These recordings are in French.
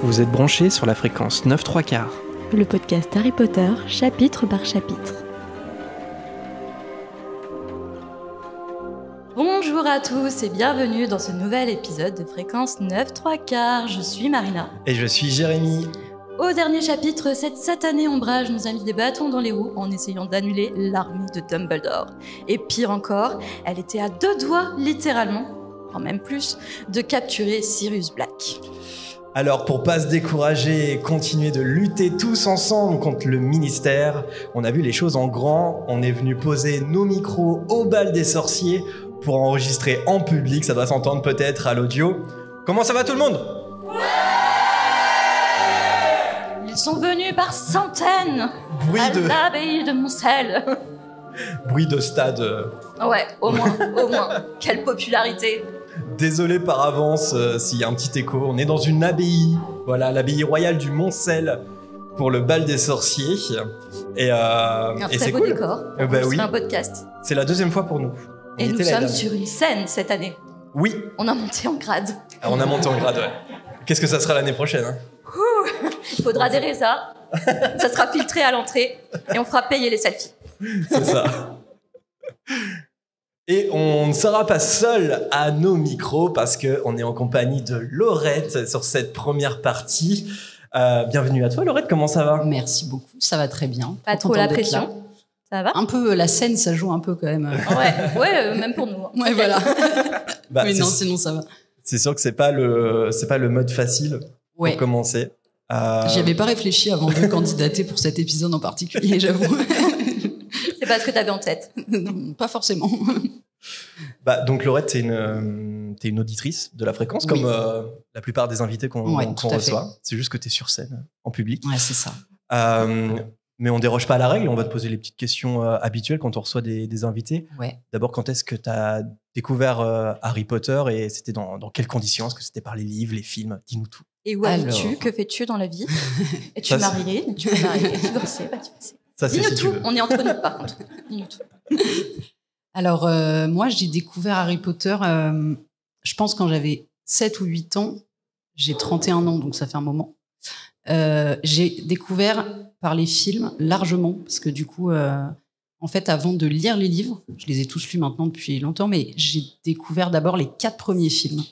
Vous êtes branchés sur la fréquence 9/3/4. Le podcast Harry Potter, chapitre par chapitre. Bonjour à tous et bienvenue dans ce nouvel épisode de Fréquence 9/3/4. Je suis Marina. Et je suis Jérémy. Au dernier chapitre, cette satanée ombrage nous a mis des bâtons dans les roues en essayant d'annuler l'armée de Dumbledore. Et pire encore, elle était à 2 doigts, littéralement, en même plus, de capturer Sirius Black. Alors pour pas se décourager et continuer de lutter tous ensemble contre le ministère, on a vu les choses en grand, on est venu poser nos micros au bal des sorciers pour enregistrer en public, ça doit s'entendre peut-être à l'audio. Comment ça va tout le monde ? Ils sont venus par centaines à l'abbaye de Moncel. Bruit de stade. Ouais, au moins. Quelle popularité. Désolé par avance s'il y a un petit écho. On est dans une abbaye, voilà, l'abbaye royale du Moncel pour le bal des sorciers. Un très beau décor. Oui. C'est un podcast. C'est la 2e fois pour nous. Et nous sommes sur une scène cette année. Oui. On a monté en grade. On a monté en grade, ouais. Qu'est-ce que ça sera l'année prochaine, hein ? Il faudra adhérer ça. Ça sera filtré à l'entrée et on fera payer les selfies. C'est ça. Et on ne sera pas seul à nos micros parce qu'on est en compagnie de Laurette sur cette première partie. Bienvenue à toi Laurette, comment ça va ? Merci beaucoup, ça va très bien. Pas trop la pression. Ça va ? Un peu, la scène, ça joue un peu quand même. Ouais, même pour nous. Ouais, voilà. Mais non, sinon ça va. C'est sûr que c'est pas le mode facile pour commencer. J'y avais pas réfléchi avant de candidater pour cet épisode en particulier, j'avoue. C'est pas ce que t'avais en tête. Non, pas forcément. Donc Laurette, t'es une auditrice de la fréquence, comme la plupart des invités qu'on reçoit. C'est juste que t'es sur scène, en public. Ouais, c'est ça. Mais on déroge pas à la règle, on va te poser les petites questions habituelles quand on reçoit des invités. Ouais. D'abord, quand est-ce que t'as découvert Harry Potter et c'était dans quelles conditions ? Est-ce que c'était par les livres, les films ? Dis-nous tout. Et où habites-tu ? Que fais-tu dans la vie ? Es-tu marié ? Tu es marié ? Divorcé ? Pas divorcé ? Dis-nous tout, on est entre nous par contre. Dis-nous tout. Alors, moi, j'ai découvert Harry Potter, je pense quand j'avais 7 ou 8 ans. J'ai 31 ans, donc ça fait un moment. J'ai découvert par les films largement, parce que du coup, en fait, avant de lire les livres, je les ai tous lus maintenant depuis longtemps, mais j'ai découvert d'abord les 4 premiers films.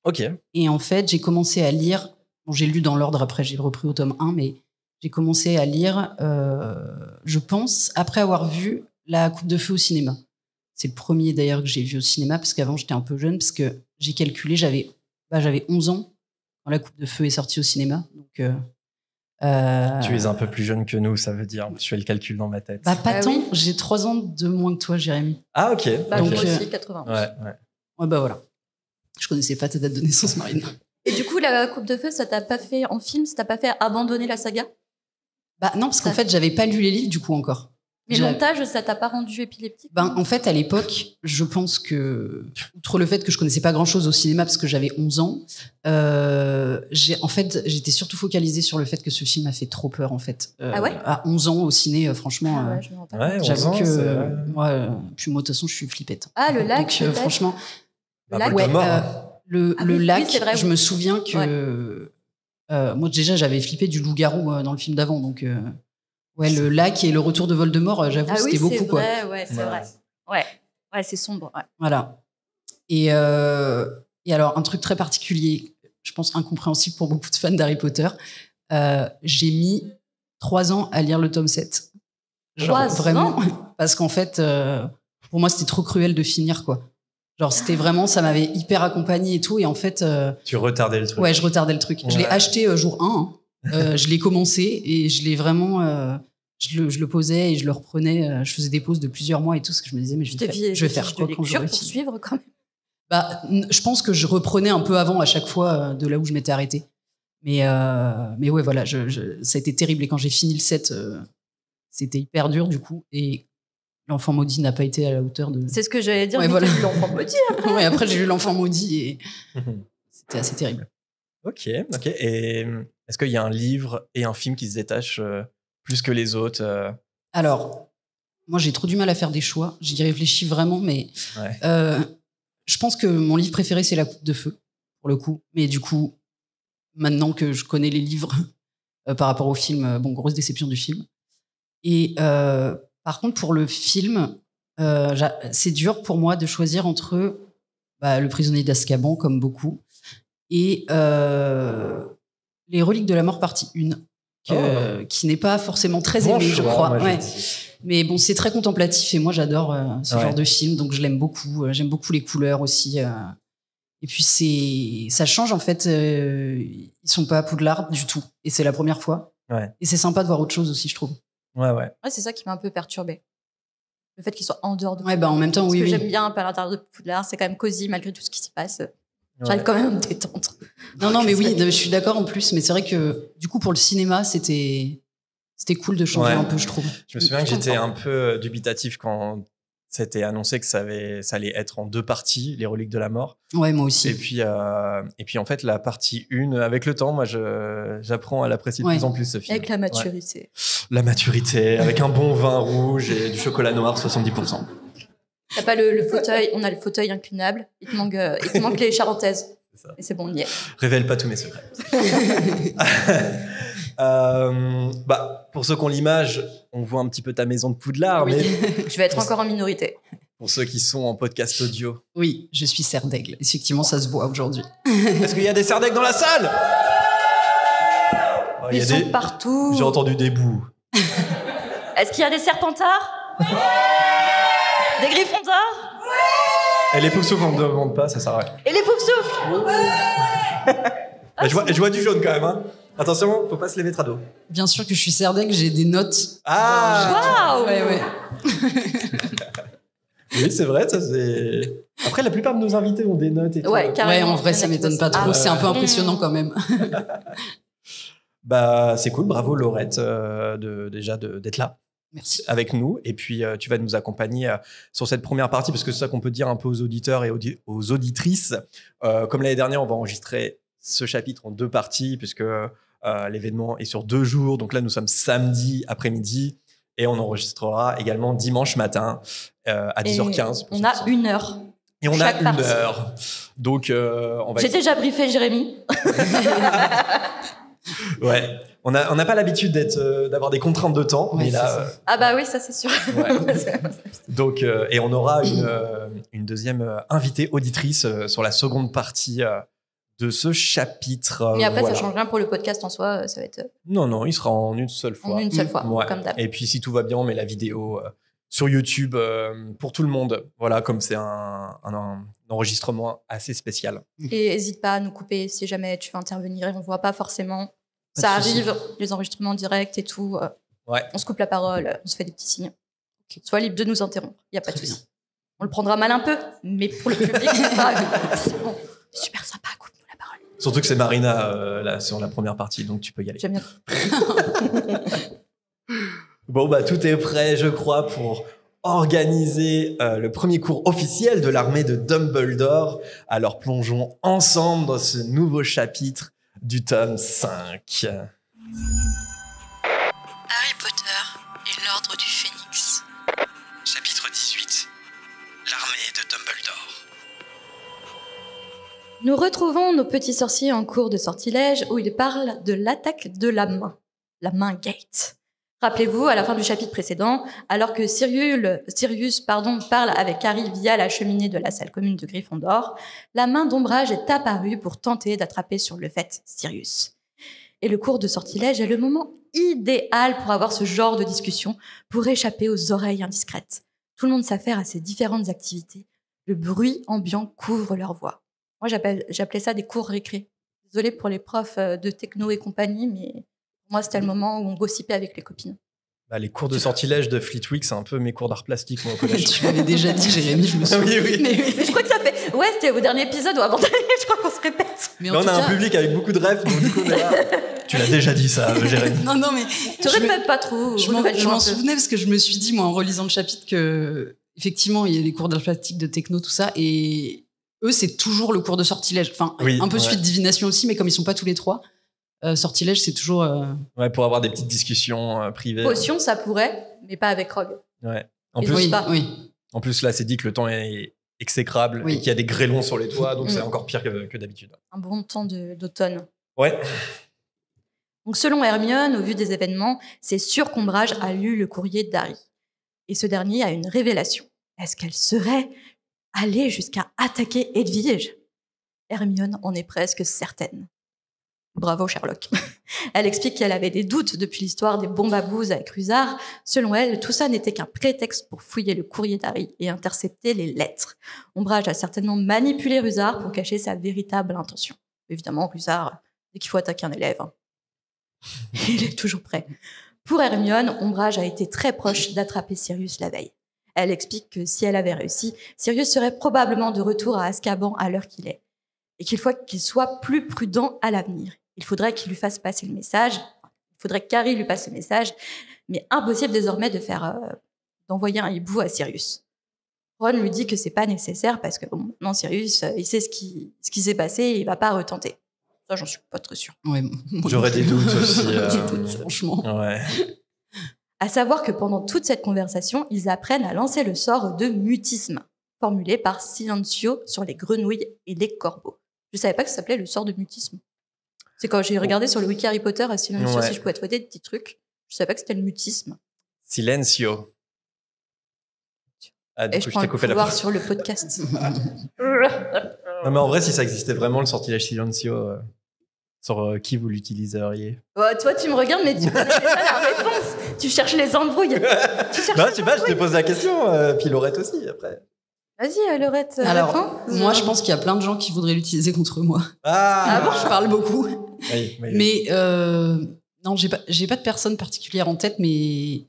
Ok. Et en fait, j'ai commencé à lire, j'ai lu dans l'ordre, après j'ai repris au tome 1, mais j'ai commencé à lire, je pense, après avoir vu La Coupe de Feu au cinéma. C'est le premier d'ailleurs que j'ai vu au cinéma, parce qu'avant j'étais un peu jeune, parce que j'ai calculé, j'avais 11 ans quand La Coupe de Feu est sortie au cinéma. Donc, tu es un peu plus jeune que nous, ça veut dire. Je fais le calcul dans ma tête. Pas tant, j'ai 3 ans de moins que toi, Jérémy. Ah, ok. Donc, moi aussi, 91. Ouais, voilà. Je connaissais pas ta date de naissance, Marine. Et du coup, La Coupe de Feu, ça t'a pas fait en film, ça t'a pas fait abandonner la saga ? Non, parce qu'en fait, j'avais pas lu les livres du coup encore. Mais le montage, ça t'a pas rendu épileptique ? En fait, à l'époque, je pense que, outre le fait que je connaissais pas grand-chose au cinéma parce que j'avais 11 ans, j'étais surtout focalisée sur le fait que ce film m'a fait trop peur, en fait. À 11 ans au ciné, franchement, j'avoue que moi, puis moi, de toute façon, je suis flippette. Ah, le lac, donc, franchement, le lac, le lac, c'est vrai, je me souviens que moi, déjà, j'avais flippé du loup-garou dans le film d'avant, donc... le lac et le retour de Voldemort, j'avoue, c'était beaucoup. C'est vrai. Ouais, c'est sombre. Ouais. Voilà. Et alors, un truc très particulier, je pense incompréhensible pour beaucoup de fans d'Harry Potter, j'ai mis 3 ans à lire le tome 7. Genre, vraiment. Parce qu'en fait, pour moi, c'était trop cruel de finir, quoi. Genre, c'était vraiment, ça m'avait hyper accompagné et tout. Et en fait... tu retardais le truc. Ouais, je retardais le truc. Ouais. Je l'ai acheté jour 1. Je l'ai commencé et je l'ai vraiment... je le posais et je le reprenais. Je faisais des pauses de plusieurs mois et tout, parce que je me disais, mais je vais faire quoi quand j'aurai fini. Suivre quand même. Je pense que je reprenais un peu avant à chaque fois de là où je m'étais arrêtée. Mais ouais, voilà, ça a été terrible. Et quand j'ai fini le 7, c'était hyper dur du coup. Et L'Enfant Maudit n'a pas été à la hauteur de... C'est ce que j'allais dire, voilà. J'ai lu L'Enfant Maudit après. Ouais, après j'ai lu L'Enfant Maudit et c'était assez terrible. Ok. Et est-ce qu'il y a un livre et un film qui se détachent plus que les autres Alors, moi j'ai trop du mal à faire des choix. J'y réfléchis vraiment, mais je pense que mon livre préféré c'est La Coupe de Feu, pour le coup. Mais du coup, maintenant que je connais les livres par rapport au film. Bon, grosse déception du film. Et par contre, pour le film, c'est dur pour moi de choisir entre Le prisonnier d'Azkaban, comme beaucoup, et Les reliques de la mort partie 1, qui n'est pas forcément très aimé, je crois. Ouais. Mais bon, c'est très contemplatif et moi, j'adore ce genre de film, donc je l'aime beaucoup. J'aime beaucoup les couleurs aussi. Et puis, ça change, en fait. Ils sont pas à Poudlard du tout. Et c'est la première fois. Ouais. Et c'est sympa de voir autre chose aussi, je trouve. Ouais, c'est ça qui m'a un peu perturbée. Le fait qu'ils soient en dehors de Poudlard. Ouais, en même temps, Parce oui. que oui. j'aime bien à l'intérieur de Poudlard, c'est quand même cosy malgré tout ce qui s'y passe. J'arrive quand même à me détendre. Non, mais oui, je suis d'accord en plus. Mais c'est vrai que, du coup, pour le cinéma, c'était cool de changer un peu, je trouve. Je me souviens que j'étais un peu dubitatif quand c'était annoncé que ça allait être en 2 parties, les reliques de la mort. Ouais, moi aussi. Et puis en fait, la partie 1, avec le temps, moi, j'apprends à l'apprécier de plus en plus, ce film. Avec la maturité. Ouais. La maturité, avec un bon vin rouge et du chocolat noir, 70%. T'as pas le fauteuil, on a le fauteuil inclinable. Il te manque les charentaises. Et c'est bon, on y est. Révèle pas tous mes secrets. Pour ceux qui ont l'image, on voit un petit peu ta maison de Poudlard, mais je vais être encore en minorité. Pour ceux qui sont en podcast audio. Oui, je suis serre d'aigle. Effectivement, ça se voit aujourd'hui. Est-ce qu'il y a des serres d'aigle dans la salle? Ils sont partout. J'ai entendu des bouts. Est-ce qu'il y a des serpentards? Des griffons d'or? Et les poufs-souffles, on ne demande pas, ça sert à rien. Et les poufs-souffles? Je vois du jaune quand même. Hein. Attention, faut pas se lever trop d'eau. Bien sûr que je suis serre d'aigle, j'ai des notes. Waouh! Ouais. Oui, c'est vrai, ça c'est. Après, la plupart de nos invités ont des notes et tout. Ouais, carrément. Ouais, en vrai, ça m'étonne pas trop. C'est un peu impressionnant quand même. C'est cool, bravo Laurette d'être là. Merci. Avec nous. Et puis, tu vas nous accompagner sur cette première partie, parce que c'est ça qu'on peut dire un peu aux auditeurs et aux auditrices. Comme l'année dernière, on va enregistrer ce chapitre en 2 parties, puisque l'événement est sur 2 jours. Donc là, nous sommes samedi après-midi et on enregistrera également dimanche matin à 10h15. On a 1 heure. Et on a chaque 1 partie. heure. Donc, on va... J'ai déjà briefé Jérémy. Ouais. On n'a pas l'habitude d'avoir des contraintes de temps. Ouais, mais là, Ah bah oui, ça c'est sûr. Ouais. Donc, et on aura une deuxième invitée auditrice sur la seconde partie de ce chapitre. Mais après, ça change rien pour le podcast en soi. Ça va être Non, il sera en une seule fois. en une seule fois, Ouais. comme d'hab. Et puis, si tout va bien, on met la vidéo sur YouTube pour tout le monde. Voilà, comme c'est un enregistrement assez spécial. Et n'hésite pas à nous couper si jamais tu veux intervenir et on ne voit pas forcément. Pas Ça de souci. arrive, les enregistrements directs et tout. Ouais. On se coupe la parole, on se fait des petits signes. Sois libre de nous interrompre, il n'y a pas de Très souci. On le prendra mal un peu, mais pour le public, c'est bon. Super sympa, coupe-nous la parole. Surtout que c'est Marina là, sur la première partie, donc tu peux y aller. J'aime bien. Bon, tout est prêt, je crois, pour organiser le premier cours officiel de l'armée de Dumbledore. Alors plongeons ensemble dans ce nouveau chapitre du tome 5. Harry Potter et l'Ordre du Phénix. Chapitre 18. L'armée de Dumbledore. Nous retrouvons nos petits sorciers en cours de sortilège où ils parlent de l'attaque de la main Gate. Rappelez-vous, à la fin du chapitre précédent, alors que Sirius parle avec Harry via la cheminée de la salle commune de Gryffondor, la main d'ombrage est apparue pour tenter d'attraper sur le fait Sirius. Et le cours de sortilège est le moment idéal pour avoir ce genre de discussion, pour échapper aux oreilles indiscrètes. Tout le monde s'affaire à ces différentes activités. Le bruit ambiant couvre leur voix. Moi, j'appelais ça des cours récré. Désolée pour les profs de techno et compagnie, mais pour moi, c'était le moment où on gossipait avec les copines. Les cours de sortilège de Fleetwick, c'est un peu mes cours d'art plastique, moi, au collège. Tu l'avais déjà dit, Jérémy, je me souviens. Oui. Mais je crois que ça fait... Ouais, c'était au dernier épisode ou avant-dernier, je crois qu'on se répète. Mais Là, en on tout a un cas- public avec beaucoup de rêves, donc du coup, on est là. Tu l'as déjà dit, ça, Jérémy. Non, mais Tu je me- répètes pas trop. je m'en souvenais parce que je me suis dit, moi, en relisant le chapitre, que effectivement, il y a les cours d'art plastique, de techno, tout ça, et eux, c'est toujours le cours de sortilège. Enfin, Oui, un peu ouais. celui de divination aussi, mais comme ils sont pas tous les trois, sortilège, c'est toujours. Ouais, pour avoir des petites discussions privées. Potion, ça pourrait, mais pas avec Rogue. Ouais. En Et plus, oui. oui. En plus, là, c'est dit que le temps est exécrable Oui. et qu'il y a des grêlons sur les toits, donc Mm. c'est encore pire que d'habitude. Un bon temps d'automne. Ouais. Donc, selon Hermione, au vu des événements, c'est sûr qu'Ombrage a lu le courrier d'Harry. Et ce dernier a une révélation. Est-ce qu'elle serait allée jusqu'à attaquer Hedwige ? Hermione en est presque certaine. Bravo Sherlock. Elle explique qu'elle avait des doutes depuis l'histoire des bombes à bouse avec Rusard. Selon elle, tout ça n'était qu'un prétexte pour fouiller le courrier d'Harry et intercepter les lettres. Ombrage a certainement manipulé Rusard pour cacher sa véritable intention. Évidemment, Rusard, dès qu'il faut attaquer un élève, il est toujours prêt. Pour Hermione, Ombrage a été très proche d'attraper Sirius la veille. Elle explique que si elle avait réussi, Sirius serait probablement de retour à Azkaban à l'heure qu'il est. Et qu'il faut qu'il soit plus prudent à l'avenir. Il faudrait qu'il lui fasse passer le message. Il faudrait qu'Harry lui passe le message. Mais impossible désormais d'envoyer un hibou à Sirius. Ron lui dit que c'est pas nécessaire parce que non, Sirius, il sait ce qui s'est passé et il va pas retenter. Ça, j'en suis pas très sûre. Ouais, J'aurais des doutes aussi. Des doutes, franchement. Ouais. À savoir que pendant toute cette conversation, ils apprennent à lancer le sort de mutisme, formulé par Silencio sur les grenouilles et les corbeaux. Je savais pas que ça s'appelait le sort de mutisme. C'est quand j'ai regardé sur le wiki Harry Potter à Silencio si je pouvais trouver des petits trucs. Je savais pas que c'était le mutisme. Silencio. Ah, et je prends le pouvoir sur le podcast. Non, mais en vrai, si ça existait vraiment, le sortilège Silencio, sur qui vous l'utiliseriez? Toi, tu me regardes, mais tu connais déjà la réponse. Tu cherches les embrouilles. Je sais pas, je te pose la question. Puis Laurette aussi, après. Vas-y, Laurette. Alors, moi, je pense qu'il y a plein de gens qui voudraient l'utiliser contre moi. Ah bon, je parle beaucoup. Oui. Mais non, j'ai pas de personne particulière en tête, mais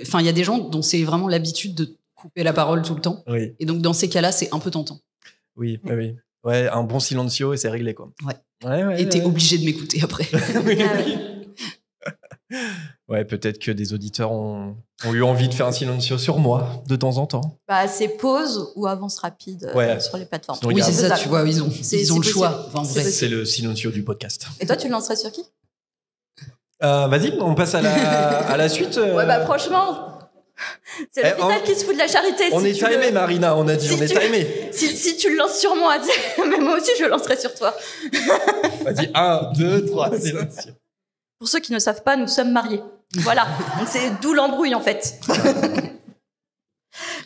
enfin, il y a des gens dont c'est vraiment l'habitude de couper la parole tout le temps. Oui. Et donc, dans ces cas-là, c'est un peu tentant. Oui. Ouais, un bon silencio et c'est réglé, quoi. Ouais. Et t'es obligé de m'écouter après. Ouais, peut-être que des auditeurs ont eu envie de faire un silencio sur moi de temps en temps. C'est pause ou avance rapide sur les plateformes. Oui, c'est ça, tu vois, ils ont le choix. Enfin, en vrai. C'est le silencio du podcast. Et toi, tu le lancerais sur qui? Vas-y, on passe à la suite. Franchement, c'est l'hôpital qui se fout de la charité. On est timé, Marina, on a dit, on est timé. Si tu le lances sur moi, mais moi aussi, je le lancerai sur toi. Vas-y, 1, 2, 3, silencio. Pour ceux qui ne savent pas, nous sommes mariés. Voilà, donc c'est d'où l'embrouille en fait.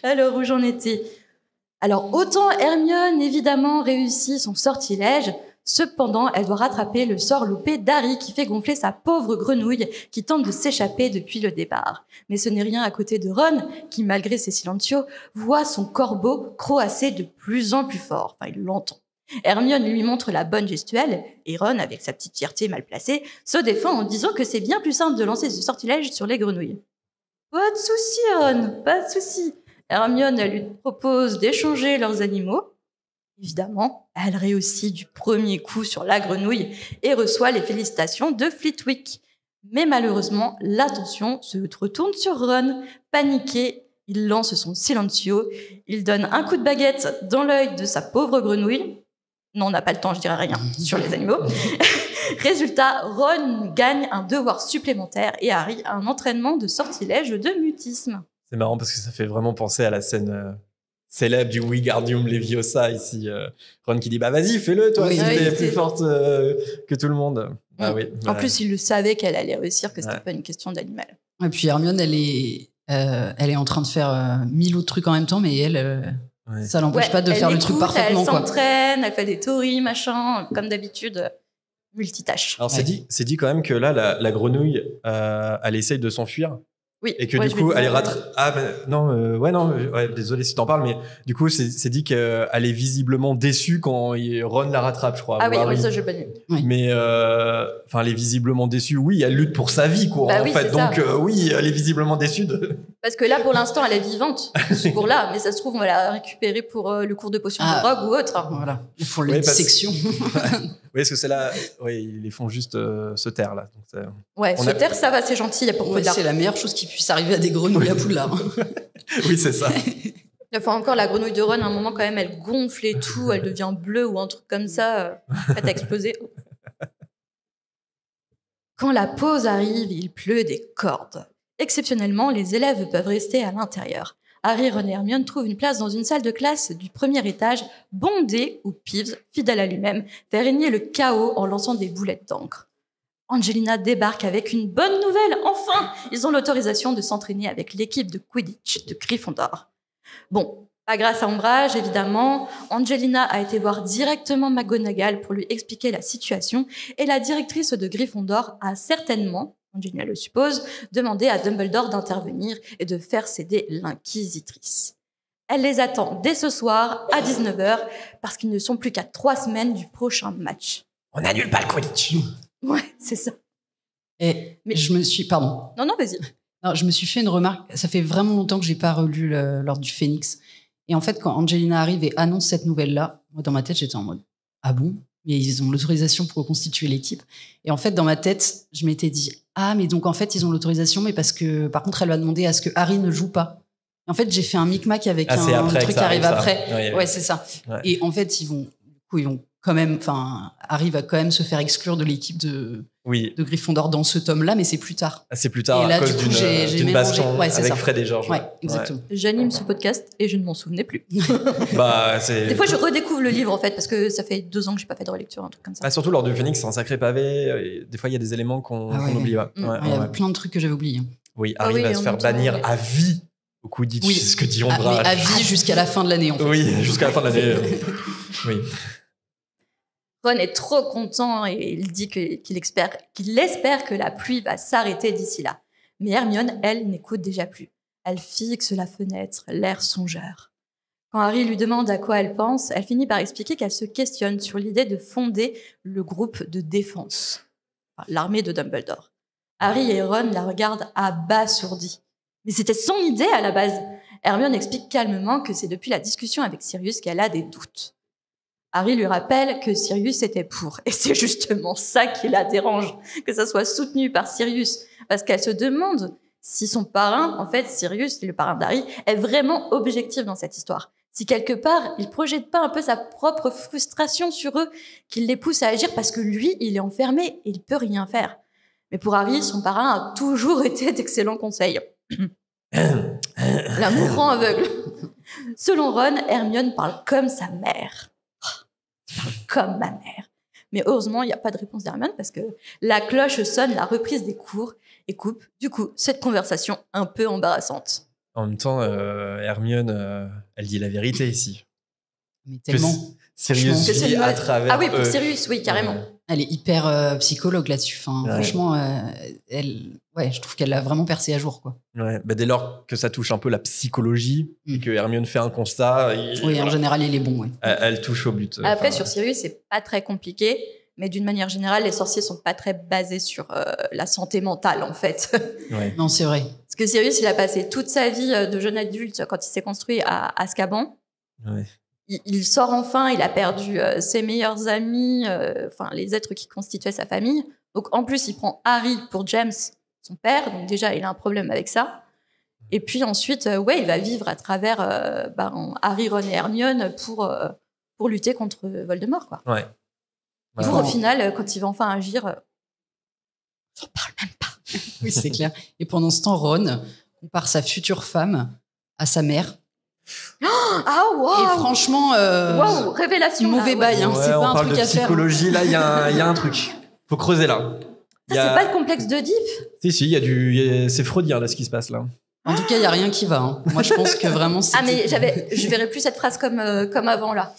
Alors, où j'en étais? Alors, autant Hermione, évidemment, réussit son sortilège, cependant, elle doit rattraper le sort loupé d'Harry qui fait gonfler sa pauvre grenouille qui tente de s'échapper depuis le départ. Mais ce n'est rien à côté de Ron qui, malgré ses silencios, voit son corbeau croasser de plus en plus fort. Enfin, il l'entend. Hermione lui montre la bonne gestuelle et Ron, avec sa petite fierté mal placée, se défend en disant que c'est bien plus simple de lancer ce sortilège sur les grenouilles. Pas de souci, Ron, pas de souci. Hermione, elle lui propose d'échanger leurs animaux. Évidemment, elle réussit du premier coup sur la grenouille et reçoit les félicitations de Flitwick. Mais malheureusement, l'attention se retourne sur Ron. Paniqué, il lance son silencio. Il donne un coup de baguette dans l'œil de sa pauvre grenouille. Non, on n'a pas le temps, je dirais rien sur les animaux. Résultat, Ron gagne un devoir supplémentaire et Harry un entraînement de sortilège de mutisme. C'est marrant parce que ça fait vraiment penser à la scène célèbre du Wingardium Leviosa ici. Ron qui dit vas-y, fais-le toi, si t'es plus forte que tout le monde. Ah oui. En plus, il le savait qu'elle allait réussir, que c'était pas une question d'animal. Et puis Hermione, elle est en train de faire 1000 autres trucs en même temps, mais elle. Ça l'empêche pas de faire le truc parfaitement. Elle s'entraîne, elle fait des théories, machin, comme d'habitude, multitâche. Alors c'est dit quand même que là, la grenouille, elle essaye de s'enfuir. Oui. Et que du coup, elle est désolé si t'en parles, mais du coup, c'est dit qu'elle est visiblement déçue quand Ron la rattrape, je crois. Ah oui, ça, j'ai pas lu. Oui. Mais, elle est visiblement déçue. Oui, elle lutte pour sa vie, quoi, en fait. Donc, oui, elle est visiblement déçue Parce que là, pour l'instant, elle est vivante, ce cours-là. Mais ça se trouve, on va la récupérer pour le cours de potion de drogue ou autre. Voilà. Pour les dissections. Oui, parce que c'est là. Oui, ils les font juste se taire, là. Donc, se taire, ça va, c'est gentil. Il y a pour Poudlard. C'est la meilleure chose qui puisse arriver à des grenouilles à Poudlard. Oui, c'est ça. Enfin, encore la grenouille de Ron, à un moment, quand même, elle gonfle et tout. Elle devient bleue ou un truc comme ça. Prête à exploser. Quand la pause arrive, il pleut des cordes. Exceptionnellement, les élèves peuvent rester à l'intérieur. Harry, Ron et Hermione trouvent une place dans une salle de classe du premier étage, bondée où Peeves, fidèle à lui-même, fait régner le chaos en lançant des boulettes d'encre. Angelina débarque avec une bonne nouvelle. Enfin, ils ont l'autorisation de s'entraîner avec l'équipe de Quidditch de Gryffondor. Bon, pas grâce à Ombrage, évidemment. Angelina a été voir directement McGonagall pour lui expliquer la situation et la directrice de Gryffondor a certainement, Angelina le suppose, demandé à Dumbledore d'intervenir et de faire céder l'inquisitrice. Elle les attend dès ce soir à 19h parce qu'ils ne sont plus qu'à 3 semaines du prochain match. On annule pas le Quidditch. Ouais, c'est ça. Et Mais- je me suis... Pardon. Non, vas-y. Non, je me suis fait une remarque. Ça fait vraiment longtemps que j'ai pas relu l'Ordre du Phénix. Et en fait, quand Angelina arrive et annonce cette nouvelle-là, moi, dans ma tête, j'étais en mode « Ah bon ?» Mais ils ont l'autorisation pour reconstituer l'équipe. Et en fait, dans ma tête, je m'étais dit « Ah, mais donc en fait, ils ont l'autorisation, mais parce que, par contre, elle va demander à ce que Harry ne joue pas. » En fait, j'ai fait un micmac avec c'est un après truc que qui ça arrive arrive, ça. après. Ouais. Ouais, c'est ça. Ouais. Et en fait, ils vont quand même... Enfin, Harry va quand même se faire exclure de l'équipe de Oui, Gryffondor dans ce tome-là, mais c'est plus tard. c'est plus tard Et là, à cause du coup, j'ai d'une mélangé. baston Ouais, c'est avec ça. Fred et George. Ouais, exactement. J'anime ce podcast et je ne m'en souvenais plus. Bah, c'est... Des fois, je redécouvre le livre, en fait, parce que ça fait 2 ans que j'ai pas fait de relecture, un truc comme ça. Ah, surtout lors du Phoenix, c'est un sacré pavé. Et des fois, il y a des éléments qu'on Ah ouais. oublie. Ouais. Mm. Ouais, Ouais, il y avait ouais. plein de trucs que j'avais oubliés. Oui, Ah Harry oui, va en se faire même temps, bannir ouais. à vie au Quidditch. Oui. C'est ce que dit Ah, Ombrage. mais à vie jusqu'à la fin de l'année, en fait. Oui, jusqu'à la fin de l'année. Oui. Ron est trop content et il dit qu'il espère que la pluie va s'arrêter d'ici là. Mais Hermione, elle, n'écoute déjà plus. Elle fixe la fenêtre, l'air songeur. Quand Harry lui demande à quoi elle pense, elle finit par expliquer qu'elle se questionne sur l'idée de fonder le groupe de défense, enfin, l'armée de Dumbledore. Harry et Ron la regardent abasourdis. Mais c'était son idée à la base. Hermione explique calmement que c'est depuis la discussion avec Sirius qu'elle a des doutes. Harry lui rappelle que Sirius était pour. Et c'est justement ça qui la dérange, que ça soit soutenu par Sirius. Parce qu'elle se demande si son parrain, en fait, Sirius, le parrain d'Harry, est vraiment objectif dans cette histoire. Si quelque part, il projette pas un peu sa propre frustration sur eux, qu'il les pousse à agir parce que lui, il est enfermé et il peut rien faire. Mais pour Harry, son parrain a toujours été d'excellents conseils. L'amour rend aveugle. Selon Ron, Hermione parle comme sa mère. Comme ma mère. Mais heureusement, il n'y a pas de réponse d'Hermione parce que la cloche sonne la reprise des cours et coupe, du coup, cette conversation un peu embarrassante. En même temps, Hermione, elle dit la vérité ici. Mais tellement. Sirius Franchement. Que c'est vit une- à travers Ah oui, pour eux. Sirius, oui, carrément. Elle est hyper psychologue là-dessus. Enfin, Ouais. franchement, je trouve qu'elle l'a vraiment percé à jour, quoi. Ouais, bah, dès lors que ça touche un peu la psychologie et Mm. que Hermione fait un constat, Oui, voilà, en général, il est bon, ouais. elle touche au but. Après, Enfin, sur Sirius, c'est pas très compliqué, mais d'une manière générale, les sorciers sont pas très basés sur la santé mentale, en fait. ouais. Non, c'est vrai. Parce que Sirius, il a passé toute sa vie de jeune adulte quand il s'est construit à Azkaban. Ouais. Il sort enfin, il a perdu ses meilleurs amis, enfin les êtres qui constituaient sa famille. Donc en plus, il prend Harry pour James, son père. Donc déjà, il a un problème avec ça. Et puis ensuite, il va vivre à travers Harry, Ron et Hermione pour lutter contre Voldemort, quoi. Ouais. Pour Voilà. au final, quand il va enfin agir, on n'en parle même pas. Oui, c'est clair. Et pendant ce temps, Ron compare sa future femme à sa mère. Ah Et waouh, franchement, waouh, révélation. mauvais là, ouais. bail, hein. Ouais, C'est on pas un parle truc de à faire. psychologie, là, il y a un truc. Faut creuser là. Il y Ça, a- c'est pas le complexe d'Oedipe. Si, c'est freudien là ce qui se passe là. En tout cas, il n'y a rien qui va. Hein. Moi, je pense que vraiment. Ah mais c'était- je verrais plus cette phrase comme avant là.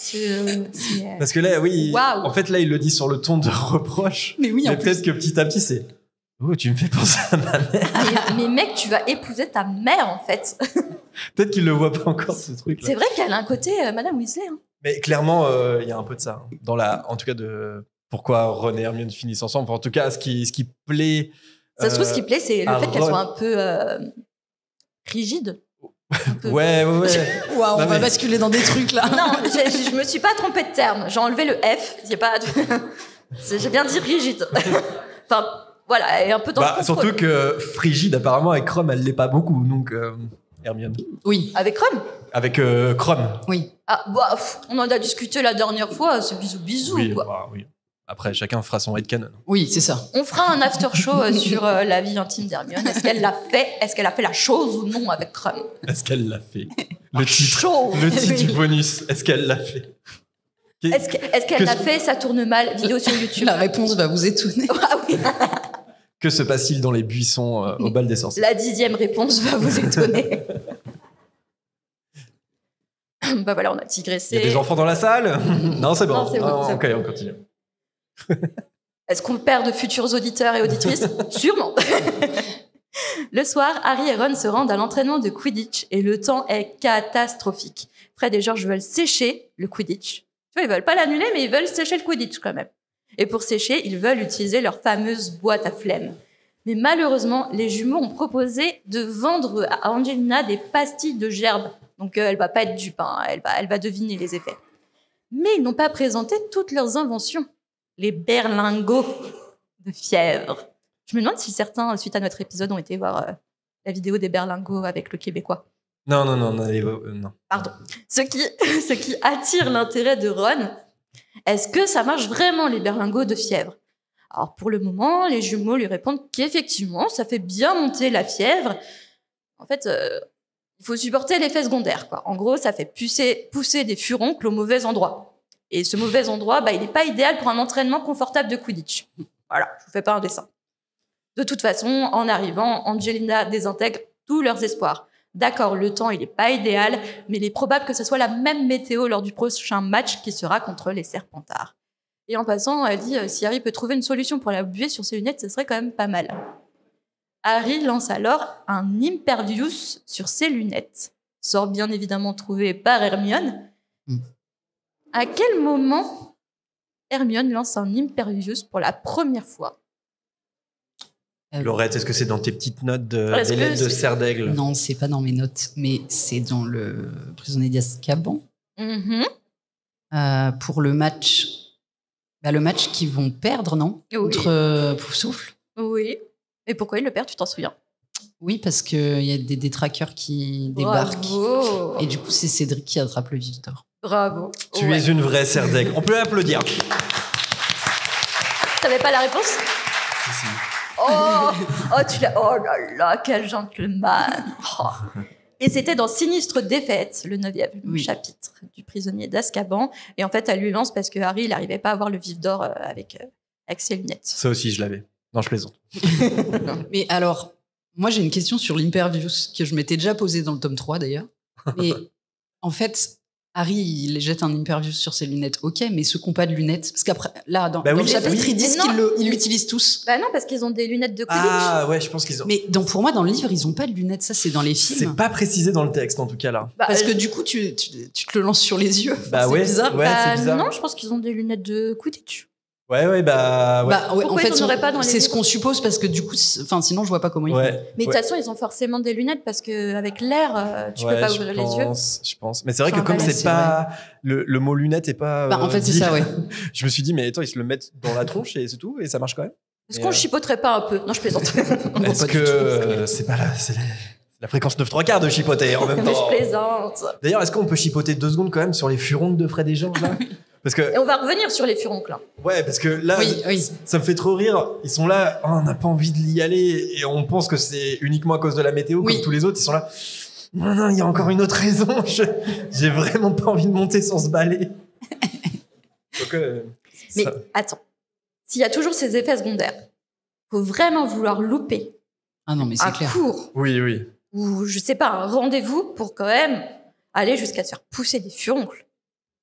Parce que là, oui, Waouh. en fait là, il le dit sur le ton de reproche. Mais oui, en Mais plus. peut-être que petit à petit, c'est. Oh, tu me fais penser à ma mère. mais mec, tu vas épouser ta mère en fait. Peut-être qu'il le voit pas encore ce truc là. C'est vrai qu'elle a un côté Madame Weasley. Hein. Mais clairement, il y a un peu de ça. En tout cas, de pourquoi Ron et Hermione finissent ensemble. Enfin, en tout cas, ce qui plaît. Ça se trouve, ce qui plaît, c'est le à fait qu'elle Ron. soit un peu rigide. Un peu. Ouais. Waouh, on Non, va mais- basculer dans des trucs là. Non, je me suis pas trompée de terme. J'ai enlevé le F. J'ai pas. J'ai bien dit rigide. Enfin, voilà, elle est un peu dans le contrôle. Surtout que frigide, apparemment, avec Chrome, elle l'est pas beaucoup. Donc, Hermione. Oui, Avec Ron. Avec Chrome. oui. Ah, on en a discuté la dernière fois. C'est bisous, bisous, Oui, quoi. bah, oui. Après, chacun fera son headcanon. Oui, c'est ça. On fera un after show sur la vie intime d'Hermione. Est-ce qu'elle l'a fait? Est-ce qu'elle a fait la chose ou non avec Ron? Est-ce qu'elle l'a fait? Chaud. Le titre du bonus, est-ce qu'elle l'a fait? Est-ce qu'elle l'a fait? Ça tourne mal. Vidéo sur YouTube. La réponse va vous étonner. Ah oui. Que se passe-t-il dans les buissons au bal des sorciers? La 10e réponse va vous étonner. Bah voilà, on a digressé. Il y a des enfants dans la salle? Non, c'est bon. Non, c'est bon, c'est Ok, on continue. Est-ce qu'on perd de futurs auditeurs et auditrices? Sûrement. Le soir, Harry et Ron se rendent à l'entraînement de Quidditch et le temps est catastrophique. Fred et George veulent sécher le Quidditch. Tu vois, ils veulent pas l'annuler, mais ils veulent sécher le Quidditch quand même. Et pour sécher, ils veulent utiliser leur fameuse boîte à flemme. Mais malheureusement, les jumeaux ont proposé de vendre à Angelina des pastilles de gerbe. Donc elle va pas être dupe, hein. Elle va deviner les effets. Mais ils n'ont pas présenté toutes leurs inventions. Les berlingots de fièvre. Je me demande si certains, suite à notre épisode, ont été voir la vidéo des berlingots avec le Québécois. Non. Non. Pardon. Ce qui attire l'intérêt de Ron, est-ce que ça marche vraiment, les berlingots de fièvre? Alors, pour le moment, les jumeaux lui répondent qu'effectivement, ça fait bien monter la fièvre. En fait, il faut supporter l'effet secondaire, quoi. En gros, ça fait pousser des furoncles au mauvais endroit. Et ce mauvais endroit, il n'est pas idéal pour un entraînement confortable de Quidditch. Voilà, je vous fais pas un dessin. De toute façon, en arrivant, Angelina désintègre tous leurs espoirs. D'accord, le temps, il n'est pas idéal, mais il est probable que ce soit la même météo lors du prochain match qui sera contre les Serpentards. Et en passant, elle dit si Harry peut trouver une solution pour la buer sur ses lunettes, ce serait quand même pas mal. Harry lance alors un Impervious sur ses lunettes. Sort bien évidemment trouvé par Hermione. À quel moment Hermione lance un Impervious pour la première fois? Laurette, est-ce que c'est dans tes petites notes Est-ce d'élèves que de Serre d'Aigle? Non, c'est pas dans mes notes, mais c'est dans le Prisonnier d'Azkaban. Pour le match... le match qu'ils vont perdre, non? Oui. Contre Poufsouffle. Oui. Et pourquoi ils le perdent, tu t'en souviens? Oui, parce qu'il y a des détraqueurs qui débarquent. Bravo. Et du coup, c'est Cédric qui attrape le vif d'or. Bravo. Tu es une vraie Serre d'Aigle. On peut l'applaudir. T'avais pas la réponse? Si. Tu l'as. Oh là là, quel gentleman. Oh. Et c'était dans Sinistre Défaite, le 9e chapitre du Prisonnier d'Azkaban. Et en fait, elle lui lance parce que Harry, il n'arrivait pas à avoir le vif d'or avec ses lunettes. Ça aussi, je l'avais. Non, je plaisante. Mais alors, moi, j'ai une question sur l'Impervious que je m'étais déjà posée dans le tome 3, d'ailleurs. Mais en fait, Harry, il jette un Impervious sur ses lunettes, ok, mais ceux qui n'ont pas de lunettes, parce qu'après, là, dans le chapitre, ils disent qu'ils l'utilisent tous. Bah non, parce qu'ils ont des lunettes de Quidditch. Ah ouais, je pense qu'ils ont. Mais pour moi, dans le livre, ils n'ont pas de lunettes, ça, c'est dans les films. C'est pas précisé dans le texte, en tout cas, là. Parce que du coup, tu te le lances sur les yeux. Bah c'est bizarre. Ouais, c'est bizarre. Non, je pense qu'ils ont des lunettes de Quidditch. Ouais. Pourquoi en fait, ils en auraient pas dans les c'est ce livres qu'on suppose parce que du coup, sinon, je vois pas comment ils font. Mais de toute façon, ils ont forcément des lunettes parce qu'avec l'air, tu peux pas ouvrir les yeux. Je pense. Mais c'est vrai que comme c'est pas le mot lunette est pas. En fait, c'est ça, ouais. Je me suis dit, mais attends, ils se le mettent dans la tronche et c'est tout, et ça marche quand même. Est-ce qu'on chipoterait pas un peu? Non, je plaisante. Est-ce que c'est pas la fréquence 9/3 de chipoter en même temps? Mais je plaisante. D'ailleurs, est-ce qu'on peut chipoter 2 secondes quand même sur les furoncles de Fred et George là? Parce que, et on va revenir sur les furoncles. Ouais, parce que là, ça me fait trop rire. Ils sont là, on n'a pas envie de y aller et on pense que c'est uniquement à cause de la météo, comme tous les autres. Ils sont là, non, il y a encore une autre raison. J'ai vraiment pas envie de monter sur ce balai. Donc, mais attends, s'il y a toujours ces effets secondaires, faut vraiment vouloir louper non, mais un clair. cours. Oui. Ou je sais pas, un rendez-vous pour quand même aller jusqu'à se faire pousser des furoncles.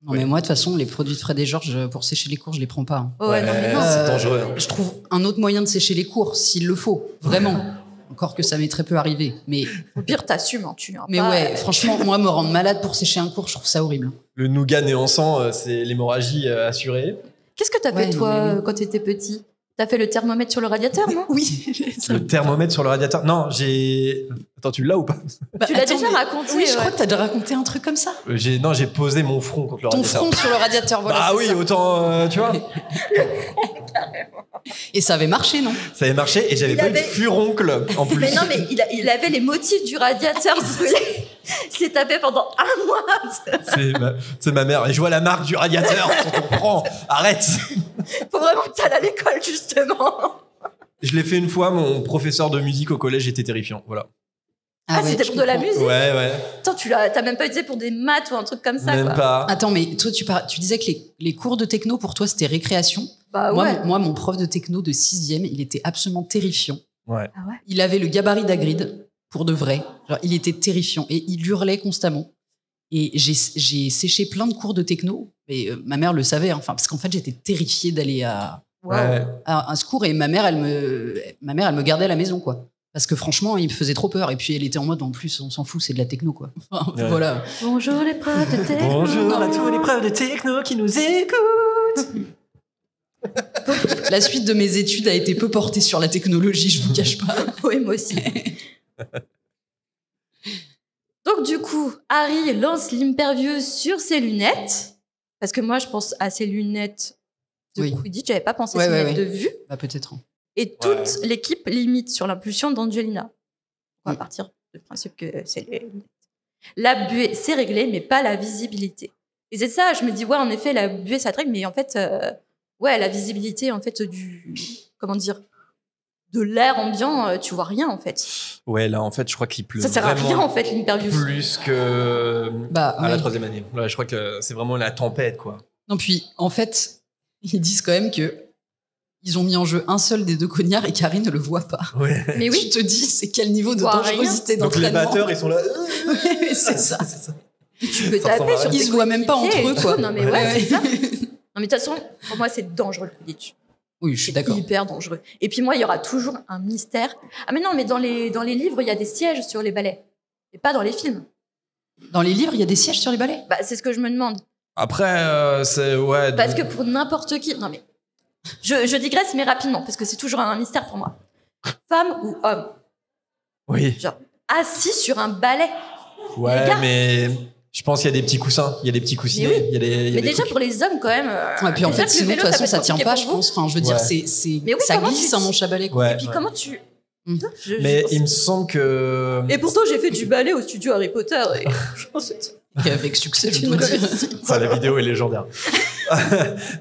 Non, mais moi, de toute façon, les produits de Fred et George, pour sécher les cours, je les prends pas. Non, mais non. C'est dangereux. Je trouve un autre moyen de sécher les cours, s'il le faut, vraiment. Encore que ça m'est très peu arrivé. Mais au pire, t'assumes, tu viens. Mais ouais, franchement, moi, me rendre malade pour sécher un cours, je trouve ça horrible. Le nougat néant-sang, c'est l'hémorragie assurée. Qu'est-ce que t'as fait, toi, quand t'étais petit? T'as fait le thermomètre sur le radiateur, non? Oui. Le thermomètre sur le radiateur? Non, Attends, tu l'as ou pas? Tu l'as déjà raconté? Oui, je crois que t'as déjà raconté un truc comme ça. Non, j'ai posé mon front contre le radiateur. Ton front sur le radiateur, voilà. Ah oui, autant, tu vois. Et ça avait marché, non? Ça avait marché et j'avais pas eu de furoncle en plus. Mais non, mais il avait les motifs du radiateur brûlé s'est tapé pendant un mois. C'est ma mère. Et je vois la marque du radiateur sur ton front. Arrête. Faut vraiment que t'ailles à l'école, justement. Je l'ai fait une fois, mon professeur de musique au collège était terrifiant. Voilà. Ah, ouais, c'était je pour de la comprends. musique? Ouais. Attends, t'as même pas utilisé pour des maths ou un truc comme ça, Même quoi. pas. Attends, mais toi, tu disais que les cours de techno, pour toi, c'était récréation. Bah ouais. Moi, mon prof de techno de 6e, il était absolument terrifiant. Ouais. Ah ouais. Il avait le gabarit d'Hagrid, pour de vrai. Genre, il était terrifiant et il hurlait constamment. Et j'ai séché plein de cours de techno. Et ma mère le savait, hein. Enfin, parce qu'en fait, j'étais terrifiée d'aller à un cours et ma mère, elle me gardait à la maison, quoi. Parce que franchement, il me faisait trop peur. Et puis, elle était en mode, en plus, on s'en fout, c'est de la techno, quoi. Enfin, Ouais. Voilà. Bonjour les profs de techno. Bonjour à tous les profs de techno qui nous écoutent. La suite de mes études a été peu portée sur la technologie, je vous cache pas. Oui, moi aussi. Donc du coup, Harry lance l'interview sur ses lunettes. Parce que moi, je pense à ses lunettes de Oui. Quidditch. J'avais pas pensé à Ouais, ses ouais, lunettes ouais. de vue. Bah, peut-être. Et toute l'équipe limite sur l'impulsion d'Angelina. On va Mm. partir du principe que c'est les lunettes. La buée, c'est réglé, mais pas la visibilité. Et c'est ça, je me dis, ouais, en effet, la buée, ça te règle, mais en fait, ouais, la visibilité, en fait, comment dire, de l'air ambiant, tu vois rien, en fait. Ouais, là, en fait, je crois qu'il pleut Ça sert à vraiment rien, en fait, l'interview. plus que Bah, à la oui. 3e année. Là, je crois que c'est vraiment la tempête, quoi. Non, puis, en fait, ils disent quand même que ils ont mis en jeu un seul des deux cognards et Carrie ne le voit pas. Ouais. Mais oui. Tu te dis, c'est quel niveau de Voit dangerosité Donc les d'entraînement. batteurs, ils sont là. Ouais, c'est ça. C'est ça. Tu peux Ça ressemble taper à sur Ils tes se voient même pas coéquipiers entre et eux, tout. quoi. Non, mais ouais, c'est ça. Non, mais de toute façon, pour moi, c'est dangereux, le Quidditch. Oui, je suis C'est d'accord. hyper dangereux. Et puis moi, il y aura toujours un mystère. Ah mais non, mais dans les livres, il y a des sièges sur les balais. Et pas dans les films. Dans les livres, il y a des sièges sur les balais. Bah, c'est ce que je me demande. Après, c'est ouais. Parce que pour n'importe qui... Non mais... Je digresse, mais rapidement, parce que c'est toujours un mystère pour moi. Femme ou homme, Oui. genre, assis sur un balai. Ouais, Les gars. mais je pense qu'il y a des petits coussins, il y a des petits coussinets, Mais oui. il y a des. il y a Mais des déjà, trucs. pour les hommes, quand même... Ouais, puis en déjà fait, que le sinon, de vélo, toute façon, peut ça être tient compliqué pas, pour je vous. pense. Enfin, je veux dire, Ouais. c'est Mais oui, ça comment glisse, tu- un manche à balai, quoi. Ouais. Et puis comment tu... Mm. Mais il me semble que. Et pourtant, j'ai fait du ballet au studio Harry Potter. Et... je pense que Et avec succès, je c'est une dois dire. réussite. Enfin, la vidéo est légendaire.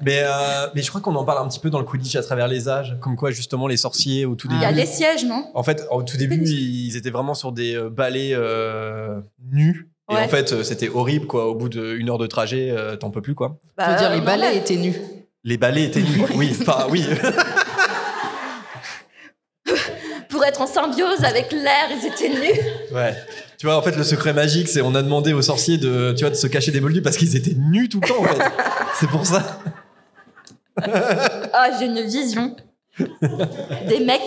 mais je crois qu'on en parle un petit peu dans le Quidditch à travers les âges, comme quoi justement les sorciers au tout Ah Il y a début. des sièges, non? En fait, au tout début, ils étaient vraiment sur des balais nus. Et Ouais. en fait, c'était horrible, quoi. Au bout d'une heure de trajet, t'en peux plus, quoi. Je veux dire, les normal. balais étaient nus. Les balais étaient nus. Oui, enfin, oui. Pour être en symbiose avec l'air, ils étaient nus. Ouais. Tu vois, en fait, le secret magique, c'est on a demandé aux sorciers de se cacher des moldus parce qu'ils étaient nus tout le temps, en fait. C'est pour ça. Ah, j'ai une vision des mecs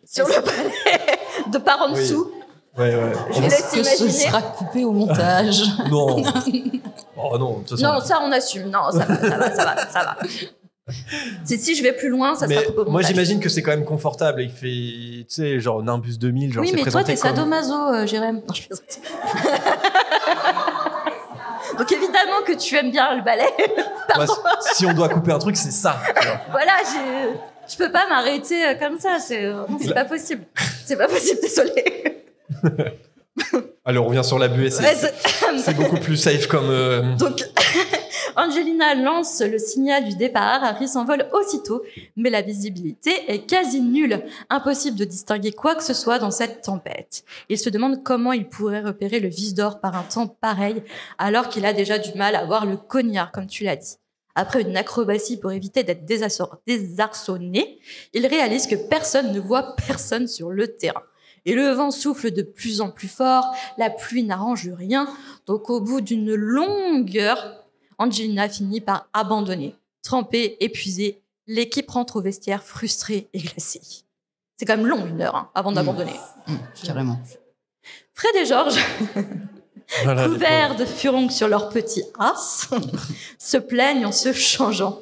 sur le balai, de par en Oui. dessous. Ouais, ouais. Je vais Est-ce laisser que ce imaginer. sera coupé au montage? Non. Oh non, de toute façon. Non, ça on assume. Non, ça va. C'est si je vais plus loin, ça sera Mais coupé au moi, montage. j'imagine que c'est quand même confortable et qu'il fait, tu sais, genre Nimbus 2000, genre Oui, c'est mais toi, présenté t'es comme... sadomaso, Jérém. Non, je plaisante. Donc évidemment que tu aimes bien le ballet. Pardon. Ouais, si on doit couper un truc, c'est ça. tu vois. Voilà, je peux pas m'arrêter comme ça. C'est pas possible. C'est pas possible, désolé. Allez, on revient sur la buée, Ouais, c'est beaucoup plus safe comme... Donc, Angelina lance le signal du départ, Harry s'envole aussitôt, mais la visibilité est quasi nulle. Impossible de distinguer quoi que ce soit dans cette tempête. Il se demande comment il pourrait repérer le Visdor par un temps pareil, alors qu'il a déjà du mal à voir le cognard, comme tu l'as dit. Après une acrobatie pour éviter d'être désarçonné, il réalise que personne ne voit personne sur le terrain. Et le vent souffle de plus en plus fort, la pluie n'arrange rien, donc au bout d'une longue heure, Angelina finit par abandonner. Trempée, épuisée, l'équipe rentre au vestiaire frustrée et glacée. C'est quand même long, 1 heure, hein, avant d'abandonner. Carrément. Fred et George, Voilà, les couverts de furonques sur leur petit as, se plaignent en se changeant.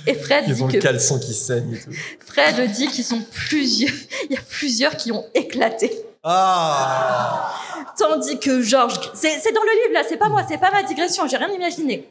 Et Fred Ils ont dit le que caleçon qui saigne et tout. Fred dit qu'ils sont plusieurs. Il y a plusieurs qui ont éclaté. Ah. Tandis que Georges, c'est dans le livre là, c'est pas moi, c'est pas ma digression, j'ai rien imaginé.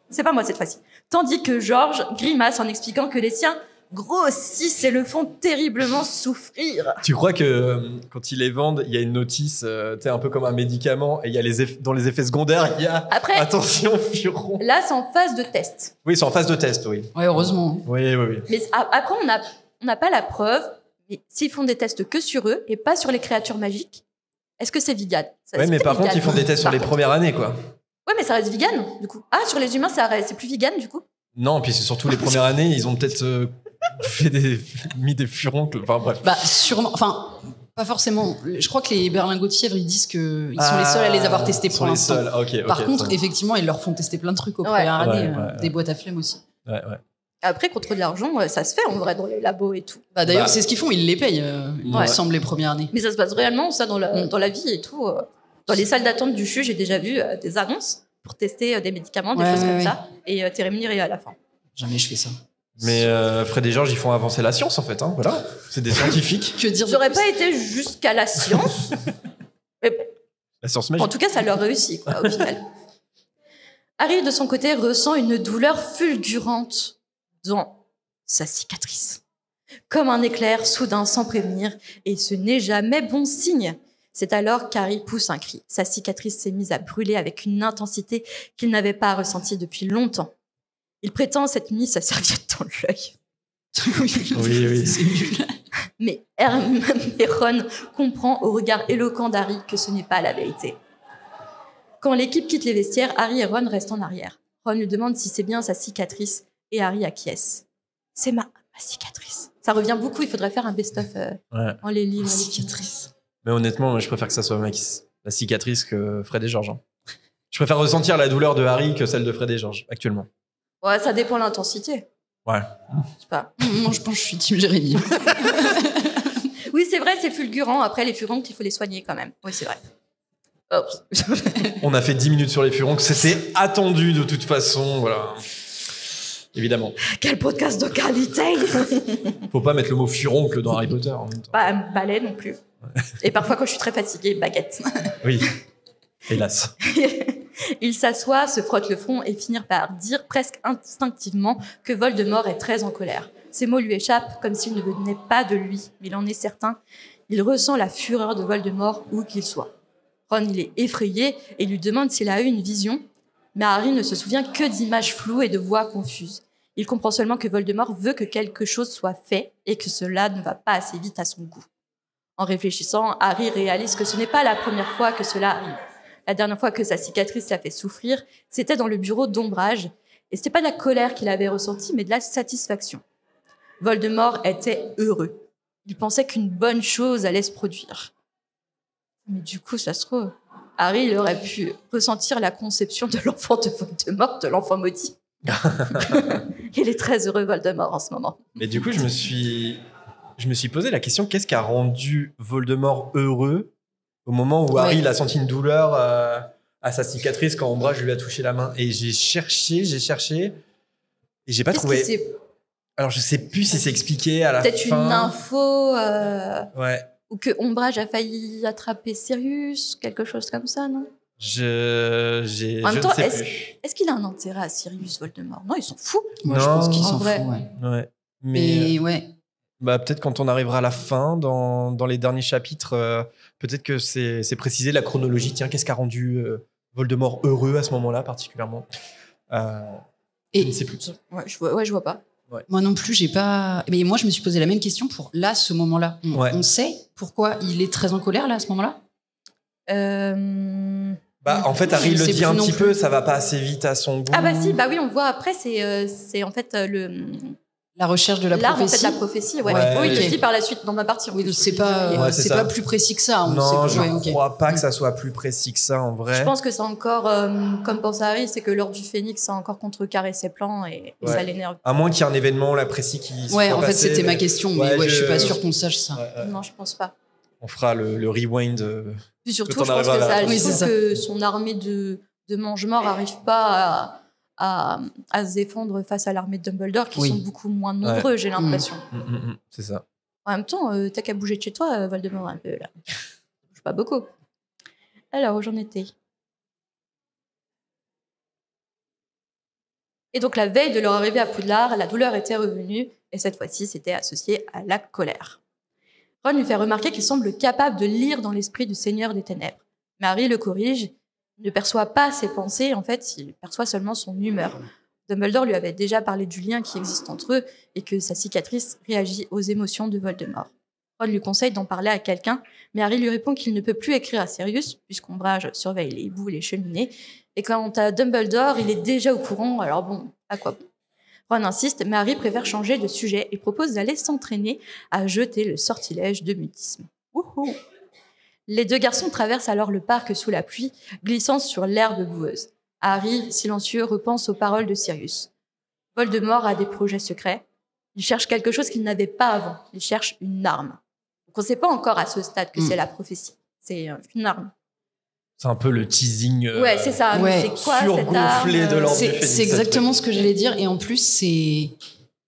C'est pas moi cette fois-ci. Tandis que Georges grimace en expliquant que les siens grossissent et le font terriblement souffrir. Tu crois que quand ils les vendent, il y a une notice, tu sais, un peu comme un médicament, et il y a dans les effets secondaires, il y a Après, attention, furon. là, c'est en phase de test. Oui, c'est en phase de test, oui. Ouais, heureusement. Oui, oui, oui. Mais après, on n'a pas la preuve. Mais s'ils font des tests que sur eux et pas sur les créatures magiques, est-ce que c'est vegan? Ouais, mais par contre, ils font des tests sur les premières années, quoi. Ouais, mais ça reste vegan, du coup. Ah, sur les humains, c'est plus vegan, du coup? Non, puis c'est surtout les premières années, ils ont peut-être mis des furoncles. Enfin, bref. Bah, sûrement. Enfin, pas forcément. Je crois que les berlingots-de-fièvre, ils disent qu'ils sont les seuls à les avoir testés pour l'instant. Ok. Par contre, effectivement, ils leur font tester plein de trucs aux premières années, des boîtes à flemme aussi. Ouais. Après, contre de l'argent, ça se fait en vrai dans les labos et tout. Bah, d'ailleurs, c'est ce qu'ils font, ils les payent, il me semble, les premières années. Mais ça se passe réellement, ça, dans la vie et tout. Dans les salles d'attente du CHU, j'ai déjà vu des annonces pour tester des médicaments, des choses comme ça. Et t'es rémunéré à la fin. Jamais je fais ça. Mais Fred et Georges, ils font avancer la science, en fait. Hein, voilà. C'est des scientifiques. Que dire de J'aurais plus pas été jusqu'à la science. Mais bon. La science magique. En tout cas, ça leur réussit, quoi, au final. Harry, de son côté, ressent une douleur fulgurante dans sa cicatrice. Comme un éclair, soudain, sans prévenir, et ce n'est jamais bon signe. C'est alors qu'Harry pousse un cri. Sa cicatrice s'est mise à brûler avec une intensité qu'il n'avait pas ressentie depuis longtemps. Il prétend s'être mis sa serviette dans l'œil. Oui. C'est nul. Mais Ron comprend au regard éloquent d'Harry que ce n'est pas la vérité. Quand l'équipe quitte les vestiaires, Harry et Ron restent en arrière. Ron lui demande si c'est bien sa cicatrice et Harry acquiesce. C'est ma cicatrice. Ça revient beaucoup, il faudrait faire un best-of en les livres. Cicatrice. Mais honnêtement, moi, je préfère que ça soit la cicatrice que Fred et Georges. Hein. Je préfère ressentir la douleur de Harry que celle de Fred et Georges, actuellement. Ouais, ça dépend de l'intensité. Ouais. Je sais pas. Moi, je pense que je suis team Jérémy. Oui, c'est vrai, c'est fulgurant. Après, les furoncles, il faut les soigner quand même. Oui, c'est vrai. On a fait 10 minutes sur les furoncles. C'était attendu de toute façon. Voilà. Évidemment. Quel podcast de qualité. Faut pas mettre le mot furoncle dans Harry Potter en même temps. Pas balai non plus. Et parfois, quand je suis très fatiguée, baguette. Oui. Hélas. Il s'assoit, se frotte le front et finit par dire presque instinctivement que Voldemort est très en colère. Ces mots lui échappent comme s'ils ne venaient pas de lui, mais il en est certain. Il ressent la fureur de Voldemort où qu'il soit. Ron, il est effrayé et lui demande s'il a eu une vision, mais Harry ne se souvient que d'images floues et de voix confuses. Il comprend seulement que Voldemort veut que quelque chose soit fait et que cela ne va pas assez vite à son goût. En réfléchissant, Harry réalise que ce n'est pas la première fois que cela arrive. La dernière fois que sa cicatrice l'a fait souffrir, c'était dans le bureau d'ombrage. Et ce n'était pas de la colère qu'il avait ressentie, mais de la satisfaction. Voldemort était heureux. Il pensait qu'une bonne chose allait se produire. Mais du coup, ça se trouve, Harry il aurait pu ressentir la conception de l'enfant de Voldemort, de l'enfant maudit. Il est très heureux, Voldemort, en ce moment. Mais du coup, je me suis posé la question, qu'est-ce qui a rendu Voldemort heureux au moment où Harry il a senti une douleur à sa cicatrice quand Ombrage lui a touché la main. Et j'ai cherché, et j'ai pas trouvé. Alors, je sais plus si c'est expliqué à la fin. Peut-être une info. Ouais. Ou que Ombrage a failli attraper Sirius, quelque chose comme ça, non? En même temps, ne sais plus. Est-ce qu'il a un intérêt à Sirius Voldemort? Non, ils s'en foutent. Moi, je pense qu'ils en s'en vrai. foutent, ouais. Ouais. Mais ouais. Bah, peut-être quand on arrivera à la fin, dans les derniers chapitres, peut-être que c'est précisé la chronologie. Tiens, qu'est-ce qui a rendu Voldemort heureux à ce moment-là, particulièrement Je ne sais plus. Ouais, je vois pas. Ouais. Moi non plus, j'ai pas. Mais moi, je me suis posé la même question pour là, ce moment-là. On sait pourquoi il est très en colère là, à ce moment-là. Bah, en fait, Harry le dit un petit peu, ça va pas assez vite à son goût. Ah bah si, bah oui, on voit après, c'est en fait la recherche de la l'arme, prophétie. en fait, la prophétie, ouais. Ouais, Oui, il ok. le dit par la suite dans ma partie. Oui, c'est pas, c'est c'est ça. pas plus précis que ça. Non, je ok. crois pas que ça soit plus précis que ça en vrai. Je pense que c'est encore, comme pense Harry, c'est que l'ordre du Phénix a encore contrecarré ses plans et ça l'énerve. À moins qu'il y ait un événement là précis qui Ouais, soit en fait, passé, c'était ma question, mais je suis pas sûre qu'on sache ça. Ouais. Non, je pense pas. On fera le rewind. Puis surtout, Quand je on pense que arrivera ça à a la- le Oui, c'est coup ça. que son armée de mange-morts n'arrive pas à se défendre face à l'armée de Dumbledore, qui sont beaucoup moins nombreux, j'ai l'impression. C'est ça. En même temps, t'as qu'à bouger de chez toi, Voldemort, un peu, là. Bouge pas beaucoup. Alors, où j'en étais Et donc la veille de leur arrivée à Poudlard, la douleur était revenue, et cette fois-ci, c'était associé à la colère. Ron lui fait remarquer qu'il semble capable de lire dans l'esprit du Seigneur des Ténèbres. Mais Harry le corrige, il ne perçoit pas ses pensées, en fait, il perçoit seulement son humeur. Dumbledore lui avait déjà parlé du lien qui existe entre eux et que sa cicatrice réagit aux émotions de Voldemort. Ron lui conseille d'en parler à quelqu'un, mais Harry lui répond qu'il ne peut plus écrire à Sirius, puisqu'Ombrage surveille les éboues et les cheminées, et quant à Dumbledore, il est déjà au courant, alors bon, à quoi bon. Ron insiste, mais Harry préfère changer de sujet et propose d'aller s'entraîner à jeter le sortilège de mutisme. Wouhou! Les deux garçons traversent alors le parc sous la pluie, glissant sur l'herbe boueuse. Harry, silencieux, repense aux paroles de Sirius. Voldemort a des projets secrets. Il cherche quelque chose qu'il n'avait pas avant. Il cherche une arme. Donc on ne sait pas encore à ce stade que c'est la prophétie. C'est une arme. C'est un peu le teasing Ouais, c'est ça. Mais Ouais. c'est quoi cette surgonflé arme de l'ordre du C'est Phénix. c'est exactement ce que j'allais dire. Et en plus, c'est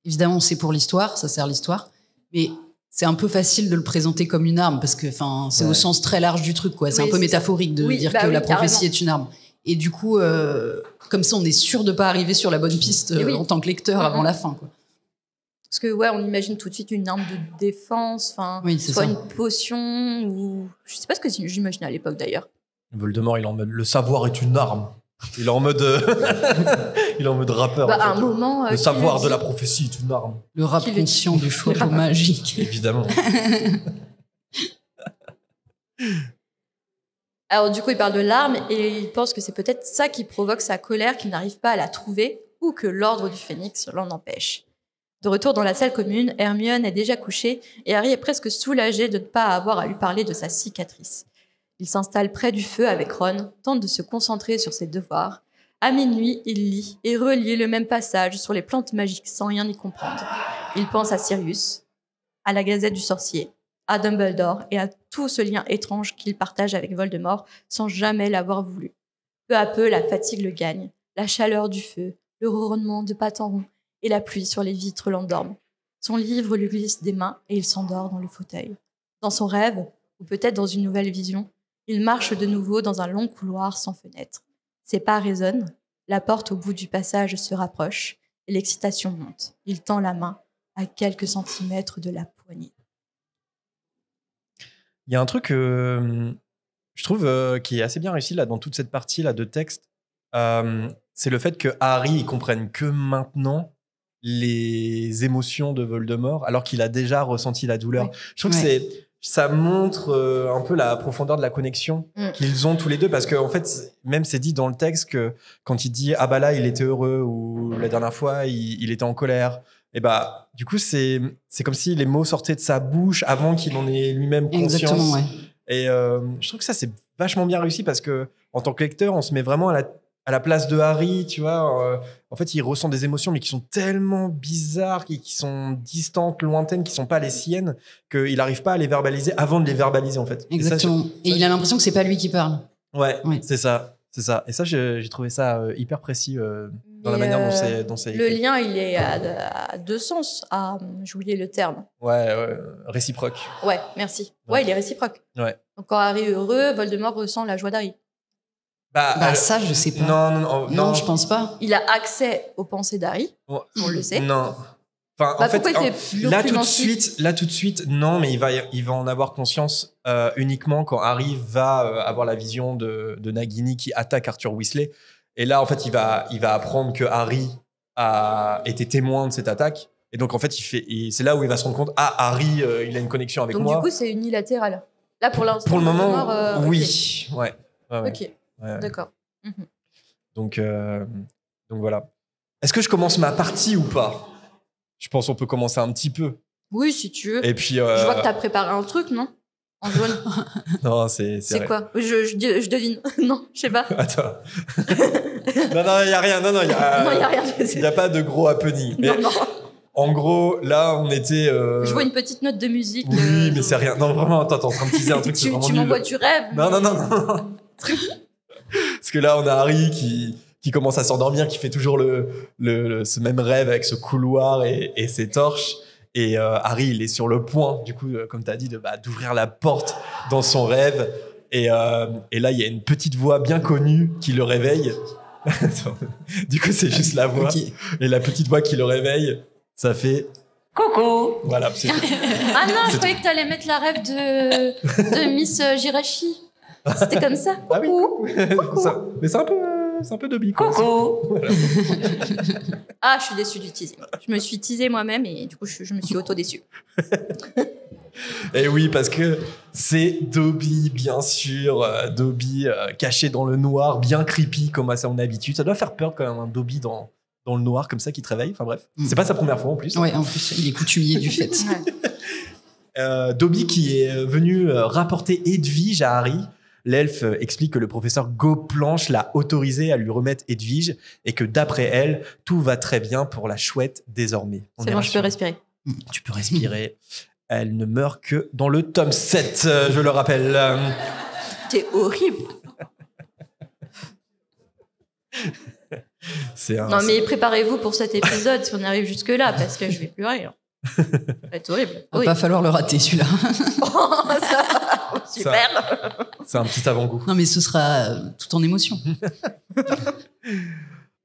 évidemment c'est pour l'histoire, ça sert l'histoire, mais c'est un peu facile de le présenter comme une arme parce que, enfin, c'est au sens très large du truc, quoi. C'est Oui, un peu c'est métaphorique de Oui, dire bah que oui, la prophétie carrément. est une arme. Et du coup, comme ça, on est sûr de pas arriver sur la bonne piste Et oui. en tant que lecteur avant la fin, quoi. Parce que ouais, on imagine tout de suite une arme de défense, enfin, Oui, c'est soit ça. une potion ou je sais pas ce que j'imaginais à l'époque d'ailleurs. Voldemort, il est en mode le savoir est une arme. Il est en mode il est en mode rappeur. Bah, en à un fait. moment, Le qui savoir le de la dit prophétie est une arme. Le rap Qui le dit. conscient du choix magique. Évidemment. Alors du coup, il parle de l'arme et il pense que c'est peut-être ça qui provoque sa colère, qu'il n'arrive pas à la trouver ou que l'ordre du Phénix l'en empêche. De retour dans la salle commune, Hermione est déjà couchée et Harry est presque soulagé de ne pas avoir à lui parler de sa cicatrice. Il s'installe près du feu avec Ron, tente de se concentrer sur ses devoirs. À minuit, il lit et relit le même passage sur les plantes magiques sans rien y comprendre. Il pense à Sirius, à la Gazette du Sorcier, à Dumbledore et à tout ce lien étrange qu'il partage avec Voldemort sans jamais l'avoir voulu. Peu à peu, la fatigue le gagne, la chaleur du feu, le ronronnement de pattes en rond et la pluie sur les vitres l'endorment. Son livre lui glisse des mains et il s'endort dans le fauteuil. Dans son rêve, ou peut-être dans une nouvelle vision, il marche de nouveau dans un long couloir sans fenêtre. Ses pas résonnent, la porte au bout du passage se rapproche et l'excitation monte. Il tend la main à quelques centimètres de la poignée. Il y a un truc je trouve qui est assez bien réussi là dans toute cette partie là de texte. C'est le fait que Harry il comprenne que maintenant les émotions de Voldemort alors qu'il a déjà ressenti la douleur. Ouais. Je trouve que ça montre un peu la profondeur de la connexion qu'ils ont tous les deux parce que en fait même c'est dit dans le texte que quand il dit ah bah là il était heureux ou la dernière fois il était en colère et bah du coup c'est comme si les mots sortaient de sa bouche avant qu'il en ait lui-même conscience. Exactement, ouais. Et je trouve que ça c'est vachement bien réussi parce que en tant que lecteur on se met vraiment à la place de Harry, tu vois. En fait, il ressent des émotions, mais qui sont tellement bizarres, qui sont distantes, lointaines, qui sont pas les siennes, qu'il n'arrive pas à les verbaliser avant de les verbaliser, en fait. Exactement. Et il a l'impression que c'est pas lui qui parle. Ouais, Ouais. c'est ça. Et ça, j'ai trouvé ça hyper précis dans la manière dont c'est Le écrit. lien, il est à deux sens. J'ai oublié le terme. Ouais, réciproque. Ouais, merci. Ouais, il est réciproque. Ouais. Donc quand Harry est heureux, Voldemort ressent la joie d'Harry. Bah, ça, je sais pas. Non, je pense pas. Il a accès aux pensées d'Harry, on le sait. Non. Enfin, Bah, en fait, pourquoi il fait là tout l'opulence de suite, non, mais il va en avoir conscience uniquement quand Harry va avoir la vision de Nagini qui attaque Arthur Weasley. Et là, en fait, il va apprendre que Harry a été témoin de cette attaque. Et donc, en fait, c'est là où il va se rendre compte, Harry, il a une connexion avec Donc moi. du coup, c'est unilatéral. Là, pour l'instant, Pour le moment, Voldemort, oui. Ouais. Ok, Ouais. d'accord. Donc voilà. Est-ce que je commence ma partie ou pas? Je pense qu'on peut commencer un petit peu. Oui, si tu veux. Et puis. Je vois que t'as préparé un truc, non? En jaune. Non, c'est C'est quoi? Je devine. Non, je sais pas. Attends. non, il n'y a rien. Non, il n'y a, Non, y a rien. y a pas de gros happening. Mais Non. en gros, là, on était. Je vois une petite note de musique. Oui, mais c'est rien. Non, vraiment, attends, t'es en train de teaser un truc, c'est Tu vraiment m'envoies nul. du rêve. Non. Parce que là, on a Harry qui commence à s'endormir, qui fait toujours ce même rêve avec ce couloir et ses torches. Et Harry, il est sur le point, du coup, comme tu as dit, d'ouvrir la porte dans son rêve. Et là, il y a une petite voix bien connue qui le réveille. Du coup, c'est juste la voix. Ok. Et la petite voix qui le réveille, ça fait coucou. Voilà. C'est... Ah non, je croyais que t'allais mettre la rêve de Miss Jirachi. C'était comme ça. Ah oui. Coucou. Mais c'est un peu Dobby. Coucou. Voilà. Ah, je suis déçue du teasing. Je me suis teasée moi-même et du coup, je me suis auto-déçue. Et oui, parce que c'est Dobby, bien sûr. Dobby caché dans le noir, bien creepy comme à son habitude. Ça doit faire peur quand même, un Dobby dans le noir comme ça qui te réveille. Enfin bref, c'est pas sa première fois en plus. Ouais, en plus, il est coutumier du fait. Ouais. Dobby qui est venu rapporter Edwige à Harry. L'elfe explique que le professeur Goplanche l'a autorisé à lui remettre Edwige et que d'après elle, tout va très bien pour la chouette désormais. On C'est est bon, je peux rassuré. respirer. Tu peux respirer. Elle ne meurt que dans le tome 7, je le rappelle. T'es horrible. Non, mais préparez-vous pour cet épisode si on arrive jusque-là, parce que je vais pleurer. Hein. Ça va être horrible. Il va pas falloir le rater, celui-là. Super. C'est un petit avant-goût. Non, mais ce sera tout en émotion.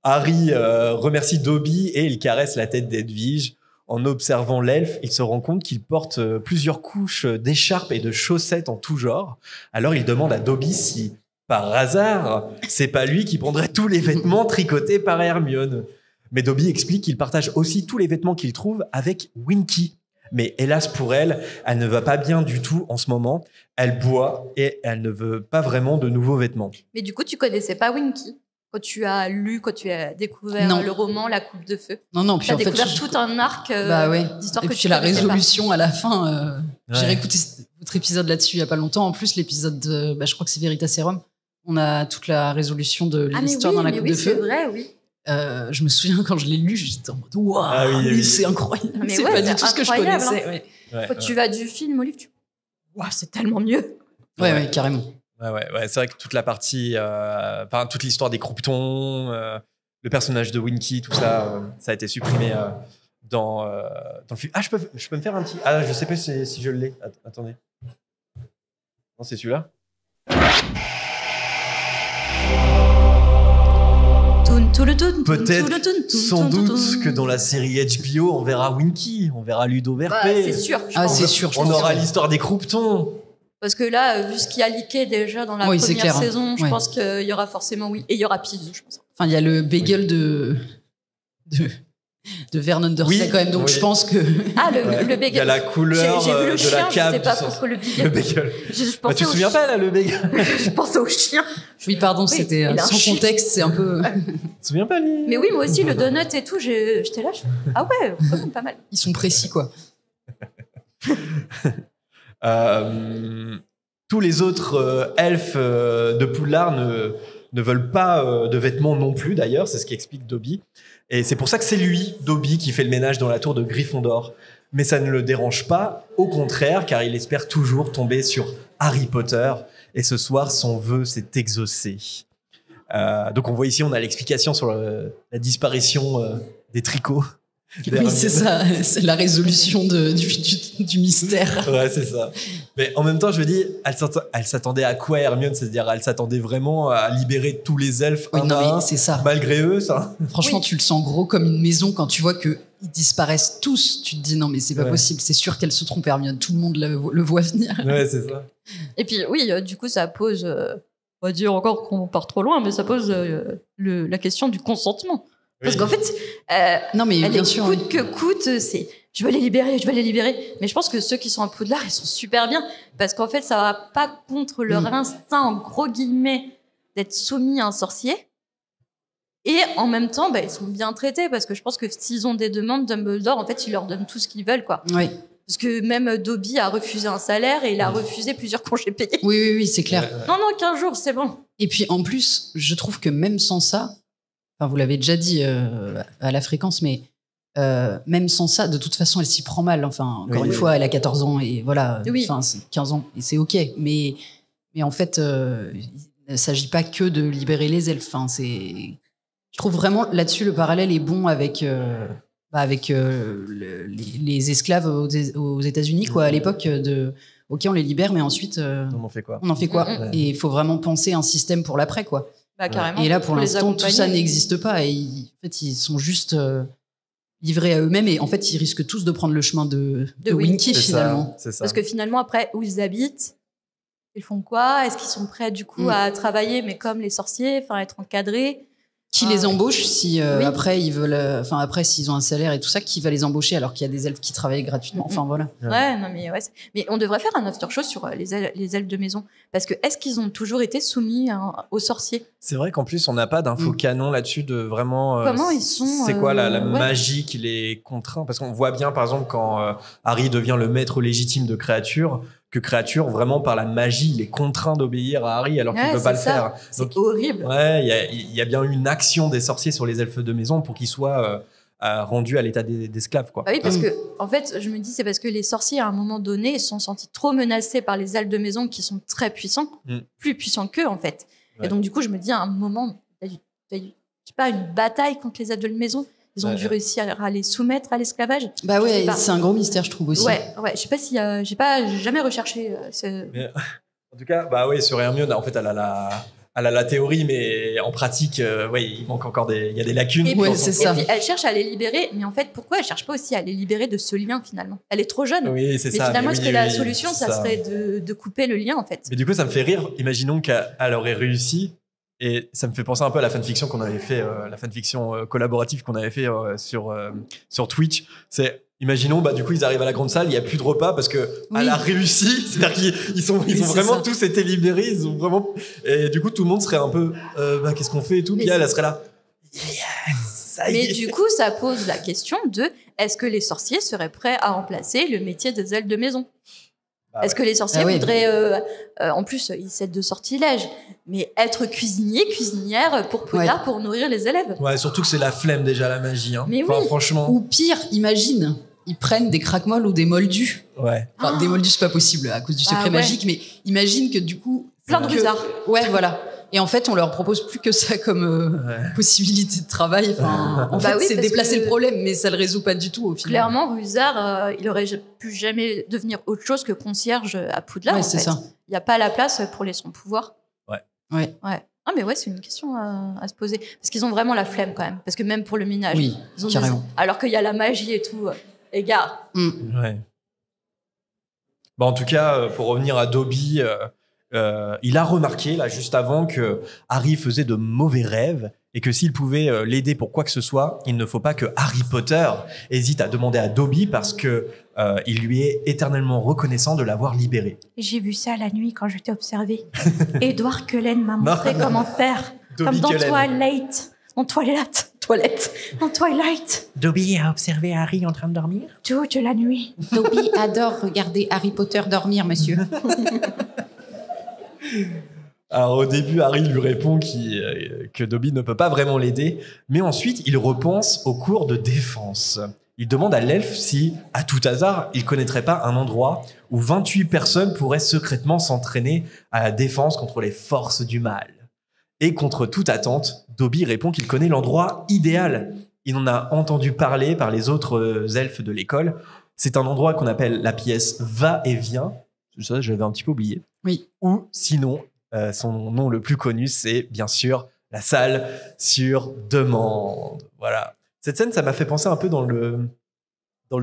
Harry remercie Dobby et il caresse la tête d'Edwige. En observant l'elfe, il se rend compte qu'il porte plusieurs couches d'écharpes et de chaussettes en tout genre. Alors il demande à Dobby si, par hasard, c'est pas lui qui prendrait tous les vêtements tricotés par Hermione. Mais Dobby explique qu'il partage aussi tous les vêtements qu'il trouve avec Winky. Mais hélas pour elle, elle ne va pas bien du tout en ce moment. Elle boit et elle ne veut pas vraiment de nouveaux vêtements. Mais du coup, tu connaissais pas Winky quand tu as découvert Non. le roman La Coupe de Feu. Non, puis Tu as en fait, découvert tout un arc bah ouais. d'histoire Et que puis tu la connaissais pas. résolution à la fin. J'ai Ouais. réécouté votre épisode là-dessus il y a pas longtemps. En plus, l'épisode, je crois que c'est Veritaserum. On a toute la résolution de Ah, mais l'histoire oui, dans la mais coupe oui, de c'est feu. vrai, oui. Je me souviens quand je l'ai lu, j'étais en mode waouh, Ah oui, oui. c'est incroyable. Mais C'est ouais, pas c'est du tout ce que je incroyable, connaissais. Ouais. Ouais, Quand tu vas du film au livre, waouh, c'est tellement mieux. Ouais, carrément. Ouais, c'est vrai que toute la partie, toute l'histoire des croupetons, le personnage de Winky, tout ça, ça a été supprimé dans le film. Ah, je peux me faire un petit. Ah, je sais pas si je l'ai. Attendez. Non, c'est celui-là. Peut-être, sans doute, que dans la série HBO, on verra Winky, on verra Ludo Bah, Verpé. c'est sûr. je Ah, pense. c'est sûr. je On pense, aura ouais. l'histoire des croupetons. Parce que là, vu ce qui a leaké déjà dans la Oui, c'est première clair, hein. saison, je Ouais. pense qu'il y aura forcément oui. Et il y aura Piz, je pense. Enfin, il y a le bagel de Vernon Dursley Oui, quand même, donc oui. je pense que. Ah, le Ouais. bagel. Il y a la couleur J'ai vu le de chien, la je cape. sais pas du sens. pourquoi le Le bagel. bagel. Je Bah, pensais tu te au souviens chien. pas, là, le bagel? Je pensais au chien. Oui, pardon, Oui, c'était il a un sans chien. contexte, c'est un peu. Tu te souviens pas, lui? Mais oui, moi aussi, le donut et tout, j'étais là. Ah ouais, quand même pas mal. Ils sont précis, quoi. Tous les autres elfes de Poudlard ne veulent pas de vêtements non plus, d'ailleurs, c'est ce qu'explique Dobby. Et c'est pour ça que c'est lui, Dobby, qui fait le ménage dans la tour de Gryffondor. Mais ça ne le dérange pas, au contraire, car il espère toujours tomber sur Harry Potter. Et ce soir, son vœu s'est exaucé. Donc on voit ici, on a l'explication sur la disparition des tricots. Oui, c'est ça, c'est la résolution du mystère. Ouais, c'est ça. Mais en même temps, je me dis, elle s'attendait à quoi, Hermione? C'est-à-dire, elle s'attendait vraiment à libérer tous les elfes Oui, un non, à mais un, c'est ça. malgré eux, ça. Franchement, Oui. tu le sens gros comme une maison quand tu vois qu'ils disparaissent tous. Tu te dis non, mais c'est pas Ouais. possible. C'est sûr qu'elle se trompe, Hermione. Tout le monde le voit venir. Ouais, c'est ça. Et puis, oui, du coup, ça pose, on va dire encore qu'on part trop loin, mais ça pose la question du consentement. Parce Oui. qu'en fait, Non, mais elle bien est sûr. coûte que coûte, c'est je veux les libérer, je veux les libérer. Mais je pense que ceux qui sont à Poudlard, ils sont super bien. Parce qu'en fait, ça va pas contre leur instinct, en gros guillemets, d'être soumis à un sorcier. Et en même temps, ils sont bien traités. Parce que je pense que s'ils ont des demandes, Dumbledore, en fait, il leur donne tout ce qu'ils veulent, quoi. Oui, Parce que même Dobby a refusé un salaire et il a refusé plusieurs congés payés. oui, c'est clair. Non, 15 jours, c'est bon. Et puis en plus, je trouve que même sans ça, enfin, vous l'avez déjà dit à la fréquence, mais même sans ça, de toute façon, elle s'y prend mal. Enfin, encore Oui, une oui. fois, elle a 14 ans et voilà, Oui. enfin, c'est 15 ans et c'est ok. Mais en fait, il ne s'agit pas que de libérer les elfes. Enfin, je trouve vraiment là-dessus le parallèle est bon avec les esclaves aux États-Unis, quoi, à l'époque ok, on les libère, mais ensuite On en fait quoi? on en fait quoi? Mm, Et il faut vraiment penser un système pour l'après, quoi. Bah, carrément. Et là, pour les l'instant, tout ça accompagner. n'existe pas. Et en fait, ils sont juste livrés à eux-mêmes. Et en fait, ils risquent tous de prendre le chemin de Winky, C'est finalement. ça, c'est ça. Parce que finalement, après, où ils habitent, ils font quoi? Est-ce qu'ils sont prêts, du coup, à travailler, mais comme les sorciers, enfin, être encadrés? Qui les embauche si Oui. après ils veulent, après s'ils ont un salaire et tout ça, qui va les embaucher alors qu'il y a des elfes qui travaillent gratuitement. Enfin voilà. Ouais, non, mais ouais. Mais on devrait faire un after show sur les elfes de maison. Parce que est-ce qu'ils ont toujours été soumis aux sorciers? C'est vrai qu'en plus, on n'a pas d'infos canon là-dessus de vraiment. Comment ils sont, C'est quoi la ouais. magie qui les contraint? Parce qu'on voit bien, par exemple, quand Harry devient le maître légitime de Créature, que Créature, vraiment par la magie, il est contraint d'obéir à Harry alors qu'il Ouais, ne peut pas le c'est ça. faire. C'est horrible. Ouais, il y a bien une action des sorciers sur les elfes de maison pour qu'ils soient rendus à l'état d'esclaves, quoi. Bah oui, parce que, en fait, je me dis, c'est parce que les sorciers, à un moment donné, ils se sont sentis trop menacés par les elfes de maison qui sont très puissants, plus puissants qu'eux, en fait. Ouais. Et donc, du coup, je me dis, à un moment, t'as eu, je sais pas, une bataille contre les elfes de maison. Ils ont dû réussir à les soumettre à l'esclavage. Bah Je sais ouais, pas. c'est un gros mystère, je trouve aussi. Ouais. Je sais pas si, j'ai jamais recherché ce. Mais, en tout cas, bah oui, sur Hermione, en fait, elle a la théorie, mais en pratique, il manque encore il y a des lacunes. Et puis, Ouais, c'est ça. et puis, elle cherche à les libérer, mais en fait, pourquoi elle cherche pas aussi à les libérer de ce lien finalement? Elle est trop jeune. Oui, c'est Mais ça. finalement, mais est-ce oui, que la oui, solution, c'est ça serait de couper le lien en fait? Mais du coup, ça me fait rire. Imaginons qu'elle aurait réussi. Et ça me fait penser un peu à la fanfiction qu'on avait fait, la fanfiction collaborative qu'on avait fait sur Twitch. C'est, imaginons, bah, du coup, ils arrivent à la grande salle, il n'y a plus de repas parce que elle a réussi. C'est-à-dire qu'ils ont vraiment tous été libérés. Ils ont vraiment, et du coup, tout le monde serait un peu, qu'est-ce qu'on fait et tout. Puis elle serait là. Yes, ça y Mais est. du coup, ça pose la question de est-ce que les sorciers seraient prêts à remplacer le métier des ailes de maison? Est-ce que les sorciers voudraient, en plus, ils s'aident de sortilèges, mais être cuisinière pour Poudlard, pour nourrir les élèves? Ouais, surtout que c'est la flemme déjà, la magie. Hein. Mais enfin, oui. franchement. Ou pire, imagine, ils prennent des craquemolles ou des moldus. Ouais. Enfin, des moldus, c'est pas possible à cause du secret magique, mais imagine que du coup. Plein de bizarres. Ouais, voilà. Et en fait, on leur propose plus que ça comme possibilité de travail. Enfin, en fait, oui, c'est parce déplacer que le problème, mais ça le résout pas du tout au final. Clairement, Rusard, il aurait pu jamais devenir autre chose que concierge à Poudlard. Ouais, en c'est fait. ça. Il n'y a pas la place pour son pouvoir. Ouais. Ah, mais ouais, c'est une question à se poser. Parce qu'ils ont vraiment la flemme quand même. Parce que même pour le minage. Oui, ils ont carrément. Alors qu'il y a la magie et tout. Égard. Ouais. Bon, en tout cas, pour revenir à Dobby, il a remarqué, là, juste avant, que Harry faisait de mauvais rêves et que s'il pouvait l'aider pour quoi que ce soit, il ne faut pas que Harry Potter hésite à demander à Dobby parce que il lui est éternellement reconnaissant de l'avoir libéré. J'ai vu ça la nuit quand je t'ai observé. Edward Cullen m'a Non, montré non. comment faire. Dobby comme dans Cullen. Twilight. Dobby a observé Harry en train de dormir. Toute la nuit. Dobby adore regarder Harry Potter dormir, monsieur. Alors au début, Harry lui répond que Dobby ne peut pas vraiment l'aider, mais ensuite il repense au cours de défense. Il demande à l'elfe si, à tout hasard, il connaîtrait pas un endroit où 28 personnes pourraient secrètement s'entraîner à la défense contre les forces du mal. Et contre toute attente, Dobby répond qu'il connaît l'endroit idéal. Il en a entendu parler par les autres elfes de l'école. C'est un endroit qu'on appelle la pièce va-et-vient. Ça, j'avais un petit peu oublié. Oui. Ou sinon, son nom le plus connu, c'est bien sûr la salle sur demande. Voilà. Cette scène, ça m'a fait penser un peu dans le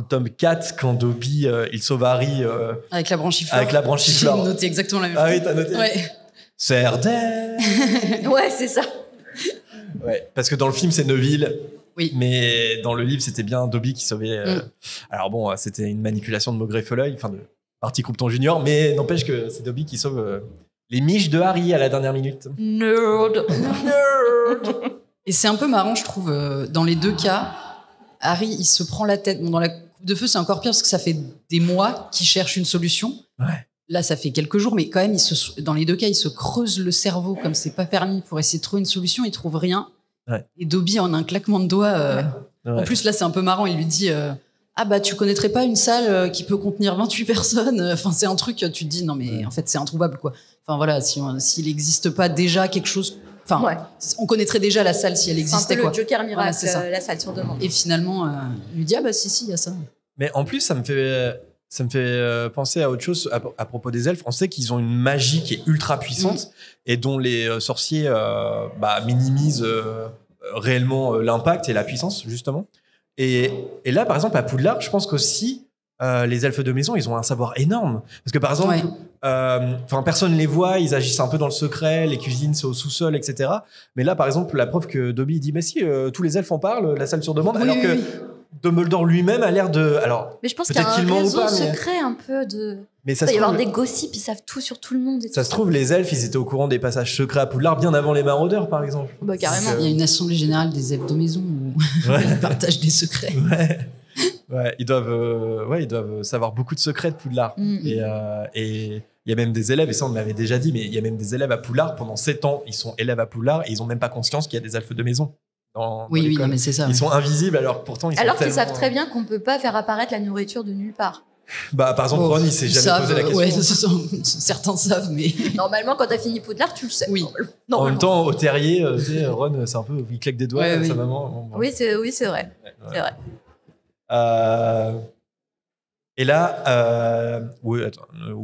tome 4, quand Dobby, il sauve Harry Avec la branchifleur. avec la branchifleur. J'ai noté exactement la même Ah chose. oui, t'as noté. Ouais. Cerdaine. Ouais, c'est ça. Ouais, parce que dans le film, c'est Neville. Oui. Mais dans le livre, c'était bien Dobby qui sauvait. Alors bon, c'était une manipulation de Maugrey-Feuilleuil, enfin de Barty Croupton Junior, mais n'empêche que c'est Dobby qui sauve les miches de Harry à la dernière minute. Nerd. Et c'est un peu marrant, je trouve, dans les deux cas. Harry, il se prend la tête. Bon, dans la coupe de feu, c'est encore pire parce que ça fait des mois qu'il cherche une solution. Ouais. Là, ça fait quelques jours, mais quand même, dans les deux cas, il se creuse le cerveau comme c'est pas permis pour essayer de trouver une solution. Il trouve rien. Ouais. Et Dobby, en un claquement de doigts. En Ouais. plus, là, c'est un peu marrant. Il lui dit ah bah tu connaîtrais pas une salle qui peut contenir 28 personnes. Enfin, c'est un truc. Tu te dis non mais en fait c'est introuvable quoi. Enfin voilà, s'il n'existe pas déjà quelque chose. Enfin, Ouais. on connaîtrait déjà la salle si elle C'est un peu existait quoi. le Joker miracle, Voilà, c'est ça. la salle sur demande. Et finalement, il lui dit ah bah si il y a ça. Mais en plus, ça me Ça me fait penser à autre chose à propos des elfes. On sait qu'ils ont une magie qui est ultra puissante et dont les sorciers minimisent réellement l'impact et la puissance, justement. Et là, par exemple, à Poudlard, je pense qu'aussi, les elfes de maison, ils ont un savoir énorme. Parce que, par exemple, personne ne les voit, ils agissent un peu dans le secret, les cuisines, c'est au sous-sol, etc. Mais là, par exemple, la preuve que Dobby dit, mais si, tous les elfes en parlent, la salle sur demande, alors que Dumbledore lui-même a l'air de... Alors, mais je pense qu'il y a un réseau secret un peu de... Mais ça il va y trouve, avoir des gossips, ils savent tout sur tout le monde. Et ça se trouve, les elfes, ils étaient au courant des passages secrets à Poudlard bien avant les maraudeurs, par exemple. Bah, carrément. Il y a une assemblée générale des elfes de maison où ils partagent des secrets. Ouais, ils doivent savoir beaucoup de secrets de Poudlard. Et il y a même des élèves, et ça on me l'avait déjà dit, mais il y a même des élèves à Poudlard, pendant 7 ans, ils sont élèves à Poudlard et ils ont même pas conscience qu'il y a des elfes de maison. Dans l'école. Mais c'est ça. Ils sont invisibles, alors pourtant ils alors sont qu'ils savent très bien qu'on peut pas faire apparaître la nourriture de nulle part. Par exemple, Ron, il s'est jamais posé la question. Certains savent, mais... Normalement, quand t'as fini Poudlard, tu le sais. Oui. En même temps, au terrier, Ron, c'est un peu... Il claque des doigts à sa maman. Oui, c'est vrai. C'est vrai. Et là... où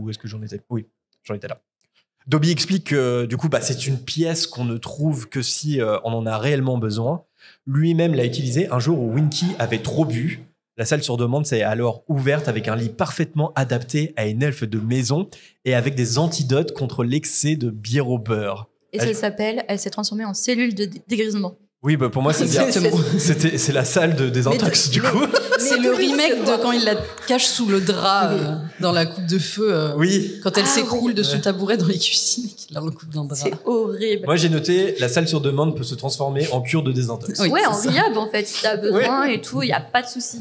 est-ce que j'en étais ? Oui, j'en étais là. Dobby explique que du coup, c'est une pièce qu'on ne trouve que si on en a réellement besoin. Lui-même l'a utilisée un jour où Winky avait trop bu. La salle sur demande s'est alors ouverte avec un lit parfaitement adapté à une elfe de maison et avec des antidotes contre l'excès de bière au beurre. Et elle s'est transformée en cellule de dégrisement. Oui, pour moi, c'est bien. C'est la salle de désintox, du coup. C'est le remake de quand il la cache sous le drap dans la coupe de feu. Quand elle s'écroule de son tabouret dans les cuisines et qu'il la recoupe dans le drap. C'est horrible. Moi, j'ai noté, la salle sur demande peut se transformer en cure de désintox. Ouais, en rehab, en fait, si t'as besoin et tout, il n'y a pas de souci.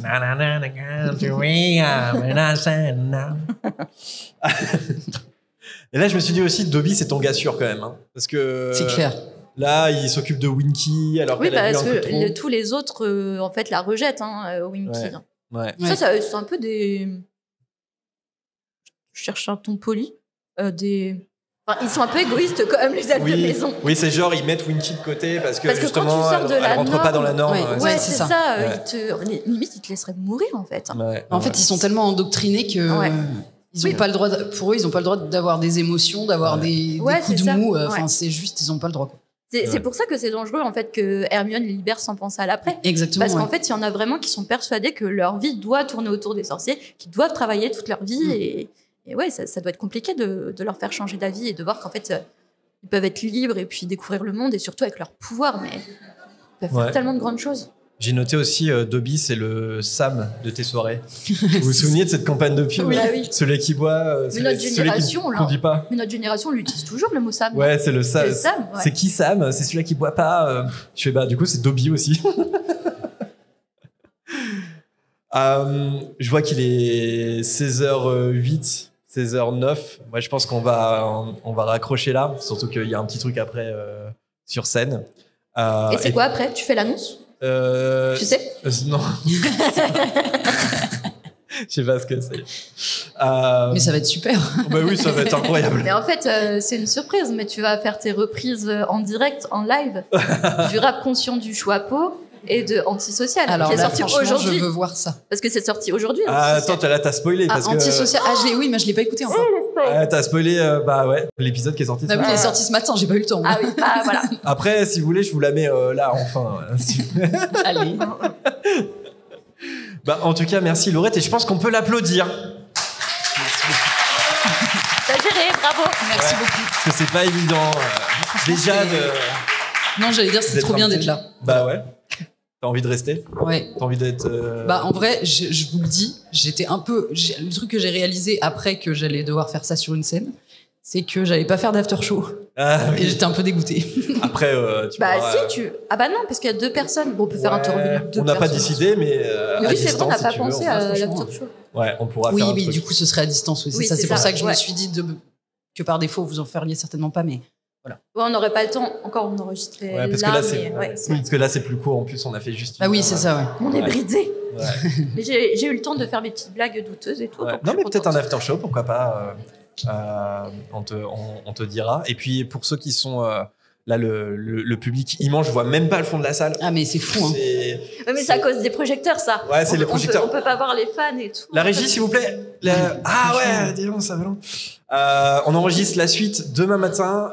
Et là, je me suis dit aussi, Dobby, c'est ton gars sûr quand même. Parce que... C'est clair. Là, il s'occupe de Winky, alors qu'elle a bu un peu trop. Parce que tous les autres, en fait, la rejettent, Winky. Ouais. Ça, c'est un peu des... Je cherche un ton poli. Ils sont un peu égoïstes quand même, les elfes de maison. Oui, c'est genre, ils mettent Winky de côté parce que justement, quand tu sors de elle rentre pas dans la norme. Ouais, c'est ça. Limite, ils te laisseraient mourir, en fait. En fait, ils sont tellement endoctrinés que... Ils ont pas le droit pour eux, ils n'ont pas le droit d'avoir des émotions, d'avoir des coups de mou. C'est juste, ils n'ont pas le droit. Quoi. C'est pour ça que c'est dangereux en fait que Hermione les libère sans penser à l'après. Exactement. Parce qu'en fait, il y en a vraiment qui sont persuadés que leur vie doit tourner autour des sorciers, qu'ils doivent travailler toute leur vie et ouais, ça doit être compliqué de leur faire changer d'avis et de voir qu'en fait ils peuvent être libres et puis découvrir le monde et surtout avec leur pouvoir, mais ils peuvent faire tellement de grandes choses. J'ai noté aussi, Dobby, c'est le Sam de tes soirées. Vous vous souvenez de cette campagne de pub? Oui. Celui qui boit, mais notre génération, on dit pas. Mais notre génération, on l'utilise toujours, le mot Sam. Ouais, c'est le Sam. Ouais. C'est qui Sam? C'est celui-là qui boit pas. Je fais, du coup, c'est Dobby aussi. Je vois qu'il est 16h08, 16h09. Moi, je pense qu'on va raccrocher là. Surtout qu'il y a un petit truc après sur scène. Et c'est quoi après? Tu fais l'annonce? Tu sais? Non. Je sais pas ce que c'est. Mais ça va être super. Bah oui, ça va être incroyable. Mais en fait, c'est une surprise. Mais tu vas faire tes reprises en direct, en live, du rap conscient du Choixpeau et de Antisocial. Alors qui est là, sorti aujourd'hui. je veux voir ça. Parce que c'est sorti aujourd'hui. Attends, t'as spoilé. Parce Antisocial. Oui, mais je l'ai pas écouté encore. T'as spoilé, l'épisode qui est sorti ce matin. Oui, il est sorti ce matin, j'ai pas eu le temps. Ah oui, voilà. Après, si vous voulez, je vous la mets là, enfin. Allez. En tout cas, merci Laurette, et je pense qu'on peut l'applaudir. T'as géré, bravo. Merci beaucoup. Parce que c'est pas évident. Déjà de... Non, j'allais dire, c'est trop bien d'être là. Bah ouais. T'as envie de rester? Ouais. T'as envie d'être... en vrai, je vous le dis, j'étais un peu... Le truc que j'ai réalisé après que j'allais devoir faire ça sur une scène, c'est que j'allais pas faire d'after show. Ah, oui. Et j'étais un peu dégoûtée. Après, tu pourras... Ah bah non, parce qu'il y a 2 personnes. Bon, on peut faire un tour de 2 On n'a pas décidé, mais oui, c'est vrai, on n'a pas pensé à l'after show. Ouais, on pourra faire un truc. Oui, du coup, ce serait à distance. Oui, c'est pour ça que je me suis dit que par défaut, vous en feriez certainement pas, mais... Voilà. Ouais, on n'aurait pas le temps encore d'enregistrer parce là, parce que là c'est plus court, en plus on a fait juste oui, c'est ça, ouais. On est bridé. Ouais. Mais j'ai eu le temps de faire mes petites blagues douteuses et tout. Ouais. Non, mais peut-être un after show, pourquoi pas. On te dira. Et puis pour ceux qui sont Là, le public immense, je vois même pas le fond de la salle. Ah, mais c'est fou, hein. C'est- Ouais, mais c'est à cause des projecteurs, ça. Ouais, c'est les projecteurs. On peut pas voir les fans et tout. La régie, s'il vous plaît. Ah ouais, dis donc, ça va long. On enregistre la suite demain matin.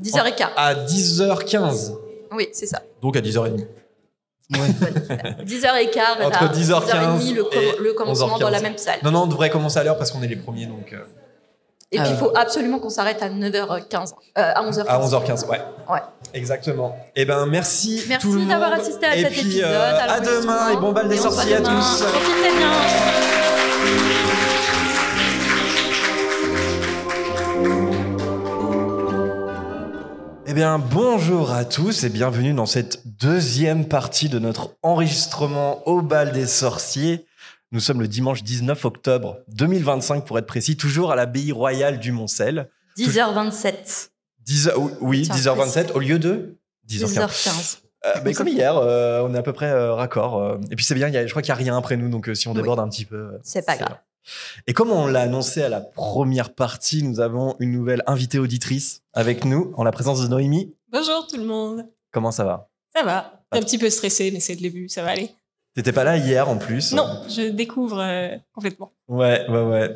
10h15. À 10h15. Oui, c'est ça. Donc à 10h30. 10h15. Entre 10h15 le commencement 11h15. dans la même salle. Non, on devrait commencer à l'heure parce qu'on est les premiers. Donc, Et puis, il faut absolument qu'on s'arrête à 9h15. À 11h15. à 11h15, ouais. Ouais. Exactement. Eh ben, merci Merci tout le monde. d'avoir assisté à et cet puis, épisode. à demain et bon bal des Et on se voit sorciers à demain. tous. Profitez bien. Eh bien, bonjour à tous et bienvenue dans cette deuxième partie de notre enregistrement au bal des sorciers. Nous sommes le dimanche 19 octobre 2025 pour être précis, toujours à l'abbaye royale du Moncel. 10h27. 10h27 au lieu de 10h15. 10h15. Mais comme hier, on est à peu près raccord. Et puis c'est bien, je crois qu'il n'y a rien après nous, donc si on déborde un petit peu... C'est pas grave. Et comme on l'a annoncé à la première partie, nous avons une nouvelle invitée auditrice avec nous, en la présence de Noémie. Bonjour tout le monde. Comment ça va? Ça va. Un petit peu stressé, mais c'est le début, ça va aller. T'étais pas là hier en plus? Non, je découvre complètement. Ouais.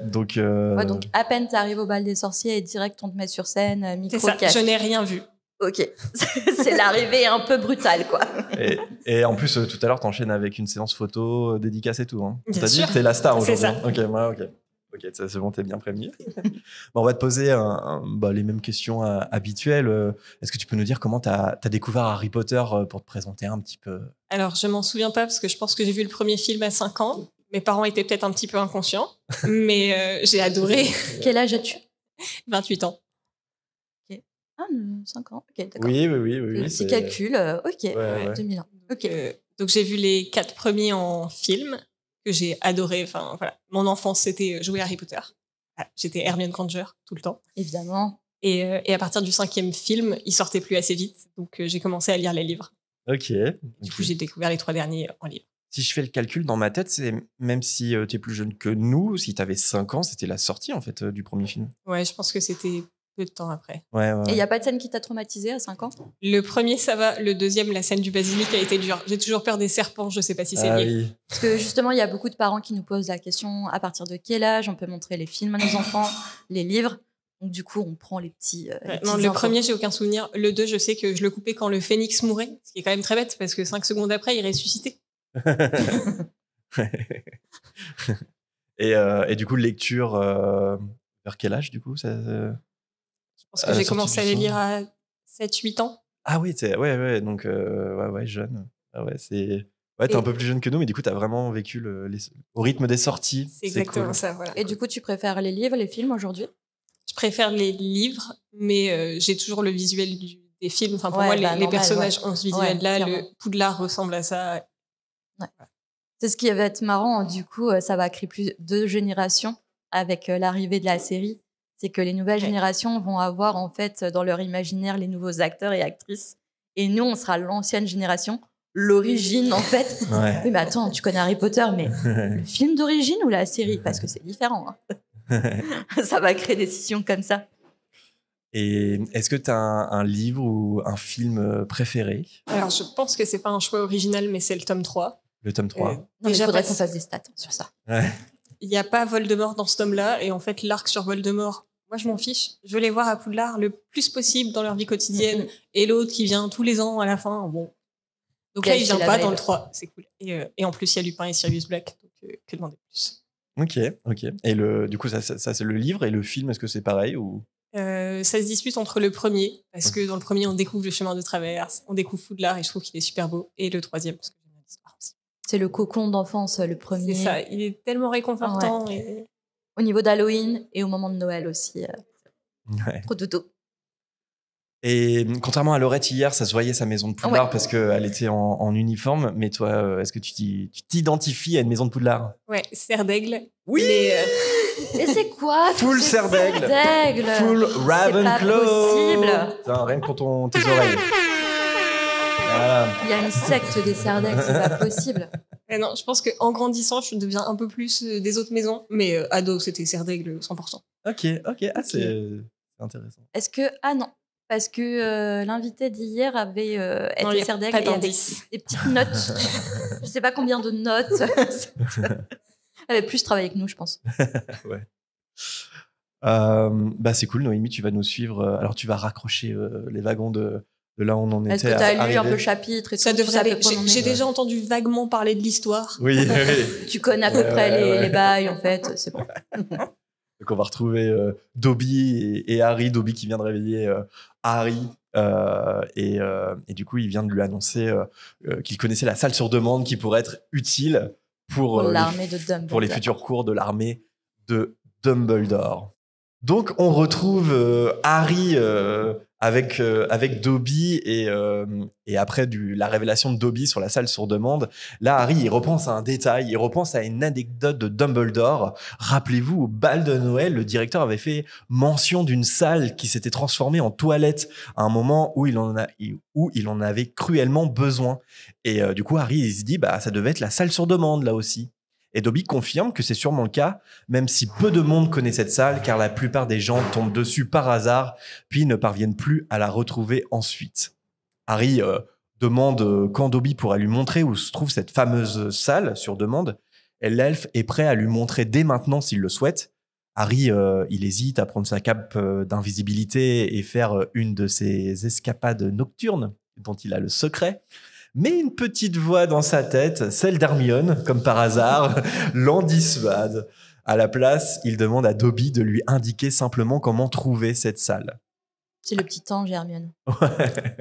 Donc, Ouais, donc, à peine t'arrives au bal des sorciers et direct on te met sur scène, C'est micro, ça, casque. je n'ai rien vu. Ok. C'est l'arrivée un peu brutale, quoi. et en plus, tout à l'heure, t'enchaînes avec une séance photo, dédicace et tout. Hein. Bien T'as dit sûr. que t'es la star C'est aujourd'hui. ça. Ok, ouais, ok. Ok, ça, c'est bon, t'es bien prévenu. Bon, on va te poser les mêmes questions habituelles. Est-ce que tu peux nous dire comment t'as découvert Harry Potter pour te présenter un petit peu? Alors, je m'en souviens pas parce que je pense que j'ai vu le premier film à 5 ans. Mes parents étaient peut-être un petit peu inconscients, mais j'ai adoré. Quel âge as-tu? 28 ans. Ah, 5 ans. Ok, d'accord. Oui. Petit c'est- calcul. Ok. Ouais. 2000 ans. Ok. Donc, j'ai vu les 4 premiers en film que j'ai adoré. Enfin, voilà. Mon enfance, c'était jouer à Harry Potter. Voilà. J'étais Hermione Granger tout le temps. Évidemment. Et à partir du 5e film, il sortait plus assez vite. Donc, j'ai commencé à lire les livres. Ok. Du coup, j'ai découvert les 3 derniers en livre. Si je fais le calcul dans ma tête, c'est même si t'es plus jeune que nous, si t'avais 5 ans, c'était la sortie en fait du premier film. Ouais, je pense que c'était peu de temps après. Ouais. Et il n'y a pas de scène qui t'a traumatisé à 5 ans? Le premier, ça va. Le deuxième, la scène du basilic a été dure. J'ai toujours peur des serpents. Je sais pas si c'est Ah lié. oui. Parce que justement, il y a beaucoup de parents qui nous posent la question à partir de quel âge on peut montrer les films à nos enfants, les livres. Donc du coup, on prend les petits. Ouais, non, le premier, j'ai aucun souvenir. Le 2, je sais que je le coupais quand le phénix mourait, ce qui est quand même très bête parce que 5 secondes après, il ressuscitait. et du coup, lecture vers quel âge du coup ça... Je pense que j'ai sortie commencé à du les sang. lire à 7-8 ans. Ah oui, ouais, donc ouais, jeune. Ah ouais, c'est... Ouais, t'es Et- un peu plus jeune que nous, mais du coup, t'as vraiment vécu au rythme des sorties. C'est exactement cool. ça, voilà. Et du coup, tu préfères les livres, les films aujourd'hui? Je préfère les livres, mais j'ai toujours le visuel des films. Enfin, pour Ouais, moi, bah, les normal, personnages ont ce visuel-là. clairement. Le Poudlard ressemble à ça. C'est ce qui va être marrant. Du coup, ça va créer plus de générations avec l'arrivée de la série. C'est que les nouvelles générations vont avoir en fait dans leur imaginaire les nouveaux acteurs et actrices. Et nous, on sera l'ancienne génération, l'origine en fait. Ouais. Oui, mais attends, tu connais Harry Potter, mais le film d'origine ou la série? Parce que c'est différent. Hein. Ça va créer des scissions comme ça. Et est-ce que t'as un livre ou un film préféré? Alors, je pense que c'est pas un choix original, mais c'est le tome 3. Le tome 3. Non, mais il Déjà, faudrait parce- qu'on fasse des stats sur ça. Ouais. Il n'y a pas Voldemort dans ce tome-là, et en fait, l'arc sur Voldemort, moi, je m'en fiche. Je veux les voir à Poudlard le plus possible dans leur vie quotidienne, et l'autre qui vient tous les ans à la fin, bon. Donc là, il vient Gâcher la pas vibe. dans le 3, c'est cool. Et en plus, il y a Lupin et Sirius Black, donc que demander de plus. Ok. Et du coup, ça c'est le livre, et le film, est-ce que c'est pareil ou... Ça se dispute entre le premier, parce que dans le premier, on découvre le chemin de traverse, on découvre Poudlard, et je trouve qu'il est super beau, et le troisième, parce que j'aime bien l'histoire aussi. C'est le cocon d'enfance, le premier. C'est ça, il est tellement réconfortant. Et... Au niveau d'Halloween et au moment de Noël aussi. Ouais. Trop dodo. Et contrairement à Laurette hier, ça se voyait sa maison de Poudlard Ouais. parce qu'elle était en uniforme. Mais toi, est-ce que tu t'identifies à une maison de Poudlard? Ouais, Serre d'Aigle. Oui. Mais c'est quoi tout Full ce Serre d'Aigle. d'aigle Full Ravenclaw. possible. Putain, rien que pour tes oreilles. Voilà. Il y a une secte des cerfs d'aigle, c'est pas possible. Non, je pense qu'en grandissant, je deviens un peu plus des autres maisons. Mais ado, c'était Serre d'Aigle 100%. Ok. Ah, c'est intéressant. Est-ce que... Ah non, Parce que l'invité d'hier avait Non, il y été a serdègue pas et avait d'indice. des petites notes. Je sais pas combien de notes. Elle avait plus travaillé que nous, je pense. Ouais. C'est cool, Noémie, tu vas nous suivre. Alors, tu vas raccrocher les wagons de là où on en Est-ce était. que tu as lu arrivé. un peu le chapitre et Ça tout, tu devrait sais à peu aller. près où on en J'ai est. déjà entendu vaguement parler de l'histoire. Oui, oui. Tu connais à peu près les bails, en fait. C'est bon. Donc, on va retrouver Dobby et Harry. Dobby qui vient de réveiller Harry. Et du coup, il vient de lui annoncer qu'il connaissait la salle sur demande qui pourrait être utile pour l'armée de Dumbledore. pour les futurs cours de l'armée de Dumbledore. Donc, on retrouve Harry avec Dobby et après la révélation de Dobby sur la salle sur demande. Là, Harry, il repense à un détail, il repense à une anecdote de Dumbledore. Rappelez-vous, au bal de Noël, le directeur avait fait mention d'une salle qui s'était transformée en toilette à un moment où il en avait cruellement besoin. Et du coup, Harry, il se dit, ça devait être la salle sur demande, là aussi. Et Dobby confirme que c'est sûrement le cas, même si peu de monde connaît cette salle, car la plupart des gens tombent dessus par hasard, puis ne parviennent plus à la retrouver ensuite. Harry demande quand Dobby pourra lui montrer où se trouve cette fameuse salle sur demande, et l'elfe est prêt à lui montrer dès maintenant s'il le souhaite. Harry, il hésite à prendre sa cape d'invisibilité et faire une de ses escapades nocturnes, dont il a le secret. Mais une petite voix dans sa tête, celle d'Hermione, comme par hasard, l'en dissuade. À la place, il demande à Dobby de lui indiquer simplement comment trouver cette salle. C'est le petit ange, Hermione. Ouais.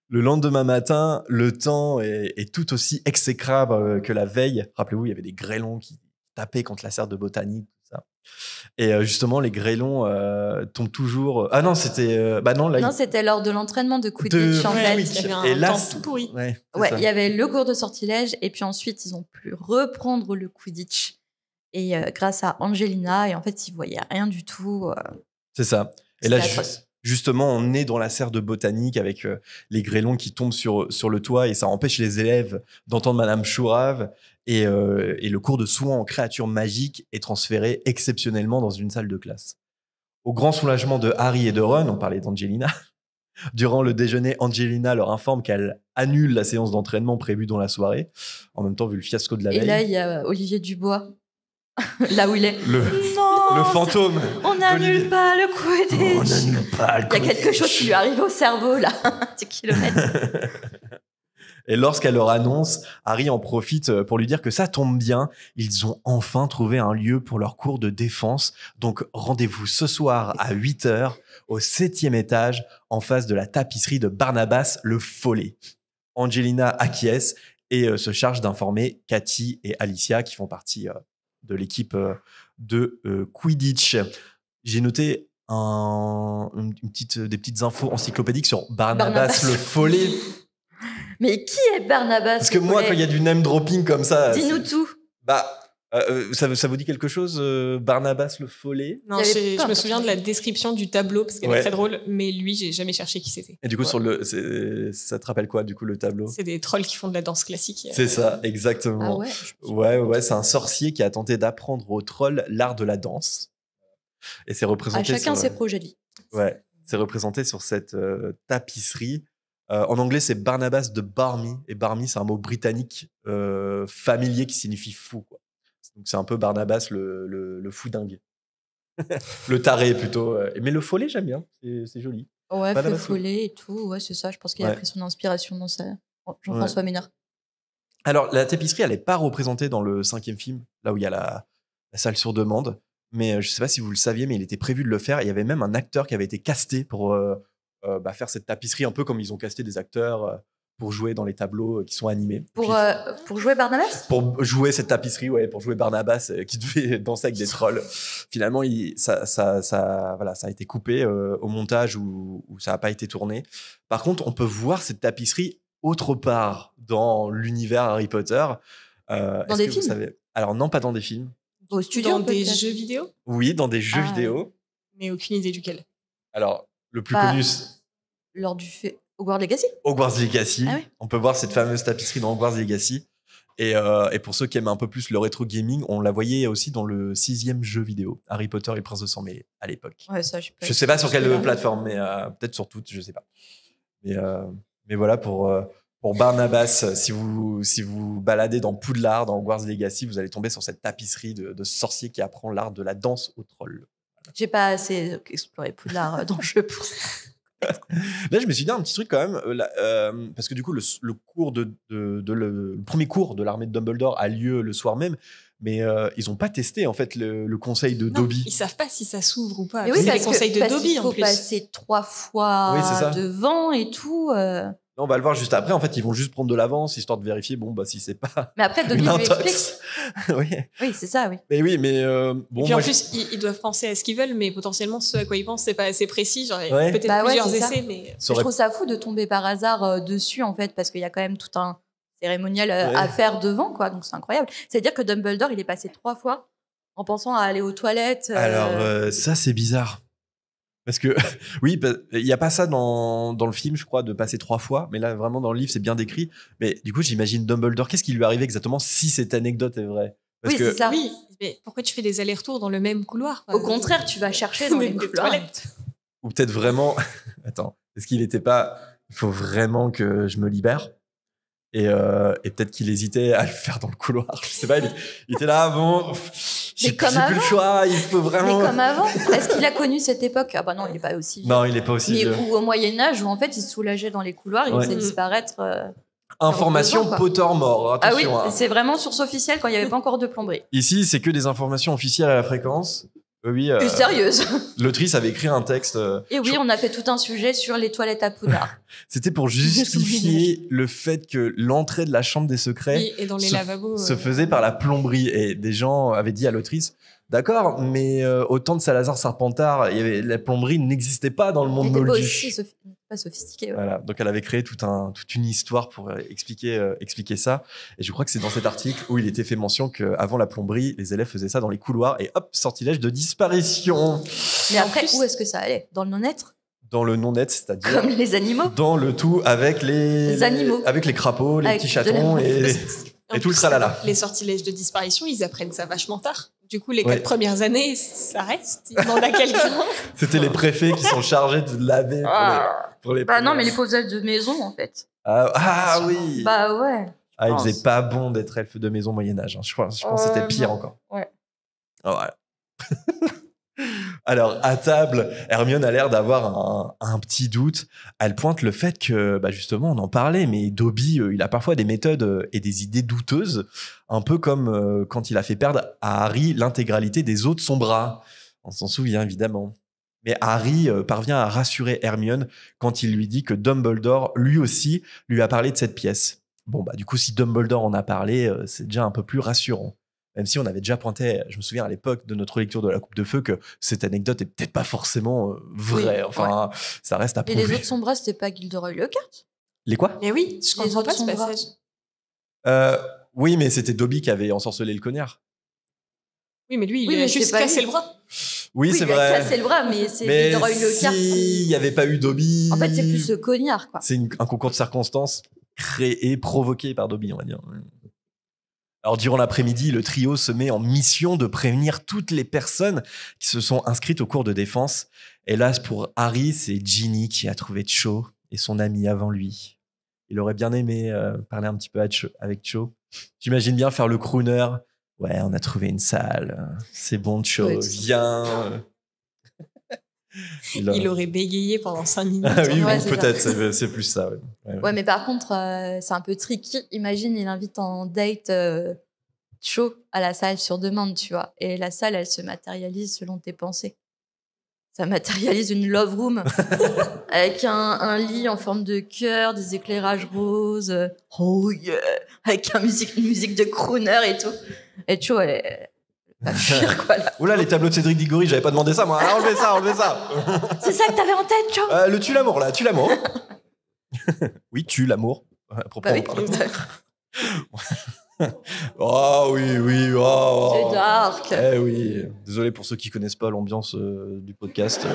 Le lendemain matin, le temps est tout aussi exécrable que la veille. Rappelez-vous, il y avait des grêlons qui tapaient contre la serre de botanique. Ça. Et justement, les grêlons tombent toujours. Ah non, c'était. Non, c'était lors de l'entraînement de Quidditch en fait. Il y avait un Et là, temps tout pourri. Ouais, Il y avait le cours de sortilège et puis ensuite ils ont pu reprendre le Quidditch. Et grâce à Angelina, et en fait ils voyaient rien du tout. C'est ça. Et là, C'était atroce. justement, on est dans la serre de botanique avec les grêlons qui tombent sur le toit et ça empêche les élèves d'entendre Madame Chourave. Et le cours de soins en créatures magiques est transféré exceptionnellement dans une salle de classe. Au grand soulagement de Harry et de Ron, on parlait d'Angelina, durant le déjeuner, Angelina leur informe qu'elle annule la séance d'entraînement prévue dans la soirée. En même temps, vu le fiasco de la Et veille. là il y a Olivier Dubois, là où il est. Le Non, fantôme. on n'annule d'Olivier. pas le Quidditch. On n'annule pas le Il y a quelque Quidditch. chose qui lui arrive au cerveau là, 10 kilomètres. Et lorsqu'elle leur annonce, Harry en profite pour lui dire que ça tombe bien, ils ont enfin trouvé un lieu pour leur cours de défense. Donc rendez-vous ce soir à 8h au 7e étage en face de la tapisserie de Barnabas le Follet. Angelina acquiesce et se charge d'informer Cathy et Alicia qui font partie de l'équipe de Quidditch. J'ai noté des petites infos encyclopédiques sur Barnabas le Follet. Mais qui est Barnabas Parce que moi, quand il y a du name dropping comme ça, Dis-nous tout. ça vous dit quelque chose, Barnabas le Follet? Non, Il y avait je pas me un souviens de la description du tableau parce qu'elle Ouais. est très drôle, mais lui, j'ai jamais cherché qui c'était. Et du coup, ça te rappelle quoi, du coup, le tableau? C'est des trolls qui font de la danse classique. C'est ça, exactement. Ah ouais. Ouais, c'est un sorcier qui a tenté d'apprendre aux trolls l'art de la danse. Et c'est À représenté chacun sur, ses projets de vie. ouais, c'est représenté sur cette tapisserie. En anglais, c'est Barnabas de Barmy. Et Barmy, c'est un mot britannique familier qui signifie fou, quoi. Donc, c'est un peu Barnabas le fou dingue. Le taré, plutôt. Mais le follet, j'aime bien. C'est joli. Ouais, Barnabas, Feu Follet et tout. Ouais, c'est ça. Je pense qu'il a Ouais. pris son inspiration dans Jean-François Ménard. Alors, la tapisserie, elle n'est pas représentée dans le 5e film, là où il y a la salle sur demande. Mais je ne sais pas si vous le saviez, mais il était prévu de le faire. Il y avait même un acteur qui avait été casté pour faire cette tapisserie, un peu comme ils ont casté des acteurs pour jouer dans les tableaux qui sont animés. Pour jouer Barnabas Pour jouer cette tapisserie, ouais, pour jouer Barnabas qui devait danser avec des trolls. Finalement, ça a été coupé au montage où ça n'a pas été tourné. Par contre, on peut voir cette tapisserie autre part dans l'univers Harry Potter. Dans des films? Vous savez... Alors non, pas dans des films. Au studio Dans des peut-être. jeux vidéo, Oui, dans des jeux Ah. vidéo. mais aucune idée duquel. Alors, le plus Bah, connu, Lors du fait Hogwarts Legacy. Hogwarts Legacy. Ah ouais. On peut voir cette fameuse tapisserie dans Hogwarts Legacy. Et pour ceux qui aiment un peu plus le rétro gaming, on la voyait aussi dans le 6e jeu vidéo, Harry Potter et le Prince de Sang, mais à l'époque. Ouais, ça, Je sais pas sur quelle plateforme, mais peut-être sur toutes, je sais pas. Mais voilà pour Barnabas, si vous baladez dans Poudlard, dans Hogwarts Legacy, vous allez tomber sur cette tapisserie de sorcier qui apprend l'art de la danse aux trolls. J'ai pas assez exploré Poudlard dans le jeu pour ça. Là, je me suis dit un petit truc quand même, parce que du coup, le premier cours de l'armée de Dumbledore a lieu le soir même, mais ils n'ont pas testé en fait le conseil de Dobby. Ils savent pas si ça s'ouvre ou pas. Mais oui, c'est parce le conseil de parce Dobby qu'il en faut plus. passer 3 fois Oui, c'est ça. devant et tout. Non, on va le voir juste après. En fait, ils vont juste prendre de l'avance histoire de vérifier. Bon, bah si c'est pas. Mais après, Dobby une lui explique. intox. Oui. Oui, c'est ça, oui. Mais oui, mais bon. Et puis moi, en plus, ils doivent penser à ce qu'ils veulent, mais potentiellement ce à quoi ils pensent, c'est pas assez précis. Genre, il y a Ouais. peut-être Bah ouais, plusieurs c'est ça. essais, mais. ça Je aurait- trouve ça fou de tomber par hasard dessus, en fait, parce qu'il y a quand même tout un cérémonial Ouais. à faire devant, quoi. Donc c'est incroyable. C'est-à-dire que Dumbledore, il est passé 3 fois en pensant à aller aux toilettes. Alors, ça, c'est bizarre. Parce que, oui, il n'y a pas ça dans le film, je crois, de passer 3 fois. Mais là, vraiment, dans le livre, c'est bien décrit. Mais du coup, j'imagine Dumbledore. Qu'est-ce qui lui arrivait exactement si cette anecdote est vraie? Parce Oui, que c'est ça. Oui, mais pourquoi tu fais des allers-retours dans le même couloir Au contraire, tu vas chercher dans les Des couloirs. toilettes. Ou peut-être vraiment. Attends, est-ce qu'il n'était pas. Il faut vraiment que je me libère. Et peut-être qu'il hésitait à le faire dans le couloir. Je sais pas, il était là, bon. J'ai Mais comme plus le avant. choix, il faut Mais vraiment. comme avant, est-ce qu'il a connu cette époque? Ah bah non, il n'est pas aussi vieux. Non, il n'est pas aussi Mais vieux. ou au Moyen-Âge, où en fait, il se soulageait dans les couloirs, il Ouais. faisait disparaître. Information besoin, quoi. Pottermore. Ah oui, Attention. hein. c'est vraiment source officielle quand il n'y avait pas encore de plomberie. Ici, c'est que des informations officielles à la fréquence. Oui, Et sérieuse. l'autrice avait écrit un texte. Et oui, on a fait tout un sujet sur les toilettes à Poudlard. C'était pour justifier le fait que l'entrée de la chambre des secrets Oui, et dans les lavabos. se faisait par la plomberie. Et des gens avaient dit à l'autrice, d'accord, mais au temps de Salazar Serpentard, la plomberie n'existait pas dans le monde Il n'était pas moldu. aussi pas sophistiqué. Ouais. Voilà, donc elle avait créé toute une histoire pour expliquer ça. Et je crois que c'est dans cet article où il était fait mention qu'avant la plomberie, les élèves faisaient ça dans les couloirs et hop, sortilège de disparition. Mais En après, plus- où est-ce que ça allait? Dans le non-être? Dans le non-net, c'est-à-dire Comme les animaux? dans le tout avec les animaux. avec les crapauds, les Avec petits de la chatons et En tout le plus, tralala. Les sortilèges de disparition, ils apprennent ça vachement tard. Du coup, les Ouais. 4 premières années, ça reste. Ils demandent à quelqu'un. C'était les préfets qui sont chargés de laver pour les Bah non, mais les pauvres elfes de maison, en fait. Ah oui. Bah ouais. Ah, il pense. faisait pas bon d'être elfe de maison Moyen-Âge. Je pense que c'était pire non. encore. Ouais. Ah, voilà. Alors, à table, Hermione a l'air d'avoir un petit doute. Elle pointe le fait que, bah justement, on en parlait, mais Dobby, il a parfois des méthodes et des idées douteuses, un peu comme quand il a fait perdre à Harry l'intégralité des os de son bras. On s'en souvient, évidemment. Mais Harry parvient à rassurer Hermione quand il lui dit que Dumbledore, lui aussi, lui a parlé de cette pièce. Bon, bah du coup, si Dumbledore en a parlé, c'est déjà un peu plus rassurant. Même si on avait déjà pointé, je me souviens à l'époque de notre lecture de La Coupe de Feu, que cette anecdote est peut-être pas forcément vraie. Oui, enfin, ça reste à Et prouver. les autres sombras, c'était pas Gilderoy Lockhart? Les quoi? Mais oui, je Les comprends autres pas ce sombras. passage. Oui, mais c'était Dobby qui avait ensorcelé le cognard. Oui, mais lui, Oui, il mais a c'est juste pas cassé lui. le bras. Oui, c'est il a vrai. cassé le bras, mais c'est Mais Gilderoy Lockhart. s'il n'y avait pas eu Dobby... En fait, c'est plus ce cognard, quoi. C'est un concours de circonstances créé, provoqué par Dobby, on va dire. Alors, durant l'après-midi, le trio se met en mission de prévenir toutes les personnes qui se sont inscrites au cours de défense. Hélas, pour Harry, c'est Ginny qui a trouvé Cho et son ami avant lui. Il aurait bien aimé parler un petit peu avec Cho. J'imagine bien faire le crooner. Ouais, on a trouvé une salle. C'est bon, Cho, Ouais, viens. Il aurait bégayé pendant 5 minutes. Ah oui, Ouais, oui, c'est peut-être, c'est plus ça. Ouais. Ouais, ouais. Ouais, mais par contre, c'est un peu tricky. Imagine, il invite en date Cho à la salle sur demande, tu vois. Et la salle, elle se matérialise selon tes pensées. Ça matérialise une love room avec un lit en forme de cœur, des éclairages roses. Oh yeah! Avec une musique de crooner et tout. Et Cho, elle va fuir, quoi, là. Oula, les tableaux de Cédric Diggory, j'avais pas demandé ça, moi. Ah, enlevez ça, enlevez ça. C'est ça que t'avais en tête, Cho? Le tue l'amour, là, tue l'amour. Oui, tue l'amour. Bah Proprement oui, parler. c'est Oh oui, oui, oh. dark. Eh oui. Désolé pour ceux qui connaissent pas l'ambiance du podcast.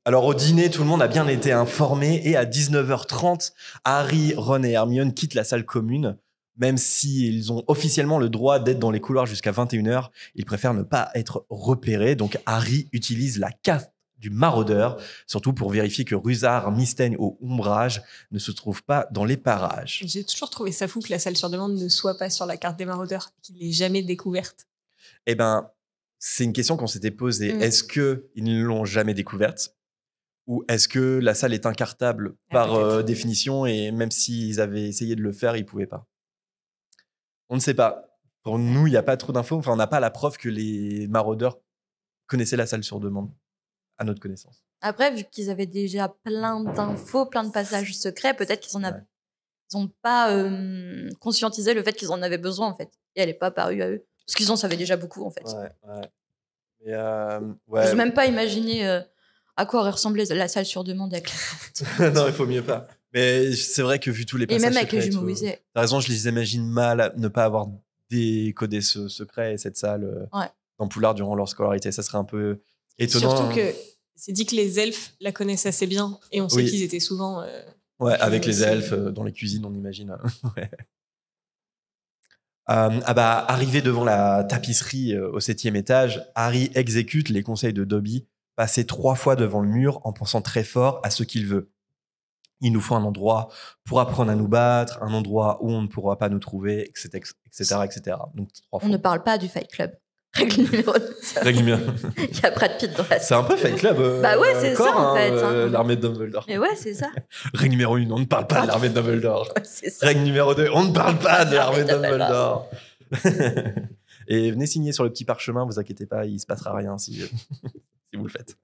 Alors au dîner, tout le monde a bien été informé et à 19h30, Harry, Ron et Hermione quittent la salle commune. Même s'ils ont officiellement le droit d'être dans les couloirs jusqu'à 21h, ils préfèrent ne pas être repérés. Donc Harry utilise la carte du maraudeur, surtout pour vérifier que Rusard, Mystaigne ou Ombrage ne se trouvent pas dans les parages. J'ai toujours trouvé ça fou que la salle sur demande ne soit pas sur la carte des maraudeurs, qu'il l'ait jamais découverte. Eh ben, c'est une question qu'on s'était posée. Est-ce qu'ils ne l'ont jamais découverte ? Ou est-ce que la salle est incartable par définition et même s'ils avaient essayé de le faire, ils ne pouvaient pas ? On ne sait pas. Pour nous, il n'y a pas trop d'infos. Enfin, on n'a pas la preuve que les maraudeurs connaissaient la salle sur demande, à notre connaissance. Après, vu qu'ils avaient déjà plein d'infos, plein de passages secrets, peut-être qu'ils n'ont pas conscientisé le fait qu'ils en avaient besoin, en fait. Et elle n'est pas apparue à eux. Parce qu'ils en savaient déjà beaucoup, en fait. Mais Je n'ose même pas imaginer à quoi aurait ressemblé la salle sur demande avec la non, il faut mieux pas. Mais c'est vrai que vu tous les passages et même avec les secrets jumeaux et Weasley. t'as raison, je les imagine mal ne pas avoir décodé ce secret et cette salle dans Poudlard durant leur scolarité. Ça serait un peu étonnant. Surtout que c'est dit que les elfes la connaissent assez bien et on sait qu'ils étaient souvent... avec les elfes, dans les cuisines, on imagine. Arrivé devant la tapisserie au 7e étage, Harry exécute les conseils de Dobby, passer 3 fois devant le mur en pensant très fort à ce qu'il veut. Il nous faut un endroit pour apprendre à nous battre, un endroit où on ne pourra pas nous trouver, etc. etc. Donc, 3 fois. On ne parle pas du Fight Club. Règle numéro 2. Il y a Brad Pitt dans la salle. C'est un peu Fight Club. Bah ouais, c'est ça en fait. L'armée de Dumbledore. Mais ouais, c'est ça. Règle numéro 1, on ne parle pas de l'armée de Dumbledore. Ouais, c'est ça. Règle numéro 2, on ne parle pas de l'armée de Dumbledore. Et venez signer sur le petit parchemin, vous inquiétez pas, il se passera rien si vous le faites.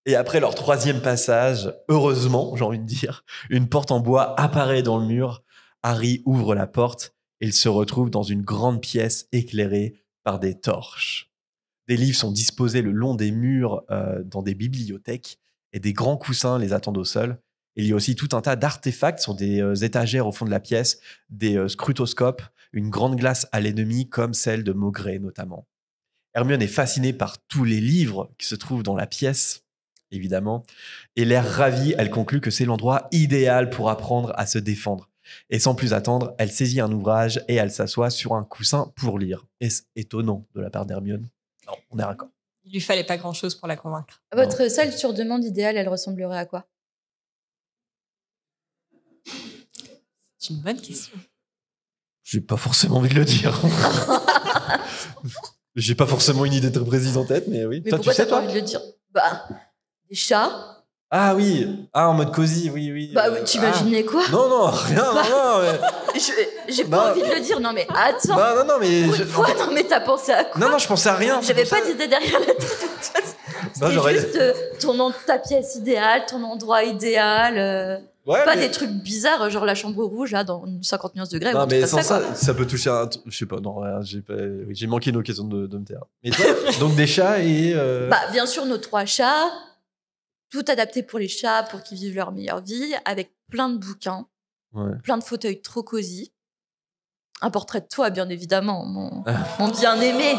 Et après leur 3e passage, heureusement, j'ai envie de dire, une porte en bois apparaît dans le mur. Harry ouvre la porte et il se retrouve dans une grande pièce éclairée par des torches. Des livres sont disposés le long des murs dans des bibliothèques et des grands coussins les attendent au sol. Il y a aussi tout un tas d'artefacts sur des étagères au fond de la pièce, des scrutoscopes, une grande glace à l'ennemi comme celle de Maugrey notamment. Hermione est fascinée par tous les livres qui se trouvent dans la pièce, évidemment, et l'air ravie, elle conclut que c'est l'endroit idéal pour apprendre à se défendre. Et sans plus attendre, elle saisit un ouvrage et elle s'assoit sur un coussin pour lire. Est-ce étonnant de la part d'Hermione ? Non, on est raccord. Il lui fallait pas grand-chose pour la convaincre. Votre salle sur demande idéale, elle ressemblerait à quoi ? C'est une bonne question. J'ai pas forcément envie de le dire. J'ai pas forcément une idée très précise en tête, mais oui. Mais toi, pourquoi tu sais, t'as pas toi envie de le dire ? Bah, des chats. Ah oui, en mode cosy, oui. Bah, t'imaginais quoi ? Non, rien, non, mais... J'ai pas envie de le dire, non mais attends. Non, mais... Non mais t'as pensé à quoi ? Non, je pensais à rien. J'avais pas d'idée derrière la tête. C'était juste ta pièce idéale, ton endroit idéal. Pas des trucs bizarres, genre la chambre rouge, là, dans 50 nuances degrés. Non, mais sans ça peut toucher à... Je sais pas, non, rien, j'ai manqué une occasion de me taire. Mais toi, donc des chats et... Bah, bien sûr, nos 3 chats. Tout adapté pour les chats, pour qu'ils vivent leur meilleure vie, avec plein de bouquins, plein de fauteuils trop cosy. Un portrait de toi, bien évidemment, mon bien-aimé.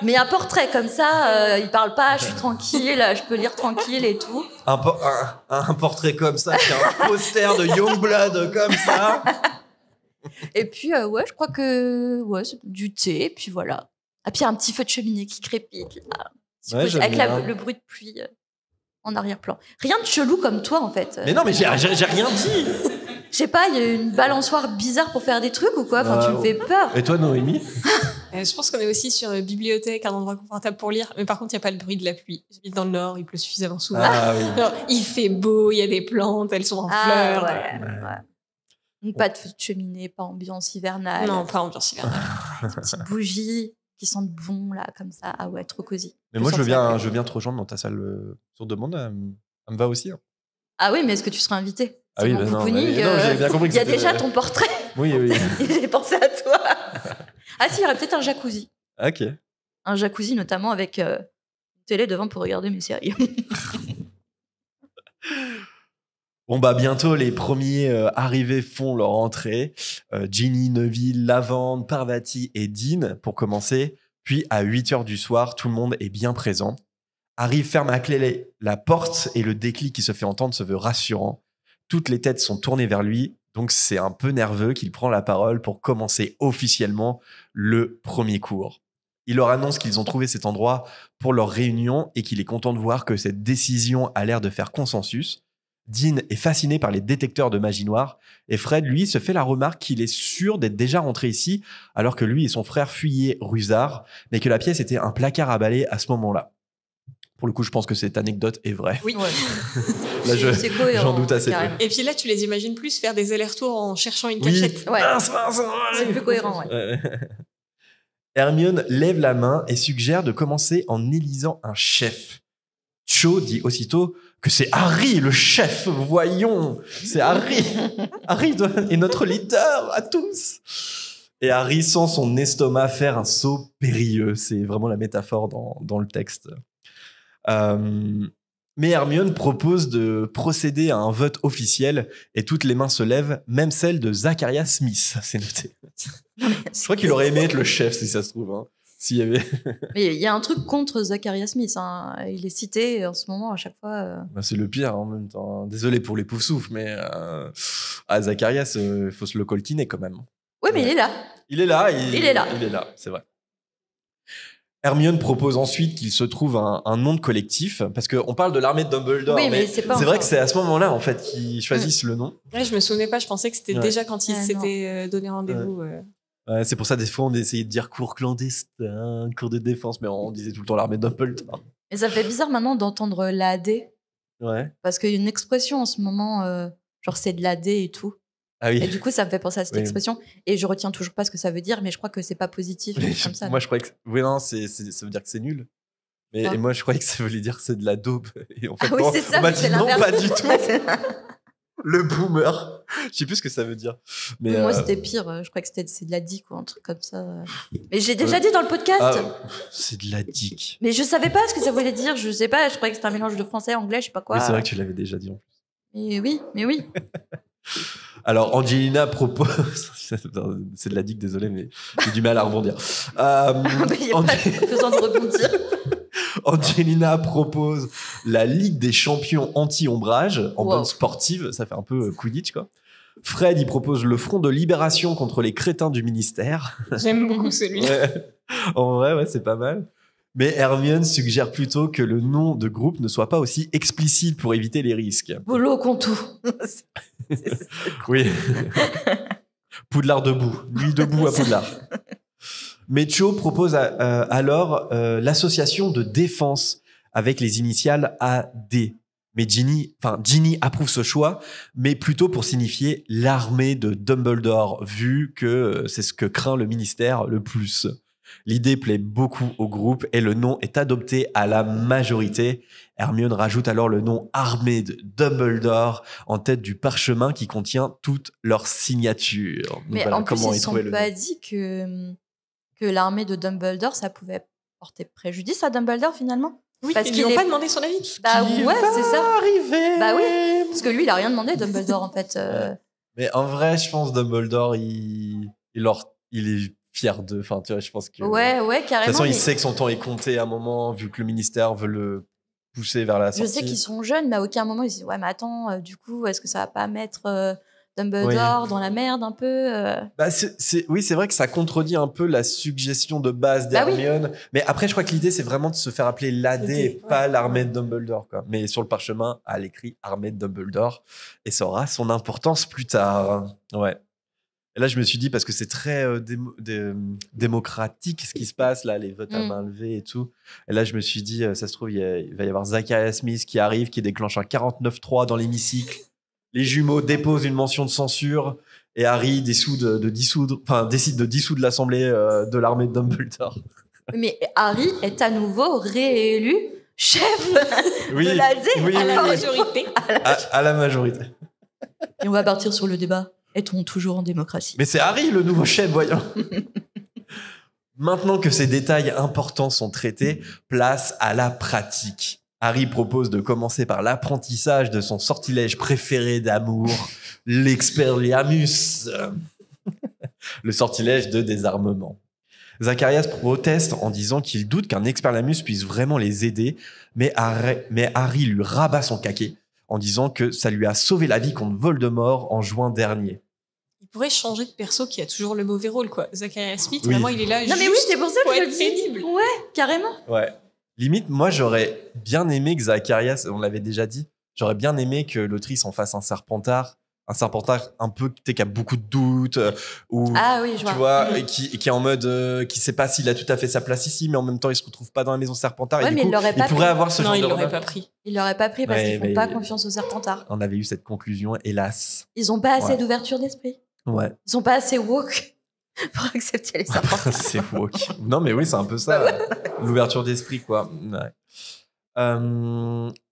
Mais un portrait comme ça, il parle pas, je suis tranquille, je peux lire tranquille et tout. Un portrait comme ça, qui a un poster de Youngblood comme ça. Et puis, je crois que c'est du thé, et puis voilà. Et puis, un petit feu de cheminée qui crépite, là. Avec le bruit de pluie en arrière-plan. Rien de chelou comme toi, en fait. Mais non, mais j'ai rien dit. Je sais pas, il y a une balançoire bizarre pour faire des trucs ou quoi ? Enfin, tu me fais peur. Et toi, Noémie ? Je pense qu'on est aussi sur une bibliothèque, un endroit confortable pour lire. Mais par contre, il n'y a pas le bruit de la pluie. J'habite dans le Nord, il pleut suffisamment souvent. Ah, oui. Alors, il fait beau, il y a des plantes, elles sont en fleurs. Ouais. Pas de feu de cheminée, pas ambiance hivernale. Non, pas ambiance hivernale. Des petites bougies qui sentent bon, là, comme ça. Ah ouais, trop cosy. Mais moi, je veux bien te rejoindre dans ta salle sur demande. Ça me va aussi. Hein. Ah oui, mais est-ce que tu seras invité ? Ah oui, non, j'ai bien compris que il y a déjà ton portrait. Oui. J'ai pensé à toi. Ah si, il y aurait peut-être un jacuzzi. Ok. Un jacuzzi, notamment avec une télé devant pour regarder mes séries. Bon, bientôt, les premiers arrivés font leur entrée. Ginny, Neville, Lavande, Parvati et Dean, pour commencer. Puis, à 8h du soir, tout le monde est bien présent. Harry ferme à clé la porte et le déclic qui se fait entendre se veut rassurant. Toutes les têtes sont tournées vers lui, donc c'est un peu nerveux qu'il prend la parole pour commencer officiellement le premier cours. Il leur annonce qu'ils ont trouvé cet endroit pour leur réunion et qu'il est content de voir que cette décision a l'air de faire consensus. Dean est fasciné par les détecteurs de magie noire et Fred, lui, se fait la remarque qu'il est sûr d'être déjà rentré ici alors que lui et son frère fuyaient Rusard, mais que la pièce était un placard à balai à ce moment-là. Pour le coup, je pense que cette anecdote est vraie. Oui. Là, C'est cohérent, j'en doute assez peu. carrément. Et puis là, tu les imagines plus faire des allers-retours en cherchant une Oui. cachette. Ouais. Mince. C'est plus cohérent, ouais. Ouais. Hermione lève la main et suggère de commencer en élisant un chef. Cho dit aussitôt que c'est Harry le chef. Voyons, c'est Harry. Harry est notre leader à tous. Et Harry sent son estomac faire un saut périlleux. C'est vraiment la métaphore dans le texte. Mais Hermione propose de procéder à un vote officiel et toutes les mains se lèvent, même celle de Zacharias Smith, c'est noté. Je crois qu'il aurait aimé être le chef si ça se trouve. Hein. S'il y avait... Mais il y a un truc contre Zacharias Smith. Hein. Il est cité en ce moment à chaque fois. Bah, c'est le pire en même temps. Désolé pour les poufs souffles, mais Zacharias, il faut se le coltiner quand même. Oui, mais il est là. Il est là. Il est là. Il est là, c'est vrai. Hermione propose ensuite qu'il se trouve un nom de collectif, parce qu'on parle de l'armée de Dumbledore, Oui, mais c'est c'est pas vrai encore. que c'est à ce moment-là en fait qu'ils choisissent le nom. Là, je me souvenais pas, je pensais que c'était Ouais. déjà quand ils Ah, s'étaient donné rendez-vous. Ouais, c'est pour ça des fois on essayait de dire cours clandestin, cours de défense, mais on disait tout le temps l'armée de Dumbledore. Et ça fait bizarre maintenant d'entendre l'AD, Ouais. parce qu'il y a une expression en ce moment, genre c'est de l'AD et tout. Ah oui. Et du coup, ça me fait penser à cette Oui. expression. Et je retiens toujours pas ce que ça veut dire, mais je crois que c'est pas positif comme ça. Moi je croyais que oui non, ça veut dire que c'est nul. Mais Ah. et moi je croyais que ça voulait dire que c'est de la daube. Et en fait Ah oui, non, c'est ça, on m'a mais c'est dit non, l'inverse. pas du tout. Le boomer. Je sais plus ce que ça veut dire. Mais Moi, c'était pire. Je crois que c'est de la dick ou un truc comme ça. Mais j'ai déjà Ouais. dit dans le podcast. ah, c'est de la dick. Mais je savais pas ce que ça voulait dire. Je sais pas. Je croyais que c'était un mélange de français, anglais, je sais pas quoi. Oui, c'est vrai que tu l'avais déjà dit en plus. Mais oui. Alors, Angelina propose. C'est de la dick, désolé, mais j'ai du mal à rebondir. Mais il y a pas besoin de rebondir. Angelina propose la Ligue des champions anti-ombrage en Wow. bonne sportive. Ça fait un peu Quidditch, quoi. Fred, il propose le front de libération contre les crétins du ministère. J'aime beaucoup celui-là. Ouais. En vrai, ouais, c'est pas mal. Mais Hermione suggère plutôt que le nom de groupe ne soit pas aussi explicite pour éviter les risques. Bolo Contou. Oui. Poudlard debout. Nuit debout à Poudlard. Cho propose alors l'association de défense avec les initiales AD. Mais Ginny approuve ce choix, mais plutôt pour signifier l'armée de Dumbledore, vu que c'est ce que craint le ministère le plus. L'idée plaît beaucoup au groupe et le nom est adopté à la majorité. Hermione rajoute alors le nom armée de Dumbledore en tête du parchemin qui contient toutes leurs signatures. Donc Mais voilà en plus, comment ils est sont trouvé le pas nom. dit que l'armée de Dumbledore, ça pouvait porter préjudice à Dumbledore finalement. Oui, Parce ils qu'il lui ont est- pas demandé son avis. Bah Qui ouais, va c'est ça. arriver. Bah oui, parce que lui, il a rien demandé, Dumbledore, en fait. Mais en vrai, je pense Dumbledore, il est fier de. Enfin, tu vois, je pense que. Ouais, De carrément. toute façon, il mais sait que son temps est compté à un moment, vu que le ministère veut le pousser vers la je sortie. sais qu'ils sont jeunes, mais à aucun moment, ils se disent, ouais, mais attends, du coup, est-ce que ça va pas mettre Dumbledore dans la merde un peu Bah, oui, c'est vrai que ça contredit un peu la suggestion de base Bah oui. d'Hermione. Mais après, je crois que l'idée, c'est vraiment de se faire appeler l'AD et pas l'armée de Dumbledore, quoi. Mais sur le parchemin, elle écrit armée de Dumbledore et ça aura son importance plus tard. Ouais. Et là, je me suis dit, parce que c'est très démocratique ce qui se passe, là, les votes à main levée et tout. Et là, je me suis dit, ça se trouve, il va y avoir Zacharias Smith qui arrive, qui déclenche un 49-3 dans l'hémicycle. Les jumeaux déposent une mention de censure et Harry décide de dissoudre l'assemblée de l'armée de Dumbledore. Mais Harry est à nouveau réélu chef Oui, de l'AD oui, à la oui, oui. majorité. À la majorité. Et on va partir sur le débat. Est-on toujours en démocratie? Mais c'est Harry le nouveau chef, voyons. Maintenant que ces détails importants sont traités, place à la pratique. Harry propose de commencer par l'apprentissage de son sortilège préféré d'amour, l'Expelliarmus, le sortilège de désarmement. Zacharias proteste en disant qu'il doute qu'un Expelliarmus puisse vraiment les aider, mais Harry lui rabat son caquet en disant que ça lui a sauvé la vie contre Voldemort en juin dernier. Il pourrait changer de perso qui a toujours le mauvais rôle, quoi. Zacharias Smith, Oui. vraiment, il est là Non, mais oui, c'est pour ça que je le être dis. pénible. Ouais, carrément. Ouais. Limite, moi, j'aurais bien aimé que Zacharias, on l'avait déjà dit, j'aurais bien aimé que l'autrice en fasse un Serpentard un peu qui a beaucoup de doutes, ou Ah oui, je tu vois. vois, qui est en mode qui sait pas s'il a tout à fait sa place ici, mais en même temps il se retrouve pas dans la maison Serpentard. Ouais, et du mais coup, il l'aurait pas pourrait pris. avoir ce Non, genre il de l'aurait remarque. pas pris. Ils l'auraient pas pris parce Ouais, qu'ils font mais- pas confiance aux Serpentards. On avait eu cette conclusion, hélas. Ils ont pas assez Ouais. d'ouverture d'esprit. Ouais. Ils sont pas assez woke pour accepter les Serpentards. C'est woke. Non, mais oui, c'est un peu ça. L'ouverture d'esprit, quoi. Ouais.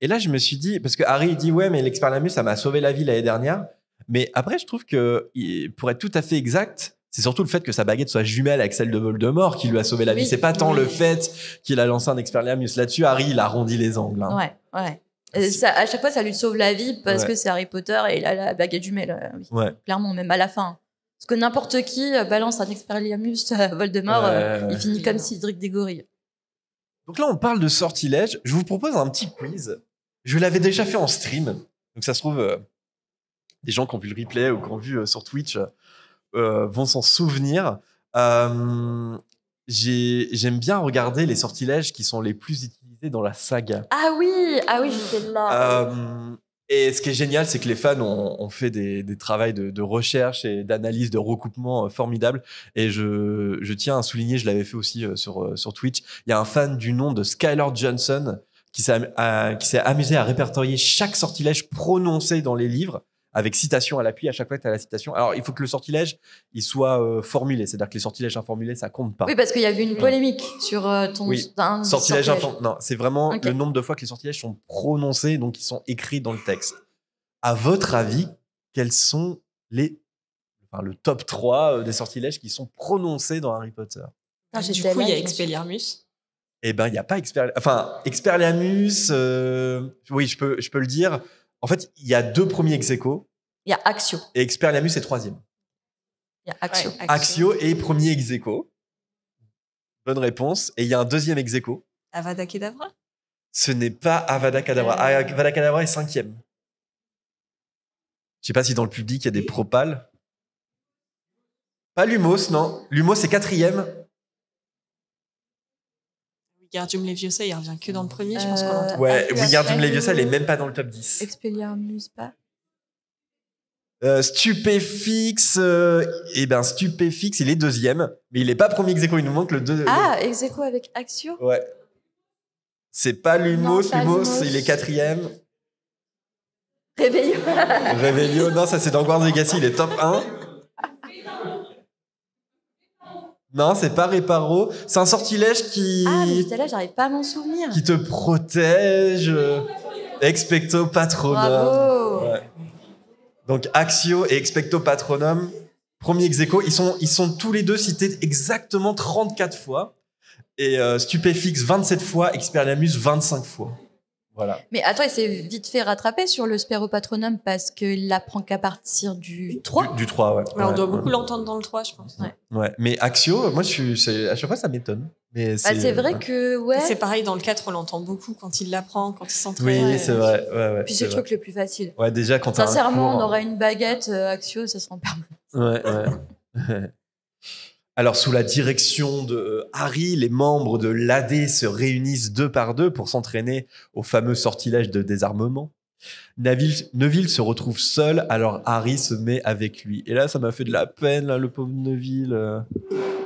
Et là, je me suis dit, parce que Harry dit, ouais, mais l'Expelliarmus, ça m'a sauvé la vie l'année dernière. Mais après, je trouve que, pour être tout à fait exact, c'est surtout le fait que sa baguette soit jumelle avec celle de Voldemort qui lui a sauvé la vie. Oui. C'est pas tant Oui. le fait qu'il a lancé un Expelliarmus. Là-dessus, Harry, il a arrondi les angles. Hein. Ouais. Ça, à chaque fois, ça lui sauve la vie parce Ouais. que c'est Harry Potter et il a la baguette jumelle. Oui. Ouais. Clairement, même à la fin. Parce que n'importe qui balance un Expelliarmus à Voldemort, Ouais. il finit comme Cédric Diggory. Donc là, on parle de sortilège. Je vous propose un petit quiz. Je l'avais déjà fait en stream. Donc ça se trouve, des gens qui ont vu le replay ou qui ont vu sur Twitch vont s'en souvenir. J'aime bien regarder les sortilèges qui sont les plus utilisés dans la saga. Ah oui, j'étais là. Et ce qui est génial, c'est que les fans ont fait des travails de recherche et d'analyse, de recoupement formidables. Et je tiens à souligner, je l'avais fait aussi sur Twitch, il y a un fan du nom de Skylar Johnson qui s'est amusé à répertorier chaque sortilège prononcé dans les livres, avec citation à l'appui à chaque fois que tu as la citation. Alors, il faut que le sortilège il soit formulé, c'est-à-dire que les sortilèges informulés, ça compte pas. Oui, parce qu'il y avait une polémique sur ton Oui. un Sortilège non, c'est vraiment Ok. le nombre de fois que les sortilèges sont prononcés, donc ils sont écrits dans le texte. À votre avis, quels sont le top 3 des sortilèges qui sont prononcés dans Harry Potter? Ah, Du j'étais coup, il y là, a je me suis- Expelliarmus. Eh ben, il n'y a pas Expelliarmus. Oui, je peux le dire. En fait, il y a 2 premiers ex-aequo Il y a Axio. et Expelliarmus est 3e. Il y a Axio. Ouais, Axio est premier ex-aequo. Bonne réponse. Et il y a un 2e ex-aequo. Avada Kedavra. Ce n'est pas Avada Kedavra. Avada Kedavra est 5e. Je sais pas si dans le public il y a des propales. Pas Lumos, non. Lumos est 4e. Wingardium Leviosa, il revient que dans le premier, je pense qu'on l'entend. Ouais, puis Wingardium après, Leviosa, elle est même pas dans le top 10. Expelliarmus, pas. Stupéfix, Stupéfix, il est 2e, mais il est pas premier ex-aequo, il nous manque le 2. Ah, ex-aequo avec Axio. Ouais. C'est pas Lumos, Non, pas Lumos, Lumos. il est 4e. Réveillon. Réveillon, non, ça c'est dans Hogwarts Legacy, il est top 1. Non, c'est pas Réparo. C'est un sortilège qui, Ah, mais j'étais là, j'arrive pas à m'en souvenir. qui te protège. Expecto Patronum. Bravo. Ouais. Donc Axio et Expecto Patronum, premier ex-aequo, ils sont tous les deux cités exactement 34 fois. Et Stupéfix 27 fois, Expelliarmus 25 fois. Voilà. Mais attends, il s'est vite fait rattraper sur le Spéropatronum parce qu'il l'apprend qu'à partir du 3. Du 3, ouais. Ouais, on doit Ouais, beaucoup ouais. l'entendre dans le 3, je pense. Ouais. Mais Axio, moi, à chaque fois, ça m'étonne. Mais Bah, c'est vrai que, ouais. C'est pareil, dans le 4, on l'entend beaucoup quand il l'apprend, quand il s'entraîne. Oui, c'est vrai. Ouais, Puis c'est le truc le plus facile. Ouais, déjà, quand t'as un Sincèrement, cours- on aurait une baguette, Axio, ça serait en permanence. Ouais. Alors, sous la direction de Harry, les membres de l'AD se réunissent 2 par 2 pour s'entraîner au fameux sortilège de désarmement. Neville se retrouve seul, alors Harry se met avec lui. Et là, ça m'a fait de la peine, là, le pauvre Neville.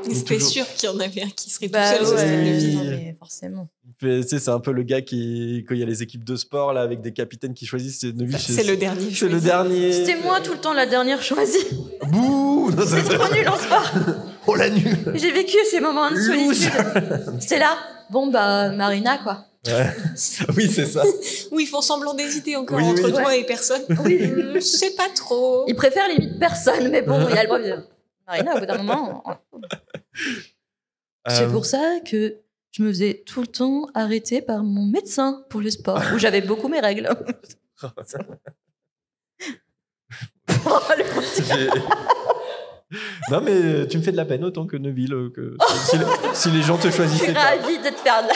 C'était toujours- sûr qu'il y en avait un qui serait tout Bah seul. ce serait ouais. Neville. non, mais forcément. Tu sais, c'est un peu le gars qui, quand il y a les équipes de sport, là, avec des capitaines qui choisissent, c'est Neville. C'est le dernier. C'est le dernier. C'était moi tout le temps la dernière choisie. Bouh. C'est trop nul en sport. Oh, la nulle. J'ai vécu ces moments de Loose. solitude. C'est là. Bon, bah, Marina, quoi. Ouais. Oui, c'est ça. Où ils font semblant d'hésiter encore Oui, entre oui. toi et personne. Oui. Je sais pas trop. Il préfère limite personne, mais bon, il y a le droit de dire. Marina, au bout d'un moment. C'est pour ça que je me faisais tout le temps arrêter par mon médecin pour le sport, où j'avais beaucoup mes règles. Non, mais tu me fais de la peine autant que Neville. Si les gens te Je choisissaient suis pas. ravie de te faire de la...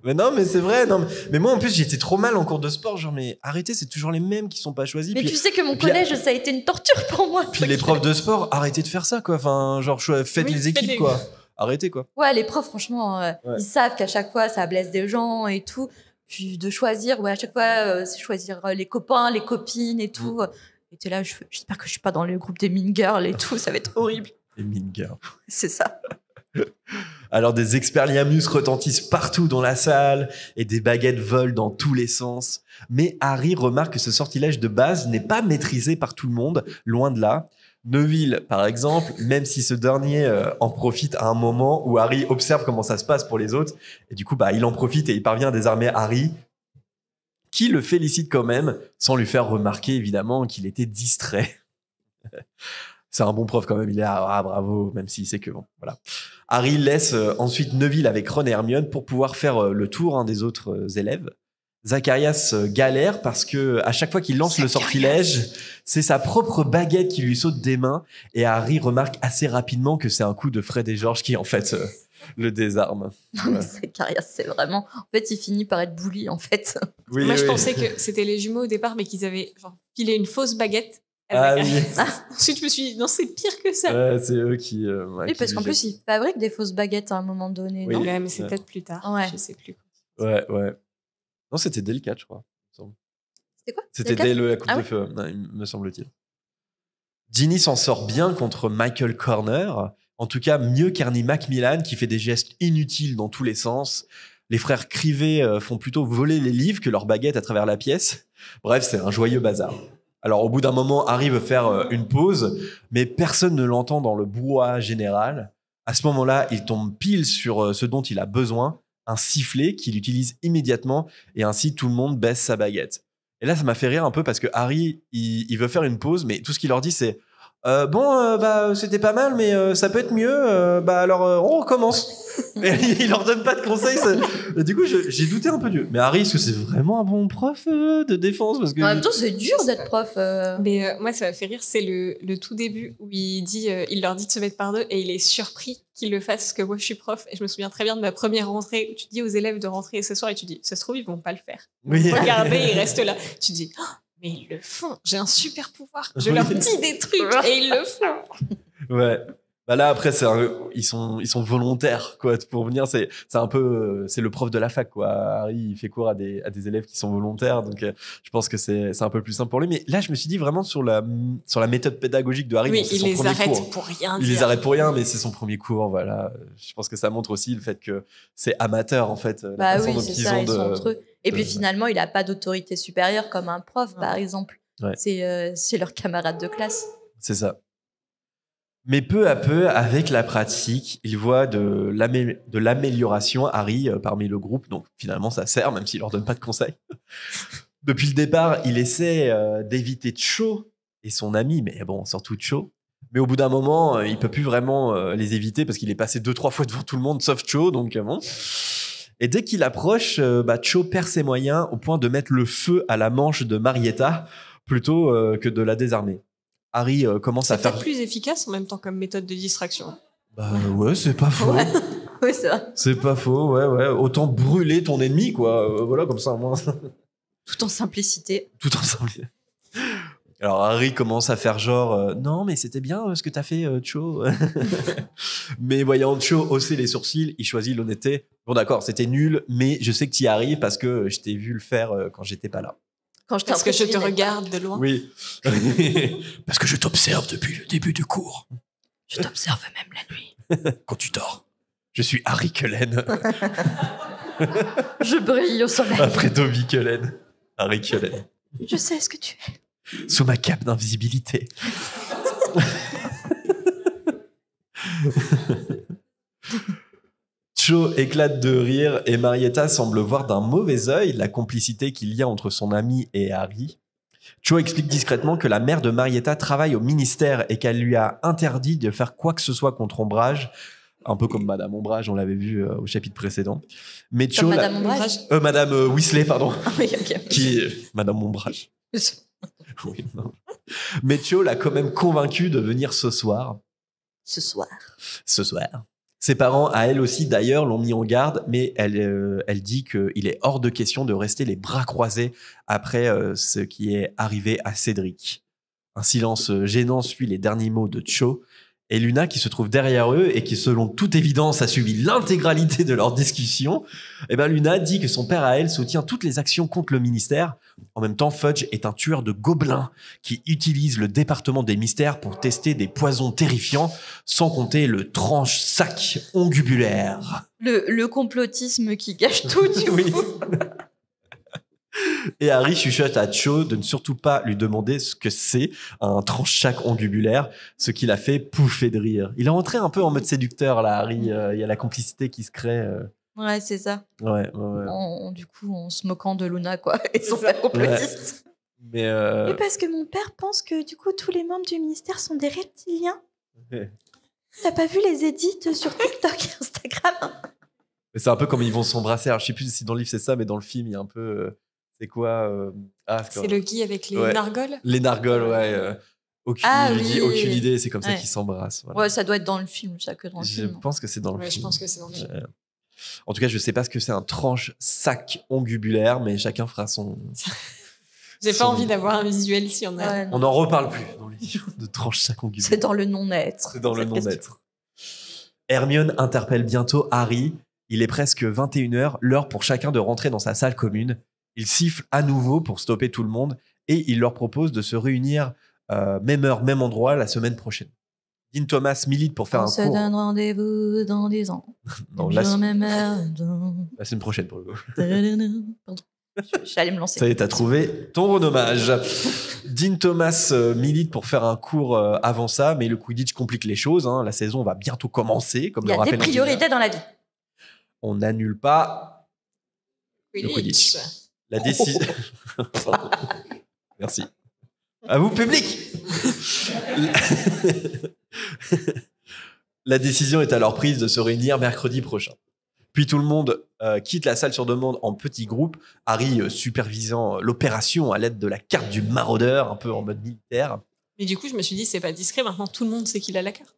Mais non, mais c'est vrai. Non, mais moi, en plus, j'étais trop mal en cours de sport. Genre, mais arrêtez, c'est toujours les mêmes qui sont pas choisis. Mais Puis- tu sais que mon puis- collège, ça a été une torture pour moi. Puis les profs de sport, arrêtez de faire ça, quoi. Enfin, genre, faites Oui, les faites équipes, les- quoi. Arrêtez, quoi. Ouais, les profs, franchement, Ouais. ils savent qu'à chaque fois, ça blesse des gens et tout. Puis de choisir, ouais, à chaque fois, c'est choisir les copains, les copines et tout. Et t'es là, j'espère que je suis pas dans le groupe des mean girls et tout, ça va être horrible. Les mean girls. C'est ça. Alors, des expelliarmus retentissent partout dans la salle et des baguettes volent dans tous les sens. Mais Harry remarque que ce sortilège de base n'est pas maîtrisé par tout le monde, loin de là. Neville, par exemple, même si ce dernier en profite à un moment où Harry observe comment ça se passe pour les autres, et du coup, il en profite et il parvient à désarmer Harry, qui le félicite quand même, sans lui faire remarquer, évidemment, qu'il était distrait. C'est un bon prof quand même, il est bravo, même s'il sait que bon, voilà. Harry laisse ensuite Neville avec Ron et Hermione pour pouvoir faire le tour des autres élèves. Zacharias galère parce que à chaque fois qu'il lance le sortilège, c'est sa propre baguette qui lui saute des mains et Harry remarque assez rapidement que c'est un coup de Fred et George qui en fait le désarme. Non, mais Zacharias, c'est vraiment. En fait, il finit par être bully, en fait. Oui, Moi, je oui. pensais que c'était les jumeaux au départ, mais qu'ils avaient genre, filé une fausse baguette. Ah oui. Ensuite, je me suis dit, non, c'est pire que ça. Ouais, c'est eux qui. Oui, parce qu'en plus, ils fabriquent des fausses baguettes à un moment donné. Oui. Non Ouais, mais c'est Ouais. peut-être plus tard. Ouais. Je sais plus. Ouais. Non, c'était dès le 4, je crois. C'était quoi C'était Dès dès le la coupe Ah de ouais feu, me semble-t-il. Ginny s'en sort bien contre Michael Corner. En tout cas, mieux qu'Ernie Macmillan qui fait des gestes inutiles dans tous les sens. Les frères Crivet font plutôt voler les livres que leurs baguettes à travers la pièce. Bref, c'est un joyeux bazar. Alors, au bout d'un moment, Harry veut faire une pause, mais personne ne l'entend dans le brouhaha général. À ce moment-là, il tombe pile sur ce dont il a besoin, un sifflet qu'il utilise immédiatement, et ainsi tout le monde baisse sa baguette. Et là, ça m'a fait rire un peu parce que Harry, il veut faire une pause, mais tout ce qu'il leur dit, c'est c'était pas mal, mais ça peut être mieux. Alors, on recommence. Et il leur donne pas de conseils. Et du coup, j'ai douté un peu d'eux. Mais Harry, est-ce que c'est vraiment un bon prof de défense parce que... En même temps, c'est dur d'être prof. Mais moi, ça m'a fait rire, c'est le tout début où il leur dit de se mettre par deux et il est surpris qu'ils le fassent parce que moi, je suis prof et je me souviens très bien de ma première rentrée où tu dis aux élèves de rentrer ce soir et tu dis, ça se trouve, ils vont pas le faire. Oui. Regardez, ils restent là. Tu dis, oh, mais ils le font. J'ai un super pouvoir. Je Oui. leur dis des trucs et ils le font. Ouais. Là, après, ils sont volontaires, quoi, pour venir. C'est un peu, c'est le prof de la fac, quoi. Harry, il fait cours à des élèves qui sont volontaires. Donc, je pense que c'est un peu plus simple pour lui. Mais là, je me suis dit vraiment sur la méthode pédagogique de Harry. Oui, bon, c'est il son les premier arrête cours. pour rien Il dire. les arrête pour rien, mais c'est son premier cours, voilà. Je pense que ça montre aussi le fait que c'est amateur, en fait. la Bah façon oui, dont c'est ils ça, ont ils sont entre eux. Et puis de- finalement, il a pas d'autorité supérieure comme un prof, par exemple. Ouais. C'est leur camarade de classe. C'est ça. Mais peu à peu, avec la pratique, il voit de l'amélioration, Harry, parmi le groupe. Donc finalement, ça sert, même s'il leur donne pas de conseils. Depuis le départ, il essaie d'éviter Cho et son ami, mais bon, surtout Cho. Mais au bout d'un moment, il peut plus vraiment les éviter parce qu'il est passé 2-3 fois devant tout le monde, sauf Cho, donc bon. Et dès qu'il approche, Cho perd ses moyens au point de mettre le feu à la manche de Marietta plutôt que de la désarmer. Harry commence à C'est faire... peut-être plus efficace en même temps comme méthode de distraction. Bah ouais, c'est pas faux. Ouais. Oui, c'est vrai. C'est pas faux, ouais. Autant brûler ton ennemi, quoi. Voilà, comme ça, au moins. Tout en simplicité. Tout ensemble. Alors Harry commence à faire genre non mais c'était bien ce que t'as fait Cho. Mais voyant Cho hausser les sourcils, il choisit l'honnêteté. Bon d'accord, c'était nul, mais je sais que t'y arrives parce que je t'ai vu le faire quand j'étais pas là. Quand je Parce que je te t'impressionne. regarde de loin. Oui. Parce que je t'observe depuis le début du cours. Je t'observe même la nuit. Quand tu dors. Je suis Harry Cullen. Je brille au soleil. Après Dobby Cullen. Harry Cullen. Je sais ce que tu es. Sous ma cape d'invisibilité. Cho éclate de rire et Marietta semble voir d'un mauvais œil la complicité qu'il y a entre son ami et Harry. Cho explique discrètement que la mère de Marietta travaille au ministère et qu'elle lui a interdit de faire quoi que ce soit contre Ombrage, un peu comme Madame Ombrage, on l'avait vu au chapitre précédent. Mais Cho, Comme Madame Ombrage. Madame Weasley, pardon, Oui, ok. qui Madame Ombrage. Oui, non. Mais Cho l'a quand même convaincu de venir ce soir. ce soir. Ce soir. Ses parents, à elle aussi d'ailleurs, l'ont mis en garde, mais elle dit qu'il est hors de question de rester les bras croisés après ce qui est arrivé à Cédric. Un silence gênant suit les derniers mots de Cho, et Luna, qui se trouve derrière eux et qui, selon toute évidence, a suivi l'intégralité de leur discussion, Luna dit que son père à elle soutient toutes les actions contre le ministère. En même temps, Fudge est un tueur de gobelins qui utilise le département des mystères pour tester des poisons terrifiants, sans compter le tranche-sac ongubulaire. Le complotisme qui gâche tout, du Oui. coup. Et Harry chuchote à Cho de ne surtout pas lui demander ce que c'est un tranche-sac ongubulaire, ce qui l'a fait pouffer de rire. Il est rentré un peu en mode séducteur, là, Harry. Il y a la complicité qui se crée. Ouais, c'est ça. Ouais. Du coup, en se moquant de Luna, quoi, et son père complotiste. Mais Et parce que mon père pense que du coup tous les membres du ministère sont des reptiliens. T'as pas vu les edits sur TikTok et Instagram? c'est un peu comme ils vont s'embrasser. Alors, je sais plus si dans le livre c'est ça, mais dans le film, il y a un peu... c'est quoi C'est le Guy avec les nargoles. Les nargoles, ouais. Il lui dit aucune idée, c'est comme ça Ouais. qu'ils s'embrassent. Voilà. Ouais, ça doit être dans le film, ça, que dans le Je film. pense que c'est dans le Ouais, film. je pense que c'est dans le film. En tout cas, je sais pas ce que c'est un tranche-sac ongubulaire, mais chacun fera son... J'ai pas envie d'avoir un visuel si on a. Ouais, non. On n'en reparle plus dans les livres de tranche-sac ongubulaire. C'est dans le non-être. C'est dans le cette question. non-être. Hermione interpelle bientôt Harry. Il est presque 21h, l'heure pour chacun de rentrer dans sa salle commune. Il siffle à nouveau pour stopper tout le monde et il leur propose de se réunir même heure, même endroit la semaine prochaine. Dean Thomas milite pour faire On un se cours. donne rendez-vous dans 10 ans. Non, Bien la même heure, dans- la semaine prochaine pour le coup. Pardon. J'allais me lancer. Ça y est, t'as trouvé ton renommage. Dean Thomas milite pour faire un cours avant ça, mais le Quidditch complique les choses. Hein. La saison va bientôt commencer, comme Il y le a des rappelle Angela. priorités dans la vie. On n'annule pas le Quidditch. La décision. Pardon. Merci. À vous, public. La décision est alors prise de se réunir mercredi prochain. Puis tout le monde quitte la salle sur demande en petits groupes. Harry supervisant l'opération à l'aide de la carte du maraudeur, un peu en mode militaire. Mais du coup, je me suis dit, c'est pas discret. Maintenant, tout le monde sait qu'il a la carte.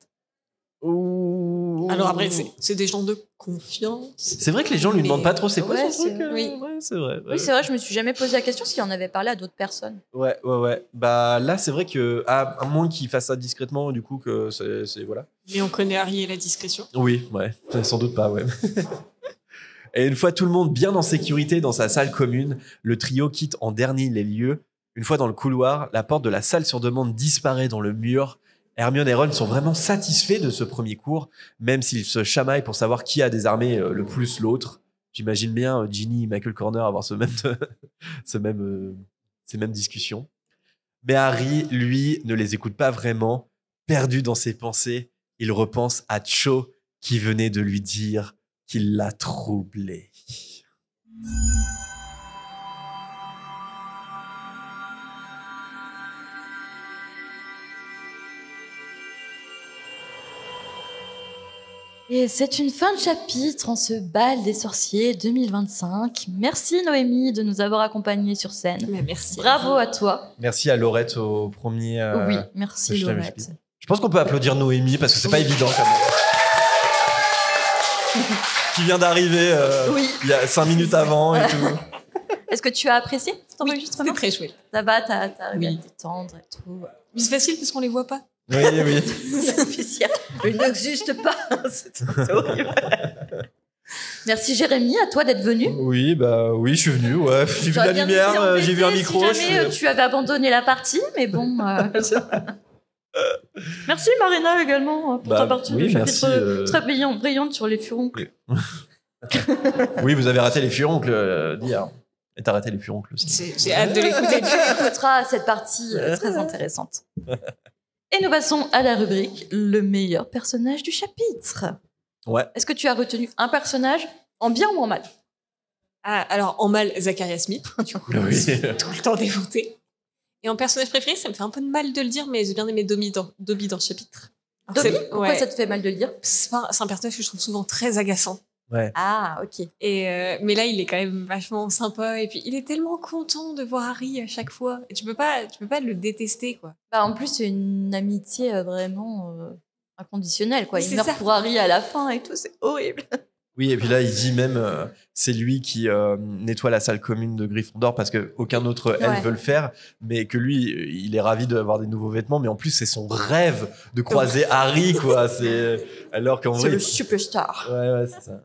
Alors après, c'est des gens de confiance. C'est vrai que les gens lui Mais- demandent pas trop c'est quoi Ouais, son truc. c'est- oui. Ouais, c'est vrai. Oui, c'est vrai, je me suis jamais posé la question s'il en avait parlé à d'autres personnes. Ouais. Bah là, c'est vrai que à moins qu'il fasse ça discrètement, du coup que c'est voilà. Mais on connaît Harry et la discrétion. Oui, ouais, sans doute pas, ouais. Et une fois tout le monde bien en sécurité dans sa salle commune, le trio quitte en dernier les lieux. Une fois dans le couloir, la porte de la salle sur demande disparaît dans le mur. Hermione et Ron sont vraiment satisfaits de ce premier cours, même s'ils se chamaillent pour savoir qui a désarmé le plus l'autre. J'imagine bien Ginny et Michael Corner avoir ces mêmes discussions. Mais Harry, lui, ne les écoute pas vraiment. Perdu dans ses pensées, il repense à Cho qui venait de lui dire qu'il l'a troublé. Et c'est une fin de chapitre en ce bal des sorciers 2025. Merci Noémie de nous avoir accompagnés sur scène. Mais merci. Bravo à toi. Merci à Laurette au premier. Oui, merci je t'avais Laurette. expliqué. Je pense qu'on peut applaudir Noémie parce que c'est pas évident quand même. Qui vient d'arriver Oui. il y a 5 minutes avant et tout. Est-ce que tu as apprécié cet Oui, enregistrement? c'était très chouette. Ça va, t'as arrivé Oui. à t'étendre et tout. Mais c'est facile parce qu'on les voit pas. Oui. C'est officiel. Il n'existe pas. C'est horrible. Merci Jérémy, à toi d'être venu. Oui, je suis venu. Ouais. J'ai vu J'aurais la bien lumière, été j'ai vu un embêtée micro. Si jamais tu avais abandonné la partie, mais bon. Merci Marina également pour ta partie oui, de chapitre merci, très brillante sur les furoncles. Oui, vous avez raté les furoncles d'hier. Et t'as raté les furoncles aussi. J'ai hâte de l'écouter. Tu écouteras cette partie très intéressante. Et nous passons à la rubrique le meilleur personnage du chapitre. Ouais. Est-ce que tu as retenu un personnage en bien ou en mal? Ah, alors, en mal, Zachariah Smith. Du coup, Oui. tout le temps dévoté. Et en personnage préféré, ça me fait un peu de mal de le dire, mais j'ai bien aimé Dobby dans ce chapitre. Alors, Dobby, c'est- pourquoi ouais. ça te fait mal de le dire? C'est un personnage que je trouve souvent très agaçant. Ouais. Ah, ok. Et mais là, il est quand même vachement sympa. Et puis, il est tellement content de voir Harry à chaque fois. Et tu peux pas le détester, quoi. Bah, en plus, c'est une amitié vraiment inconditionnel, quoi. Il C'est meurt ça. pour Harry à la fin et tout, c'est horrible. Oui, et puis là, il dit même, c'est lui qui nettoie la salle commune de Gryffondor parce qu'aucun autre elfe Ouais. veut le faire, mais que lui, il est ravi d'avoir des nouveaux vêtements, mais en plus, c'est son rêve de croiser Harry, quoi. C'est alors qu'en C'est vrai, le superstar. ouais, c'est ça.